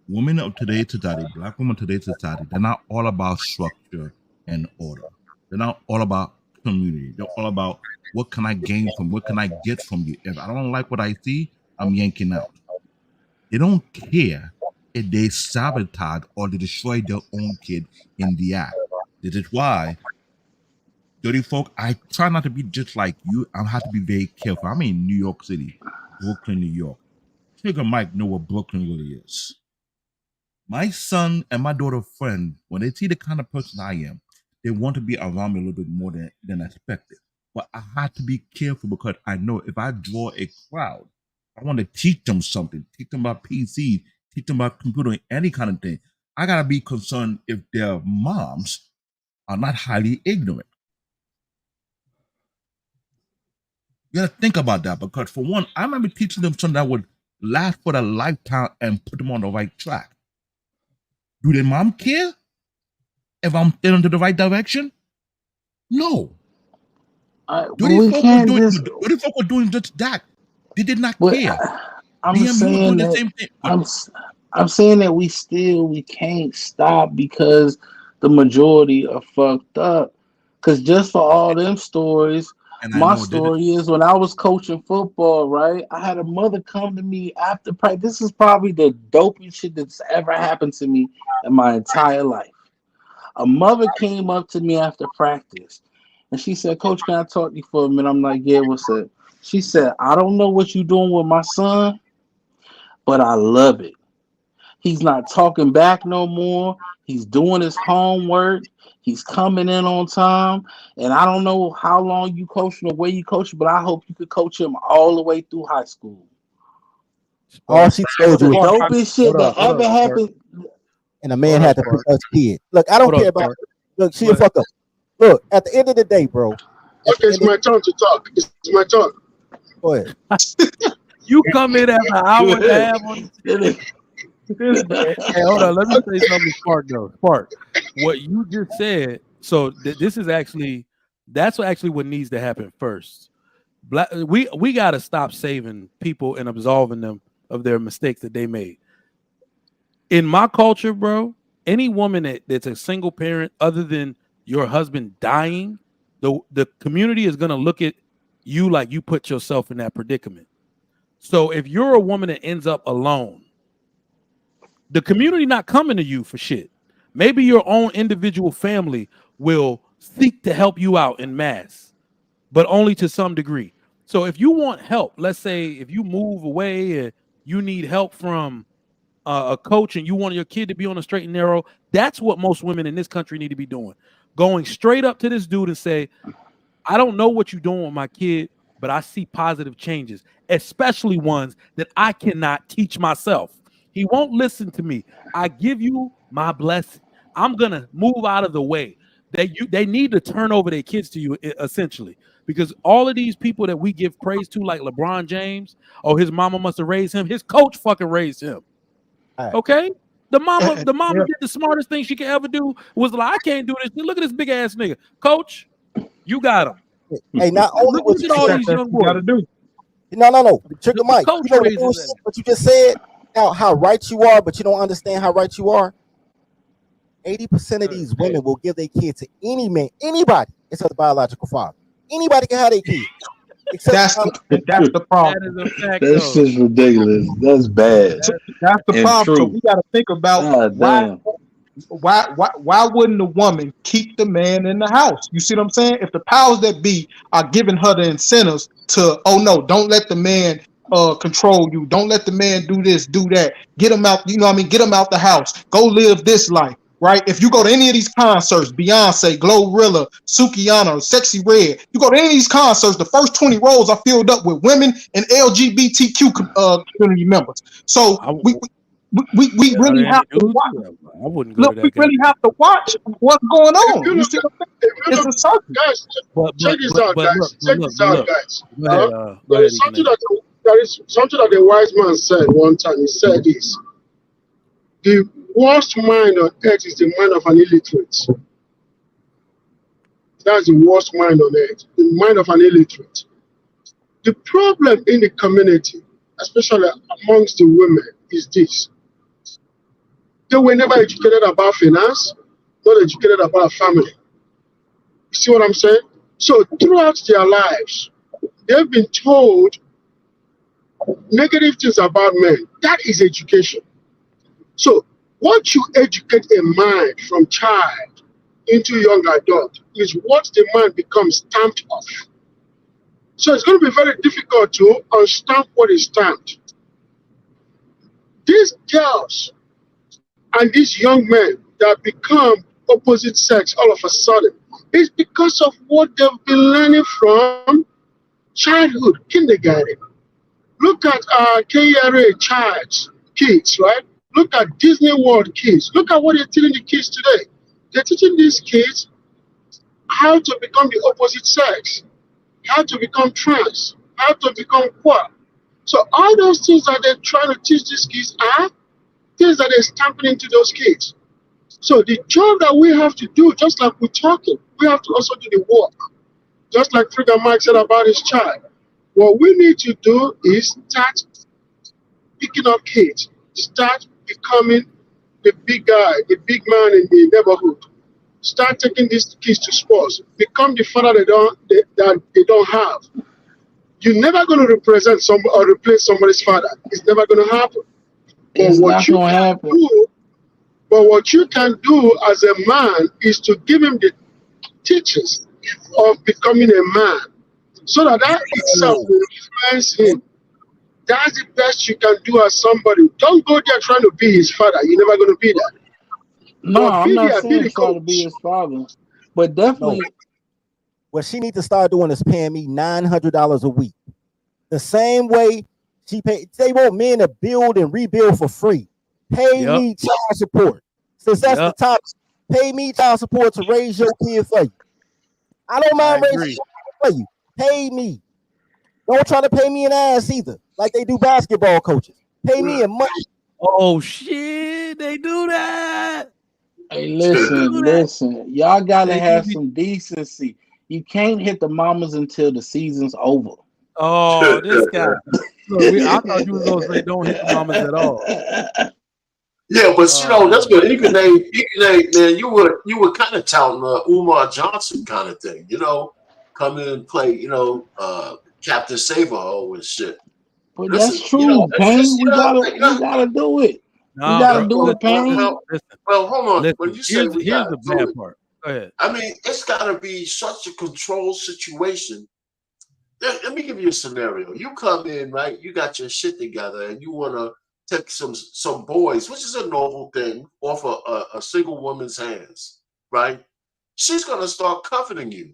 Women of today's society, Black women of today's society, they're not all about structure and order. They're not all about community. They're all about what can I gain from, what can I get from you. If I don't like what I see, I'm yanking out. They don't care if they sabotage or they destroy their own kid in the act. This is why, dirty folk, I try not to be just like you. I have to be very careful. I'm in New York City, Brooklyn, New York. Nigga Mike know what Brooklyn really is. My son and my daughter friend, when they see the kind of person I am, they want to be around me a little bit more than expected. But I have to be careful because I know if I draw a crowd, I want to teach them something, teach them about PCs, teach them about computer, any kind of thing. I got to be concerned if their moms are not highly ignorant. You got to think about that because, for one, I remember teaching them something that would last for a lifetime and put them on the right track. Do their mom care if I'm heading to the right direction? No. Dirty folk were doing just that. They did not care. I'm saying that, the same thing. I'm saying that we can't stop because the majority are fucked up. Because just for all them stories, my story is when I was coaching football, right? I had a mother come to me after practice. This is probably the dopest shit that's ever happened to me in my entire life. A mother came up to me after practice and she said, "Coach, can I talk to you for a minute?" I'm like, "Yeah, what's up?" She said, "I don't know what you're doing with my son, but I love it. He's not talking back no more. He's doing his homework. He's coming in on time. And I don't know how long you coach him or where you coach him, but I hope you could coach him all the way through high school." All she told you was the dopest shit that ever happened. And a man had to pick us kid. Look, I don't care about. Look, she a fuck up. Look, at the end of the day, bro. Okay, it's my turn to talk. It's my turn. Go ahead. You come in after an hour and a half on Hey, hold on. Let me say something, Spark, though. Spark, what you just said. So this is actually, that's actually what needs to happen first. We got to stop saving people and absolving them of their mistakes that they made. In my culture, bro, any woman that's a single parent, other than your husband dying, the community is going to look at you like you put yourself in that predicament. So if you're a woman that ends up alone, the community not coming to you for shit. Maybe your own individual family will seek to help you out in mass, but only to some degree. So if you want help, let's say if you move away and you need help from a coach and you want your kid to be on a straight and narrow, that's what most women in this country need to be doing. Going straight up to this dude and say, "I don't know what you're doing with my kid, but I see positive changes, especially ones that I cannot teach myself. He won't listen to me. I give you my blessing. I'm going to move out of the way." They need to turn over their kids to you, essentially, because all of these people that we give praise to, like LeBron James, oh, his mama must have raised him. His coach fucking raised him. Okay? The mama did the smartest thing she could ever do, was like, "I can't do this. Look at this big ass nigga. Coach, you got him." Hey, not only look at all these young boys. No. Trigger Mike. You know the bullshit what you just said? Now, how right you are, but you don't understand how right you are. 80% of these women will give their kid to any man, anybody, except the biological father. Anybody can have their kid. That's the problem. That is a fact. That's just ridiculous. That's bad. That's the And problem. So true. we got to think about God damn. why wouldn't the woman keep the man in the house? You see what I'm saying? If the powers that be are giving her the incentives to, oh no, don't let the man control you. Don't let the man do this, do that. Get him out. You know what I mean? Get him out the house. Go live this life. Right? If you go to any of these concerts, Beyonce, Glorilla, Sukihana, Sexy Red, you go to any of these concerts, the first 20 rows are filled up with women and LGBTQ community members. So we really have to watch. I wouldn't go to that. We really have to watch what's going on. You see what I'm saying? It's a circle. Guys, check this out, guys. Check this out, guys. There is something that the wise man said one time. He said this: the worst mind on earth is the mind of an illiterate. That's the worst mind on earth, the mind of an illiterate. The problem in the community, especially amongst the women, is this. They were never educated about finance, not educated about family. You see what I'm saying? So throughout their lives, they've been told negative things about men. That is education. So what you educate a mind from child into young adult is what the man becomes stamped off. So it's going to be very difficult to unstamp what is stamped. These girls and these young men that become opposite sex all of a sudden is because of what they've been learning from childhood, kindergarten. Look at KRA kids, right? Look at Disney World kids. Look at what they're teaching the kids today. They're teaching these kids how to become the opposite sex, how to become trans, how to become queer. So all those things that they're trying to teach these kids are things that they're stamping into those kids. So the job that we have to do, just like we're talking, we have to also do the work. Just like Frida Mike said about his child. What we need to do is start picking up kids, start becoming the big guy, the big man in the neighborhood. Start taking these kids to sports. Become the father that they don't have. You're never going to represent somebody or replace somebody's father. It's never going to happen. It's not going to happen. But what you can do as a man is to give him the teachings of becoming a man, so that itself will influence him. That's the best you can do as somebody. Don't go there trying to be his father. You're never going to be that. No, I'm not saying try to be his father, but definitely. No. What she needs to start doing is paying me $900 a week. The same way she pay. They want men to build and rebuild for free. Pay me child support. Since that's the topic, pay me child support to raise your kid for you. I don't mind raising for you. Pay me. Don't try to pay me an ass either, like they do basketball coaches. Pay me in money. Oh shit, they do that. Hey, listen. Y'all gotta have some decency. You can't hit the mamas until the season's over. Oh, this guy. Look, I thought you were gonna say don't hit the mamas at all. Yeah, but you know that's good. You can name, man. You were kind of touting Umar Johnson kind of thing. You know, come in and play. You know, Captain Save-A-Ho and shit. But that's true, you know, Payne. We gotta do it. No, we gotta do it, Payne. Well, hold on. Listen, when you say here's the bad part. Go ahead. I mean, it's gotta be such a controlled situation. Let me give you a scenario. You come in, right? You got your shit together, and you wanna take some boys, which is a noble thing, off a single woman's hands, right? She's gonna start coveting you.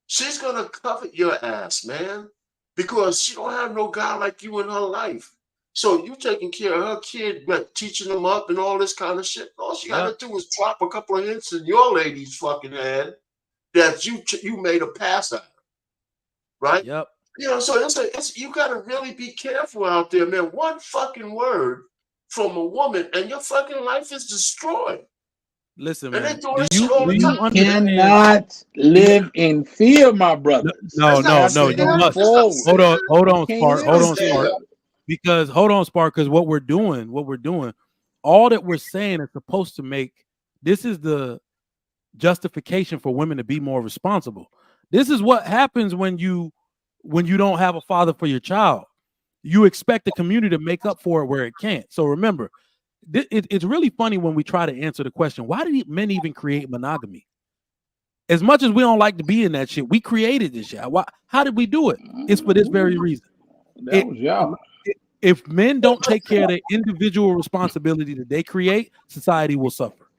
She's gonna covet your ass, man, because she don't have no guy like you in her life. So you taking care of her kid, but teaching them up and all this kind of shit. All she gotta do is drop a couple of hints in your lady's fucking head that you made a pass at her, right? Yep. You know, so it's you gotta really be careful out there, man. One fucking word from a woman and your fucking life is destroyed. Listen, and man. You cannot live in fear, my brother. No. You must. Hold on, Spark. Because what we're doing, all that we're saying is supposed to make this is the justification for women to be more responsible. This is what happens when you when you don't have a father for your child. You expect the community to make up for it where it can't. So remember, it's really funny when we try to answer the question, why did men even create monogamy? As much as we don't like to be in that shit, we created this shit. How did we do it? It's for this very reason. That was y'all. If men don't take care of their individual responsibility that they create, society will suffer.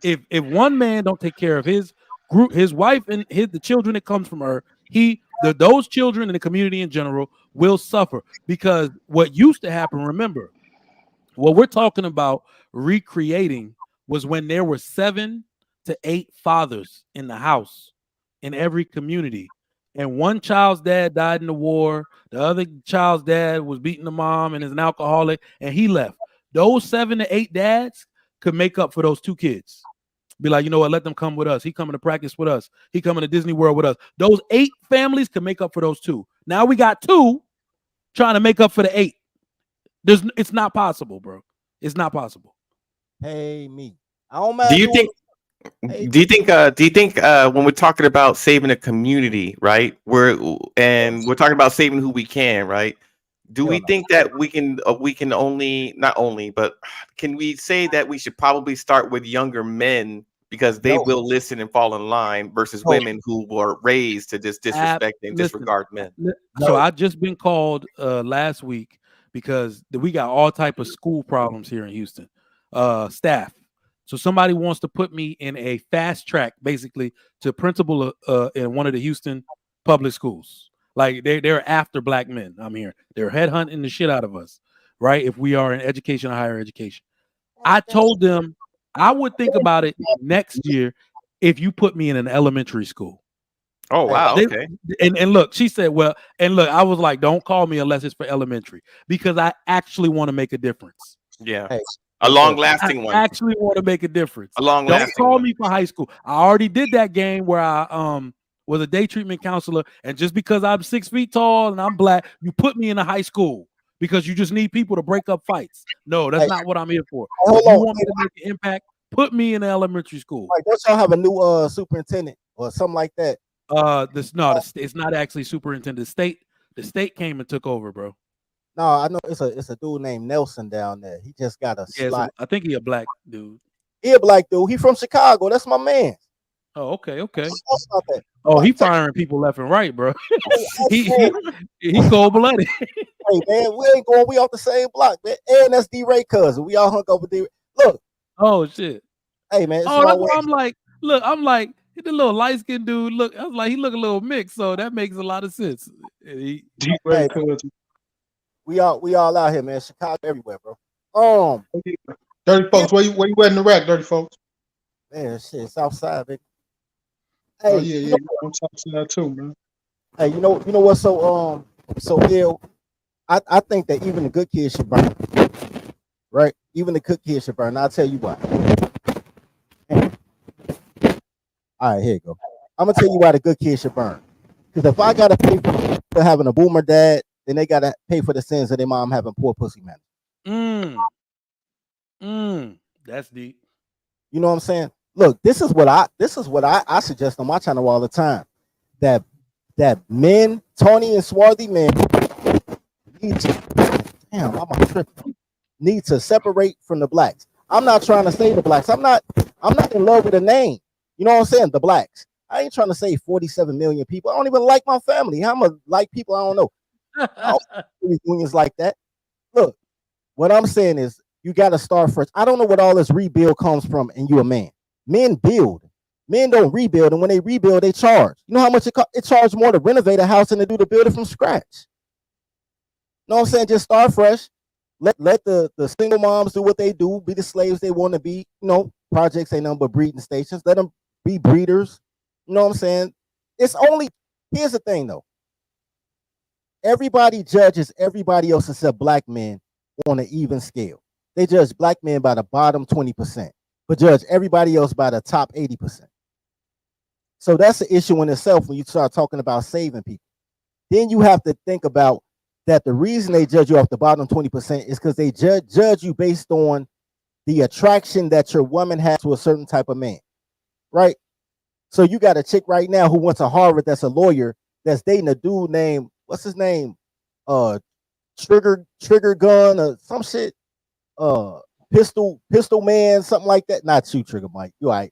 If one man don't take care of his group, his wife and the children that comes from her, those children and the community in general will suffer. Because what used to happen, remember, what we're talking about recreating was when there were 7 to 8 fathers in the house in every community. And one child's dad died in the war. The other child's dad was beating the mom and is an alcoholic, and he left. Those 7 to 8 dads could make up for those 2 kids. Be like, you know what? Let them come with us. He coming to practice with us. He coming to Disney World with us. Those 8 families can make up for those 2. Now we got 2 trying to make up for the 8. It's not possible, bro. It's not possible. Hey, me. I don't mind. Do you think when we're talking about saving a community, right? We're talking about saving who we can, right? Do we think that we can can we say that we should probably start with younger men because they will listen and fall in line versus women who were raised to just disrespect and disregard men? So I just been called last week because we got all type of school problems here in Houston. Staff. So somebody wants to put me in a fast track, basically, to principal in one of the Houston public schools. Like they're after black men. I'm here. They're headhunting the shit out of us, right? If we are in education or higher education. I told them I would think about it next year if you put me in an elementary school. Oh, wow. Okay. And look, she said, well, and look, I was like, don't call me unless it's for elementary because I actually want to make a difference. Yeah. A long-lasting one. I actually want to make a difference. Don't call me for high school. I already did that game where I was a day treatment counselor, and just because I'm 6 feet tall and I'm black, you put me in a high school because you just need people to break up fights. No, that's not what I'm here for. If you want me to make an impact, put me in an elementary school. Like, don't y'all have a new superintendent or something like that? It's not actually superintendent. The state came and took over, bro. No, I know it's a dude named Nelson down there. He just got a slot. I think he a black dude. He a black dude. He from Chicago. That's my man. Oh, okay. Oh, he firing people left and right, bro. he cold blooded. Hey man, we ain't going. We off the same block, man. And that's D-Ray cousin. We all hung over D. Look. Oh shit. Hey man. Oh, that's what I'm like. Look, I'm like the little light skinned dude. Look, I was like, he look a little mixed, so that makes a lot of sense. D-Ray cousin. We all out here, man. Chicago everywhere, bro. Dirty folks, where you at in the rack, dirty folks? Man, shit, Southside, baby. Hey, oh yeah, I'm Southside too, man. Hey, you know what's so ill? I think that even the good kids should burn, right? Even the good kids should burn. I'll tell you why. All right, here you go. I'm gonna tell you why the good kids should burn. Because if I gotta pay for having a boomer dad, then they gotta pay for the sins of their mom having poor pussy management. That's deep. You know what I'm saying? Look, this is what I suggest on my channel all the time. That men, Tony and swarthy men, need to separate from the blacks. I'm not trying to say the blacks. I'm not in love with a name. You know what I'm saying? The blacks. I ain't trying to say 47 million people. I don't even like my family. How much like people I don't know. Unions like that. Look, what I'm saying is you got to start first. I don't know what all this rebuild comes from, and you a man. Men build. Men don't rebuild, and when they rebuild, they charge. You know how much it charges more to renovate a house than to do the building from scratch. You know what I'm saying? Just start fresh. Let the single moms do what they do, be the slaves they want to be. You know, projects ain't nothing but breeding stations. Let them be breeders. You know what I'm saying? Here's the thing though. Everybody judges everybody else except black men on an even scale. They judge black men by the bottom 20%, but judge everybody else by the top 80%. So that's the issue in itself when you start talking about saving people. Then you have to think about that the reason they judge you off the bottom 20% is because they judge you based on the attraction that your woman has to a certain type of man, right? So you got a chick right now who went to Harvard that's a lawyer that's dating a dude named, what's his name? Trigger gun or some shit. Pistol man, something like that. Not you, Trigger Mike. You all right?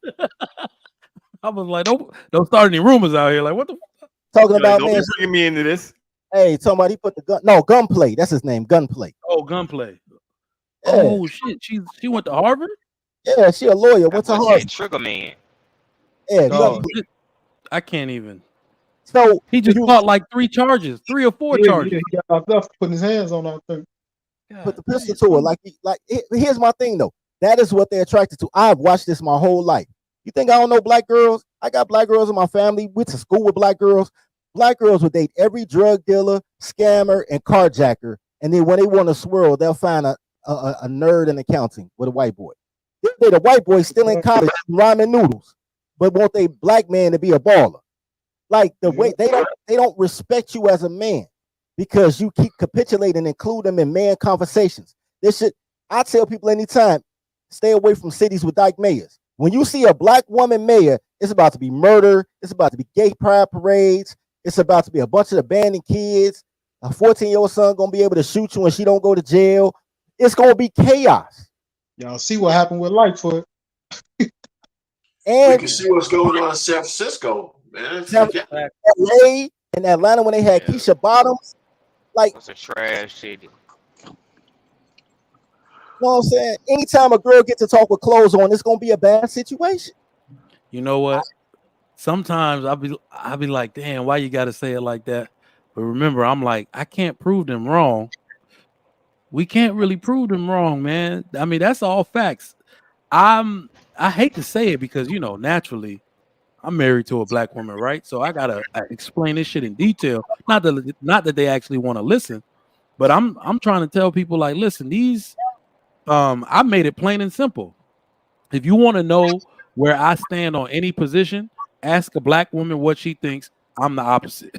I was like, don't start any rumors out here. Like, what the? Talking You're like, about, don't man. be bringing me into this. Hey, talking about he put the gun. No, Gunplay. That's his name. Gunplay. Oh, Gunplay. Yeah. Oh shit, she went to Harvard. Yeah, she a lawyer. Went to Harvard. Trigger man. Yeah, Dog, I can't even. So he just caught like 3 or 4 charges. Yeah, he got locked up for putting his hands on that thing. Put the pistol to her. Here's my thing though. That is what they're attracted to. I've watched this my whole life. You think I don't know black girls? I got black girls in my family. Went to school with black girls. Black girls would date every drug dealer, scammer, and carjacker. And then when they want to swirl, they'll find a nerd in accounting with a white boy. They'll date a white boy still in college, ramen noodles, but want a black man to be a baller. Like the way they don't respect you as a man because you keep capitulating and include them in man conversations. I tell people anytime, stay away from cities with dyke mayors. When you see a black woman mayor, it's about to be murder. It's about to be gay pride parades. It's about to be a bunch of abandoned kids. A 14-year-old son gonna be able to shoot you and she don't go to jail. It's gonna be chaos. Y'all see what happened with Lightfoot. And you can see what's going on in San Francisco, man. LA and Atlanta when they had Keisha Bottoms. Like, it's a trash city. You know what I'm saying? Anytime a girl gets to talk with clothes on, it's gonna be a bad situation. You know what? Sometimes I'll be like, damn, why you gotta say it like that? But remember, I'm like, I can't prove them wrong. We can't really prove them wrong, man. I mean, that's all facts. I hate to say it because, you know, naturally, I'm married to a black woman, right? So I gotta explain this shit in detail. Not that they actually want to listen, but I'm trying to tell people like, listen, these I made it plain and simple. If you want to know where I stand on any position, ask a black woman what she thinks. I'm the opposite.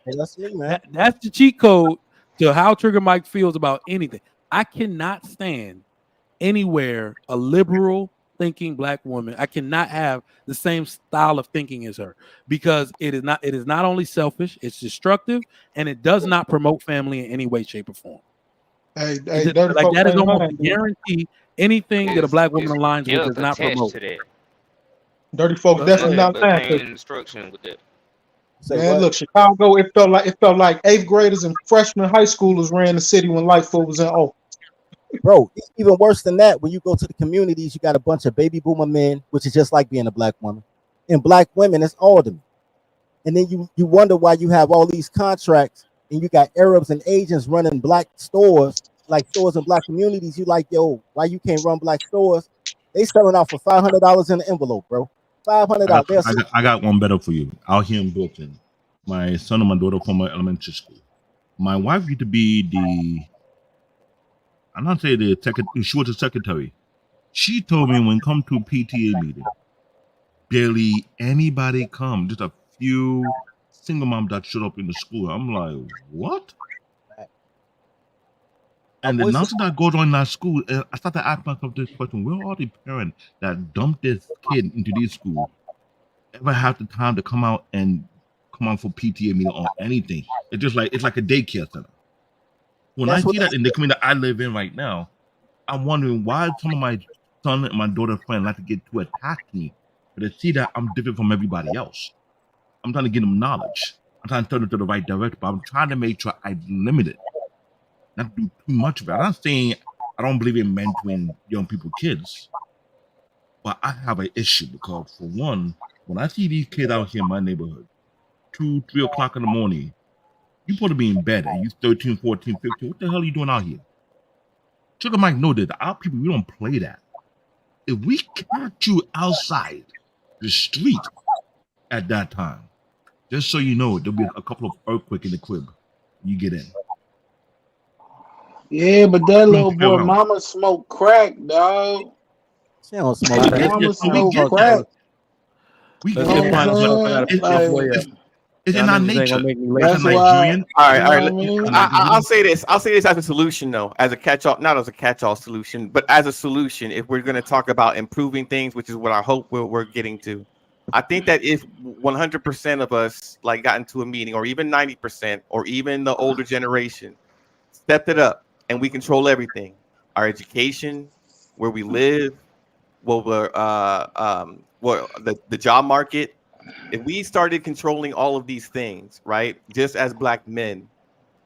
Hey, that's me, man. That's the cheat code to how Trigger Mike feels about anything. I cannot stand anywhere a liberal thinking black woman. I cannot have the same style of thinking as her because it is not only selfish, it's destructive, and it does not promote family in any way, shape, or form. Hey, like that is almost a guarantee. Anything that a black woman aligns with does not promote. Dirty folks definitely not lying. Instruction with that. Man, look, Chicago. It felt like 8th graders and freshman high schoolers ran the city when Lightfoot was in office. Bro, it's even worse than that. When you go to the communities, you got a bunch of baby boomer men, which is just like being a black woman, and black women, it's aldermen. And then you wonder why you have all these contracts and you got Arabs and Asians running black stores, like stores in black communities. You like, yo, why you can't run black stores? They selling out for $500 in the envelope, bro. $500. I got one better for you. Out here in Brooklyn, my son and my daughter from my elementary school. My wife used to be I'm not saying the secretary. She was a secretary. She told me when come to PTA meeting, barely anybody come. Just a few single moms that showed up in the school. I'm like, what? And the nonsense that goes on in that school, I started asking myself this question: where are the parents that dumped this kid into this school ever have the time to come out for PTA meeting or anything? It's like a daycare center. When I see that in the community that I live in right now, I'm wondering why some of my son and my daughter's friends like to get to attack me, but they see that I'm different from everybody else. I'm trying to give them knowledge. I'm trying to turn them to the right direction, but I'm trying to make sure I limit it. Not do too much of it. I'm not saying I don't believe in mentoring young people, kids, but I have an issue because, for one, when I see these kids out here in my neighborhood, 2, 3 o'clock in the morning, you're supposed to be in bed, and you're 13, 14, 15. What the hell are you doing out here? Sugar Mike know that our people, we don't play that. If we catch you outside the street at that time, just so you know, there'll be a couple of earthquakes in the crib. You get in. Yeah, but that little boy mama smoked crack, dog. She don't smoke crack. Mama smoked crack. It's in our nature. That's Nigerian. All right. I'll say this. I'll say this as a solution, though, as a catch-all, not as a catch-all solution, but as a solution. If we're going to talk about improving things, which is what I hope we're getting to, I think that if 100% of us like got into a meeting, or even 90%, or even the older generation stepped it up, and we control everything, our education, where we live, what we're what the job market. If we started controlling all of these things, right, just as Black men,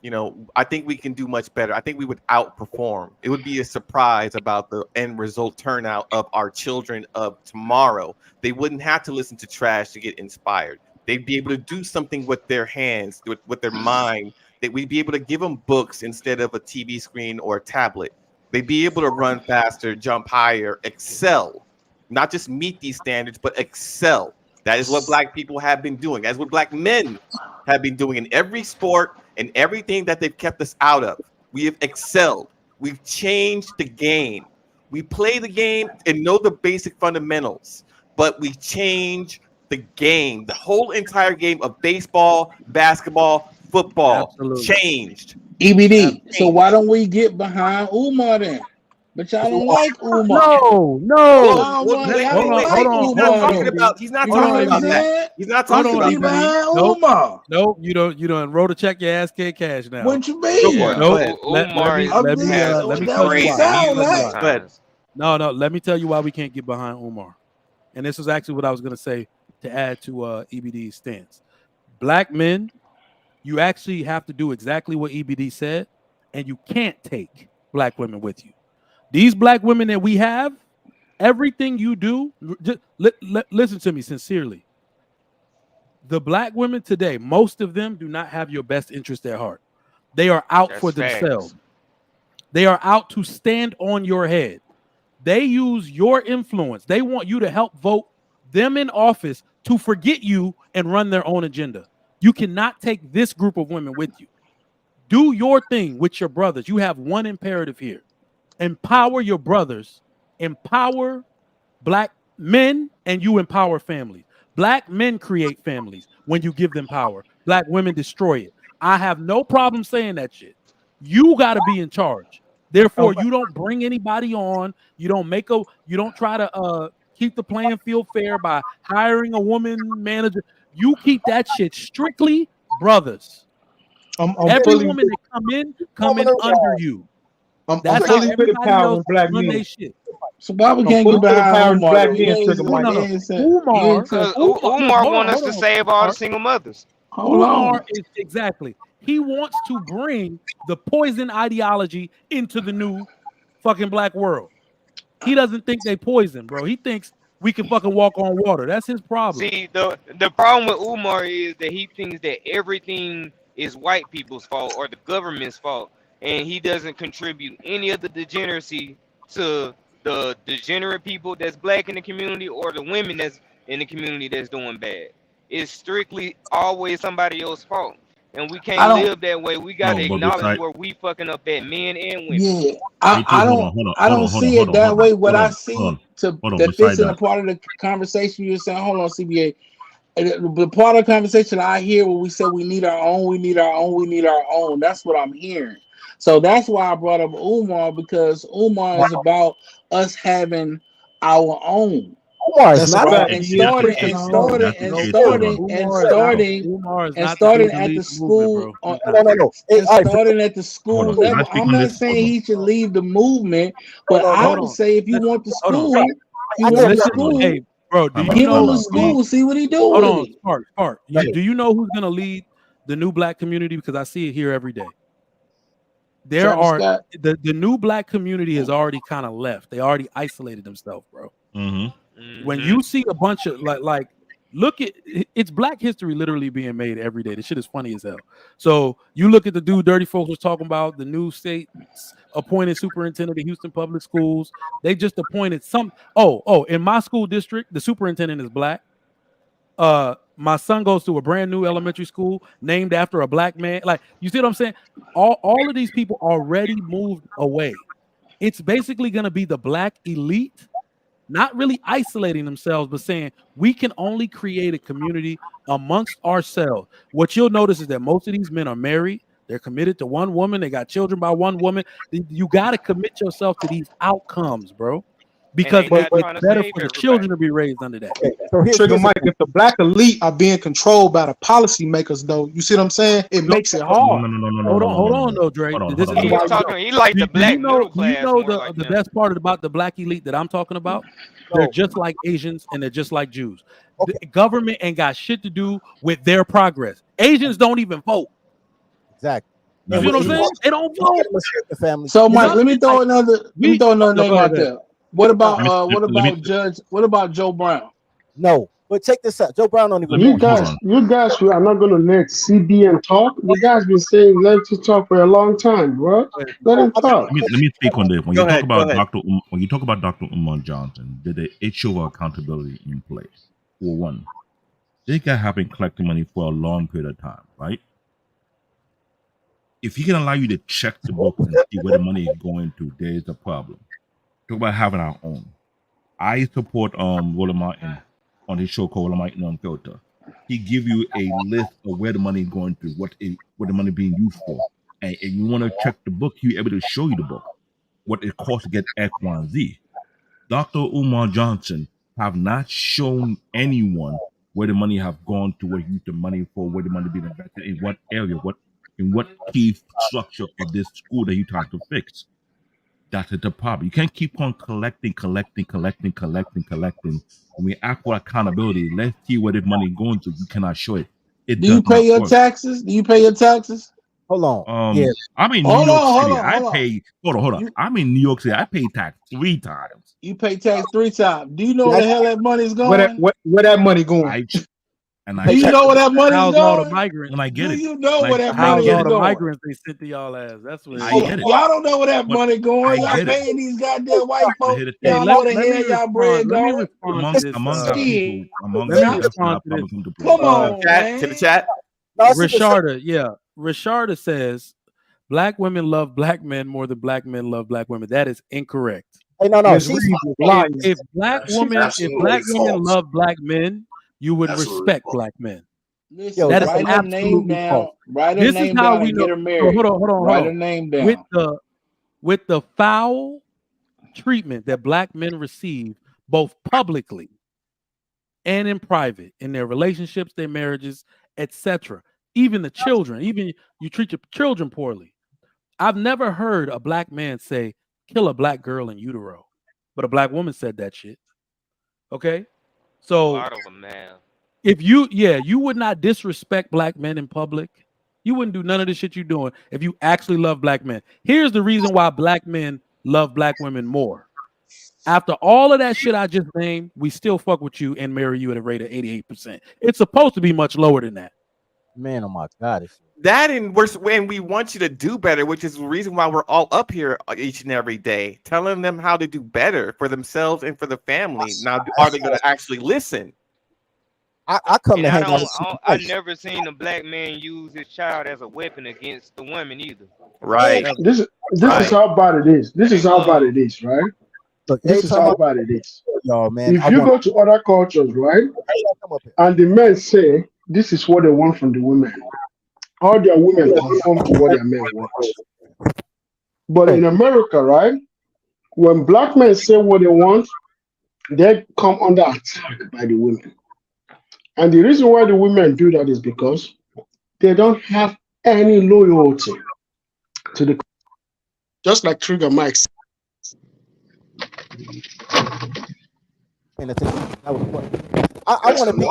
you know, I think we can do much better. I think we would outperform. It would be a surprise about the end result turnout of our children of tomorrow. They wouldn't have to listen to trash to get inspired. They'd be able to do something with their hands, with their mind. That we'd be able to give them books instead of a TV screen or a tablet. They'd be able to run faster, jump higher, excel, not just meet these standards, but excel. That is what Black people have been doing. That's what Black men have been doing in every sport and everything that they've kept us out of. We have excelled. We've changed the game. We play the game and know the basic fundamentals, but we change the game. The whole entire game of baseball, basketball, football changed. EBD. So why don't we get behind Umar then? But y'all don't like Umar. No. Hold on. He's not talking about that. He's not talking about that. Nope. You don't roll to check your ass, kid cash now. What you mean? Nope. Let me tell you why. No, let me tell you why we can't get behind Umar. And this was actually what I was going to say to add to EBD's stance. Black men, you actually have to do exactly what EBD said, and you can't take Black women with you. These Black women that we have, everything you do, just listen to me sincerely. The Black women today, most of them do not have your best interest at heart. They are out for themselves. They are out to stand on your head. They use your influence. They want you to help vote them in office to forget you and run their own agenda. You cannot take this group of women with you. Do your thing with your brothers. You have one imperative here. Empower your brothers, empower Black men, and you empower families. Black men create families when you give them power. Black women destroy it. I have no problem saying that shit. You got to be in charge. Therefore, you don't bring anybody on. You don't try to keep the playing field fair by hiring a woman manager. You keep that shit strictly brothers. Every woman that come in under you. That's how everybody else run their shit. So why we can't get behind Umar? Umar wants us to save all the single mothers. Umar is exactly. He wants to bring the poison ideology into the new fucking Black world. He doesn't think they poison, bro. He thinks we can fucking walk on water. That's his problem. See, the problem with Umar is that he thinks that everything is white people's fault or the government's fault. And he doesn't contribute any of the degeneracy to the degenerate people that's Black in the community or the women that's in the community that's doing bad. It's strictly always somebody else's fault. And we can't live that way. We got to acknowledge where we fucking up at, men and women. Yeah, I don't see it that way. What I see that fits in a part of the conversation you're saying, hold on, CBA. The part of the conversation I hear when we say we need our own, we need our own, we need our own. That's what I'm hearing. So that's why I brought up Umar, because Umar is about us having our own. Umar is not and starting at the school. Starting at the school level. I'm not saying he should leave the movement, but I would say if you want the school, hey, bro, do you give know him the school? See what he doing. Hold on, Spark. Do you know who's gonna lead the new Black community? Because I see it here every day. The new Black community has already kind of left. They already isolated themselves, bro. When you see a bunch of like look at it's Black history literally being made every day. This shit is funny as hell. So you look at the dude Dirty Folks was talking about, the new state appointed superintendent of Houston Public Schools. They just appointed some. In my school district, the superintendent is Black. My son goes to a brand new elementary school named after a Black man. Like, you see what I'm saying? All of these people already moved away. It's basically going to be the Black elite, not really isolating themselves, but saying we can only create a community amongst ourselves. What you'll notice is that most of these men are married. They're committed to one woman. They got children by one woman. You got to commit yourself to these outcomes, bro. because they not it's trying to better save for the everybody. children to be raised under that. So Trigger here's the Mike, if the black elite are being controlled by the policymakers, though, you see what I'm saying? It makes it hard. Hold on, though, Dre. This is He why was talking. He like the black middle do you class know more like the them. best part about the black elite that I'm talking about? They're just like Asians and they're just like Jews. The government ain't got shit to do with their progress. Asians don't even vote. Exactly. You see what I'm saying? They don't vote. So Mike, let me throw another name go out ahead. there. What about let what about Joe Brown? No, but check this out. Joe Brown don't even. You guys are not going to let CBN talk. The guy's been saying let you talk for a long time, bro. Let him talk. Let me speak on this. When Go you ahead, talk about go ahead. when you talk about Dr. Umar Johnson, did the issue of accountability in place? For one, this guy have been collecting money for a long period of time, right? If he can allow you to check the books and see where the money is going to, there is a problem. Talk about having our own. I support Roland Martin on his show called Roland Martin on Filter. He give you a list of where the money is going to, what the money being used for. And if you want to check the book, he'll be able to show you the book, what it costs to get X, Y, and Z. Dr. Umar Johnson have not shown anyone where the money have gone to, where he used the money for, where the money being invested, in what area, in what key structure of this school that you trying to fix. That's the problem. You can't keep on collecting. When we ask for accountability, let's see where the money going to. You cannot show it. It Do does you pay not your work. taxes? Do you pay your taxes? Hold on. Yeah. I'm in New Hold York on, City. hold on, hold on. I pay. Hold on. I'm in New York City. I pay tax 3 times. You pay tax 3 times. Do you know where the hell that money's Where going? that money going? Do you know where that money's How's all the going? migrants? When I get Do it. you know where that How's money all is the going? migrants they sent to y'all ass? That's what I get it. Y'all don't know where that But money going. I Y'all get it. paying these goddamn white folks. Hey, Y'all know where the hell y'all bread Let me going. respond to this. Among our people, among Let me us, that's respond not to this. come to play. Come on, man. To the chat. Risharda, Risharda says black women love black men more than black men love black women. That is incorrect. Hey, no. If black She's women absolutely false. love black men, you would Absolutely respect false. black men. Listen, That is write her name absolutely down. false. Write her This is name how down we and know. get her married. Hold on. Write her name down. With the foul treatment that black men receive, both publicly and in private, in their relationships, their marriages, etc. Even the children, even you treat your children poorly. I've never heard a black man say, kill a black girl in utero. But a black woman said that shit. Okay? So A lot of them, man. if you would not disrespect black men in public. You wouldn't do none of the shit you're doing if you actually love black men. Here's the reason why black men love black women more. After all of that shit I just named, we still fuck with you and marry you at a rate of 88%. It's supposed to be much lower than that. Man, oh my God. That and when we want you to do better, which is the reason why we're all up here each and every day, telling them how to do better for themselves and for the family. Now, are they going to actually listen? I come And to I hang out don't. with I never seen a black man use his child as a weapon against the women either. Right. This is how bad it is. This is how bad it is, right? Look, this is how bad it is. Y'all, man. If you go to other cultures, right, and the men say this is what they want from the women, all their women conform to what their men want. But in America, right, when black men say what they want, they come under attack by the women. And the reason why the women do that is because they don't have any loyalty to the. Just like Trigger Mike said. I want to be.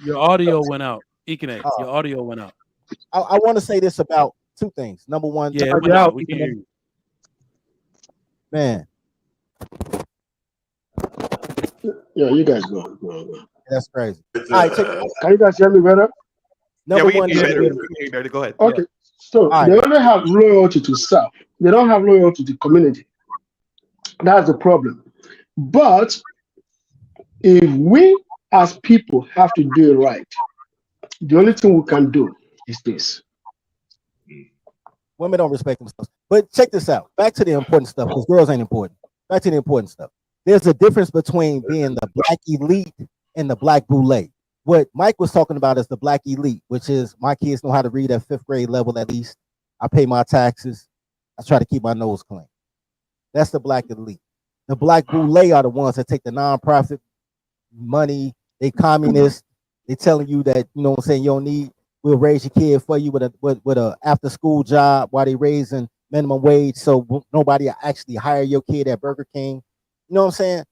Your audio went out. Ekene, your audio went out. I want to say this about 2 things. Number one, yeah, we can hear you. Man. Yeah, you guys go. That's crazy. All right, can you guys hear me better? Number one, go ahead. Okay, so they only have loyalty to self. They don't have loyalty to the community. That's the problem. But if we as people have to do it right, the only thing we can do is this. Women don't respect themselves. But check this out. Back to the important stuff, because girls ain't important. Back to the important stuff. There's a difference between being the black elite and the black boule. What Mike was talking about is the black elite, which is my kids know how to read at 5th grade level at least. I pay my taxes. I try to keep my nose clean. That's the black elite. The black boule are the ones that take the nonprofit money. They communists. They telling you that, you know what I'm saying, you don't need, we'll raise your kid for you with a after school job while they raising minimum wage, so nobody will actually hire your kid at Burger King. You know what I'm saying?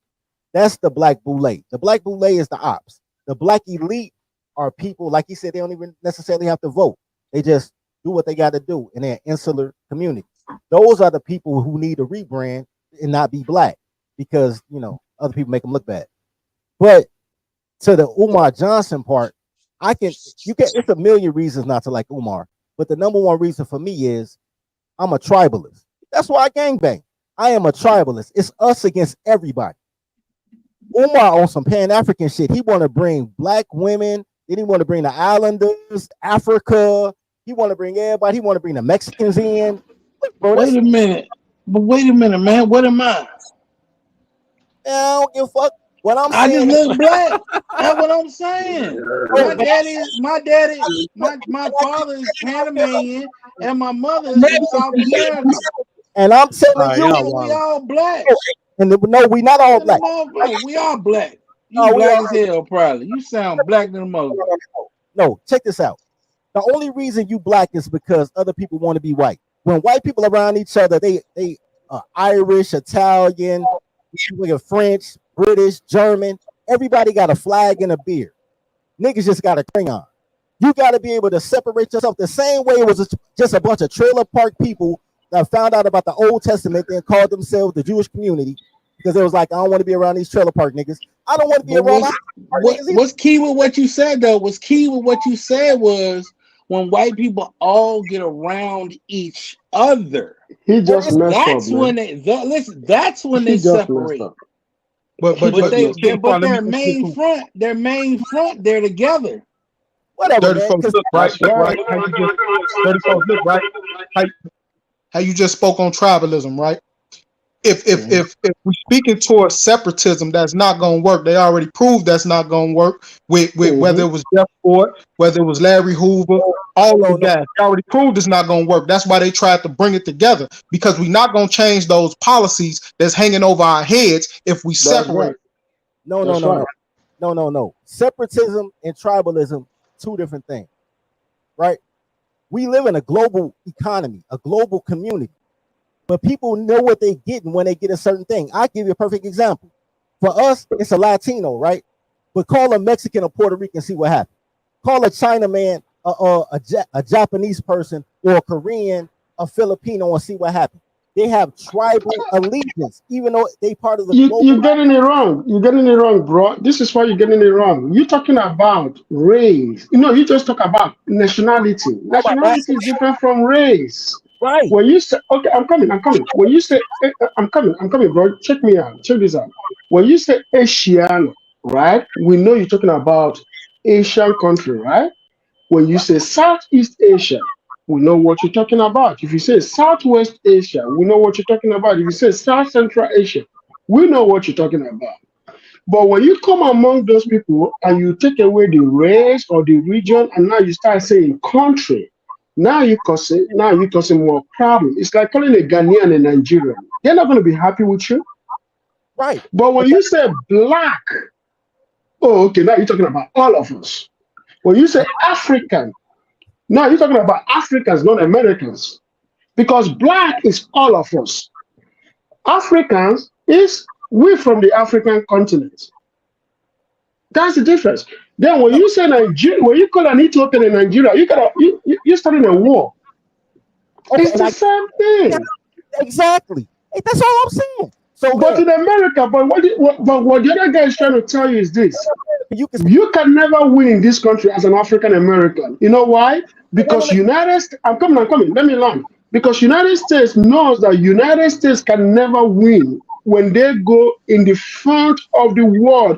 That's the black boule. The black boule is the ops. The black elite are people, like you said, they don't even necessarily have to vote. They just do what they got to do in their insular community. Those are the people who need to rebrand and not be black, because, you know, other people make them look bad. But to the Umar Johnson part, it's a million reasons not to like Umar, but the number one reason for me is I'm a tribalist. That's why I gangbang. I am a tribalist. It's us against everybody. Umar on some Pan-African shit. He want to bring black women. Then he want to bring the islanders, Africa. He want to bring everybody. He want to bring the Mexicans in. Bro, wait a minute, man. What am I? I don't give a fuck. What I'm I saying, just look black. That's what I'm saying. My father is Panamanian, and my mother is from South America. And I'm telling you, we all black. And no, we not all black. We are black. You black as hell, probably. You sound black than the mother. No, check this out. The only reason you black is because other people want to be white. When white people around each other, they Irish, Italian, French, British, German. Everybody got a flag and a beard. Niggas just got a crayon. You got to be able to separate yourself the same way it was just a bunch of trailer park people that found out about the Old Testament and called themselves the Jewish community because it was like, I don't want to be around these trailer park niggas. I don't want to be around niggas. What's key with what you said, though? What's key with what you said was when white people all get around each other. He just messed up. That's when that's when they separate. But their main front, they're together. Whatever. 30 folks look right. How you just spoke on tribalism, right? If we're speaking towards separatism, that's not gonna work. They already proved that's not gonna work with whether it was Jeff Ford, whether it was Larry Hoover, all of that. They already proved it's not gonna work. That's why they tried to bring it together, because we're not gonna change those policies that's hanging over our heads if we separate. Right. No. Separatism and tribalism, two different things, right? We live in a global economy, a global community. But people know what they're getting when they get a certain thing. I'll give you a perfect example. For us, it's a Latino, right? But call a Mexican or Puerto Rican, see what happens. Call a Chinaman, a Japanese person, or a Korean, a Filipino, and see what happens. They have tribal allegiance, even though they part of the global. You're getting it wrong. You're getting it wrong, bro. This is why you're getting it wrong. You're talking about race. You just talk about nationality. Nationality is different from race. Right. When you say, okay, I'm coming. When you say, I'm coming, bro. Check me out. Check this out. When you say Asian, right? We know you're talking about Asian country, right? When you say Southeast Asia, we know what you're talking about. If you say Southwest Asia, we know what you're talking about. If you say South Central Asia, we know what you're talking about. But when you come among those people and you take away the race or the region, and now you start saying country, now you causing more problem. It's like calling a Ghanaian a Nigerian. They're not going to be happy with you. Right. But when you say black, oh, okay, now you're talking about all of us. When you say African, now you're talking about Africans, not Americans. Because black is all of us. Africans is we from the African continent. That's the difference. Then when you say Nigeria, when you call an Ethiopian in Nigeria, you're starting a war. Okay, it's the same thing. Exactly. That's all I'm saying. So, but in America, what the other guy is trying to tell you is this: you can never win in this country as an African American. You know why? Because United States. I'm coming. Let me learn. Because United States knows that United States can never win when they go in the front of the world,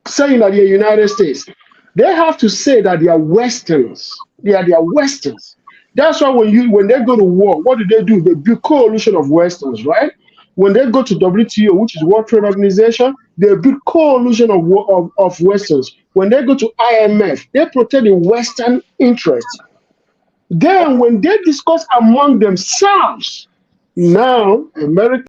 saying that they're United States. They have to say that they are Westerns. They are Westerns. That's why when they go to war, what do? They build coalition of Westerns, right? When they go to WTO, which is World Trade Organization, they build coalition of Westerns. When they go to IMF, they protect the Western interests. Then when they discuss among themselves, now America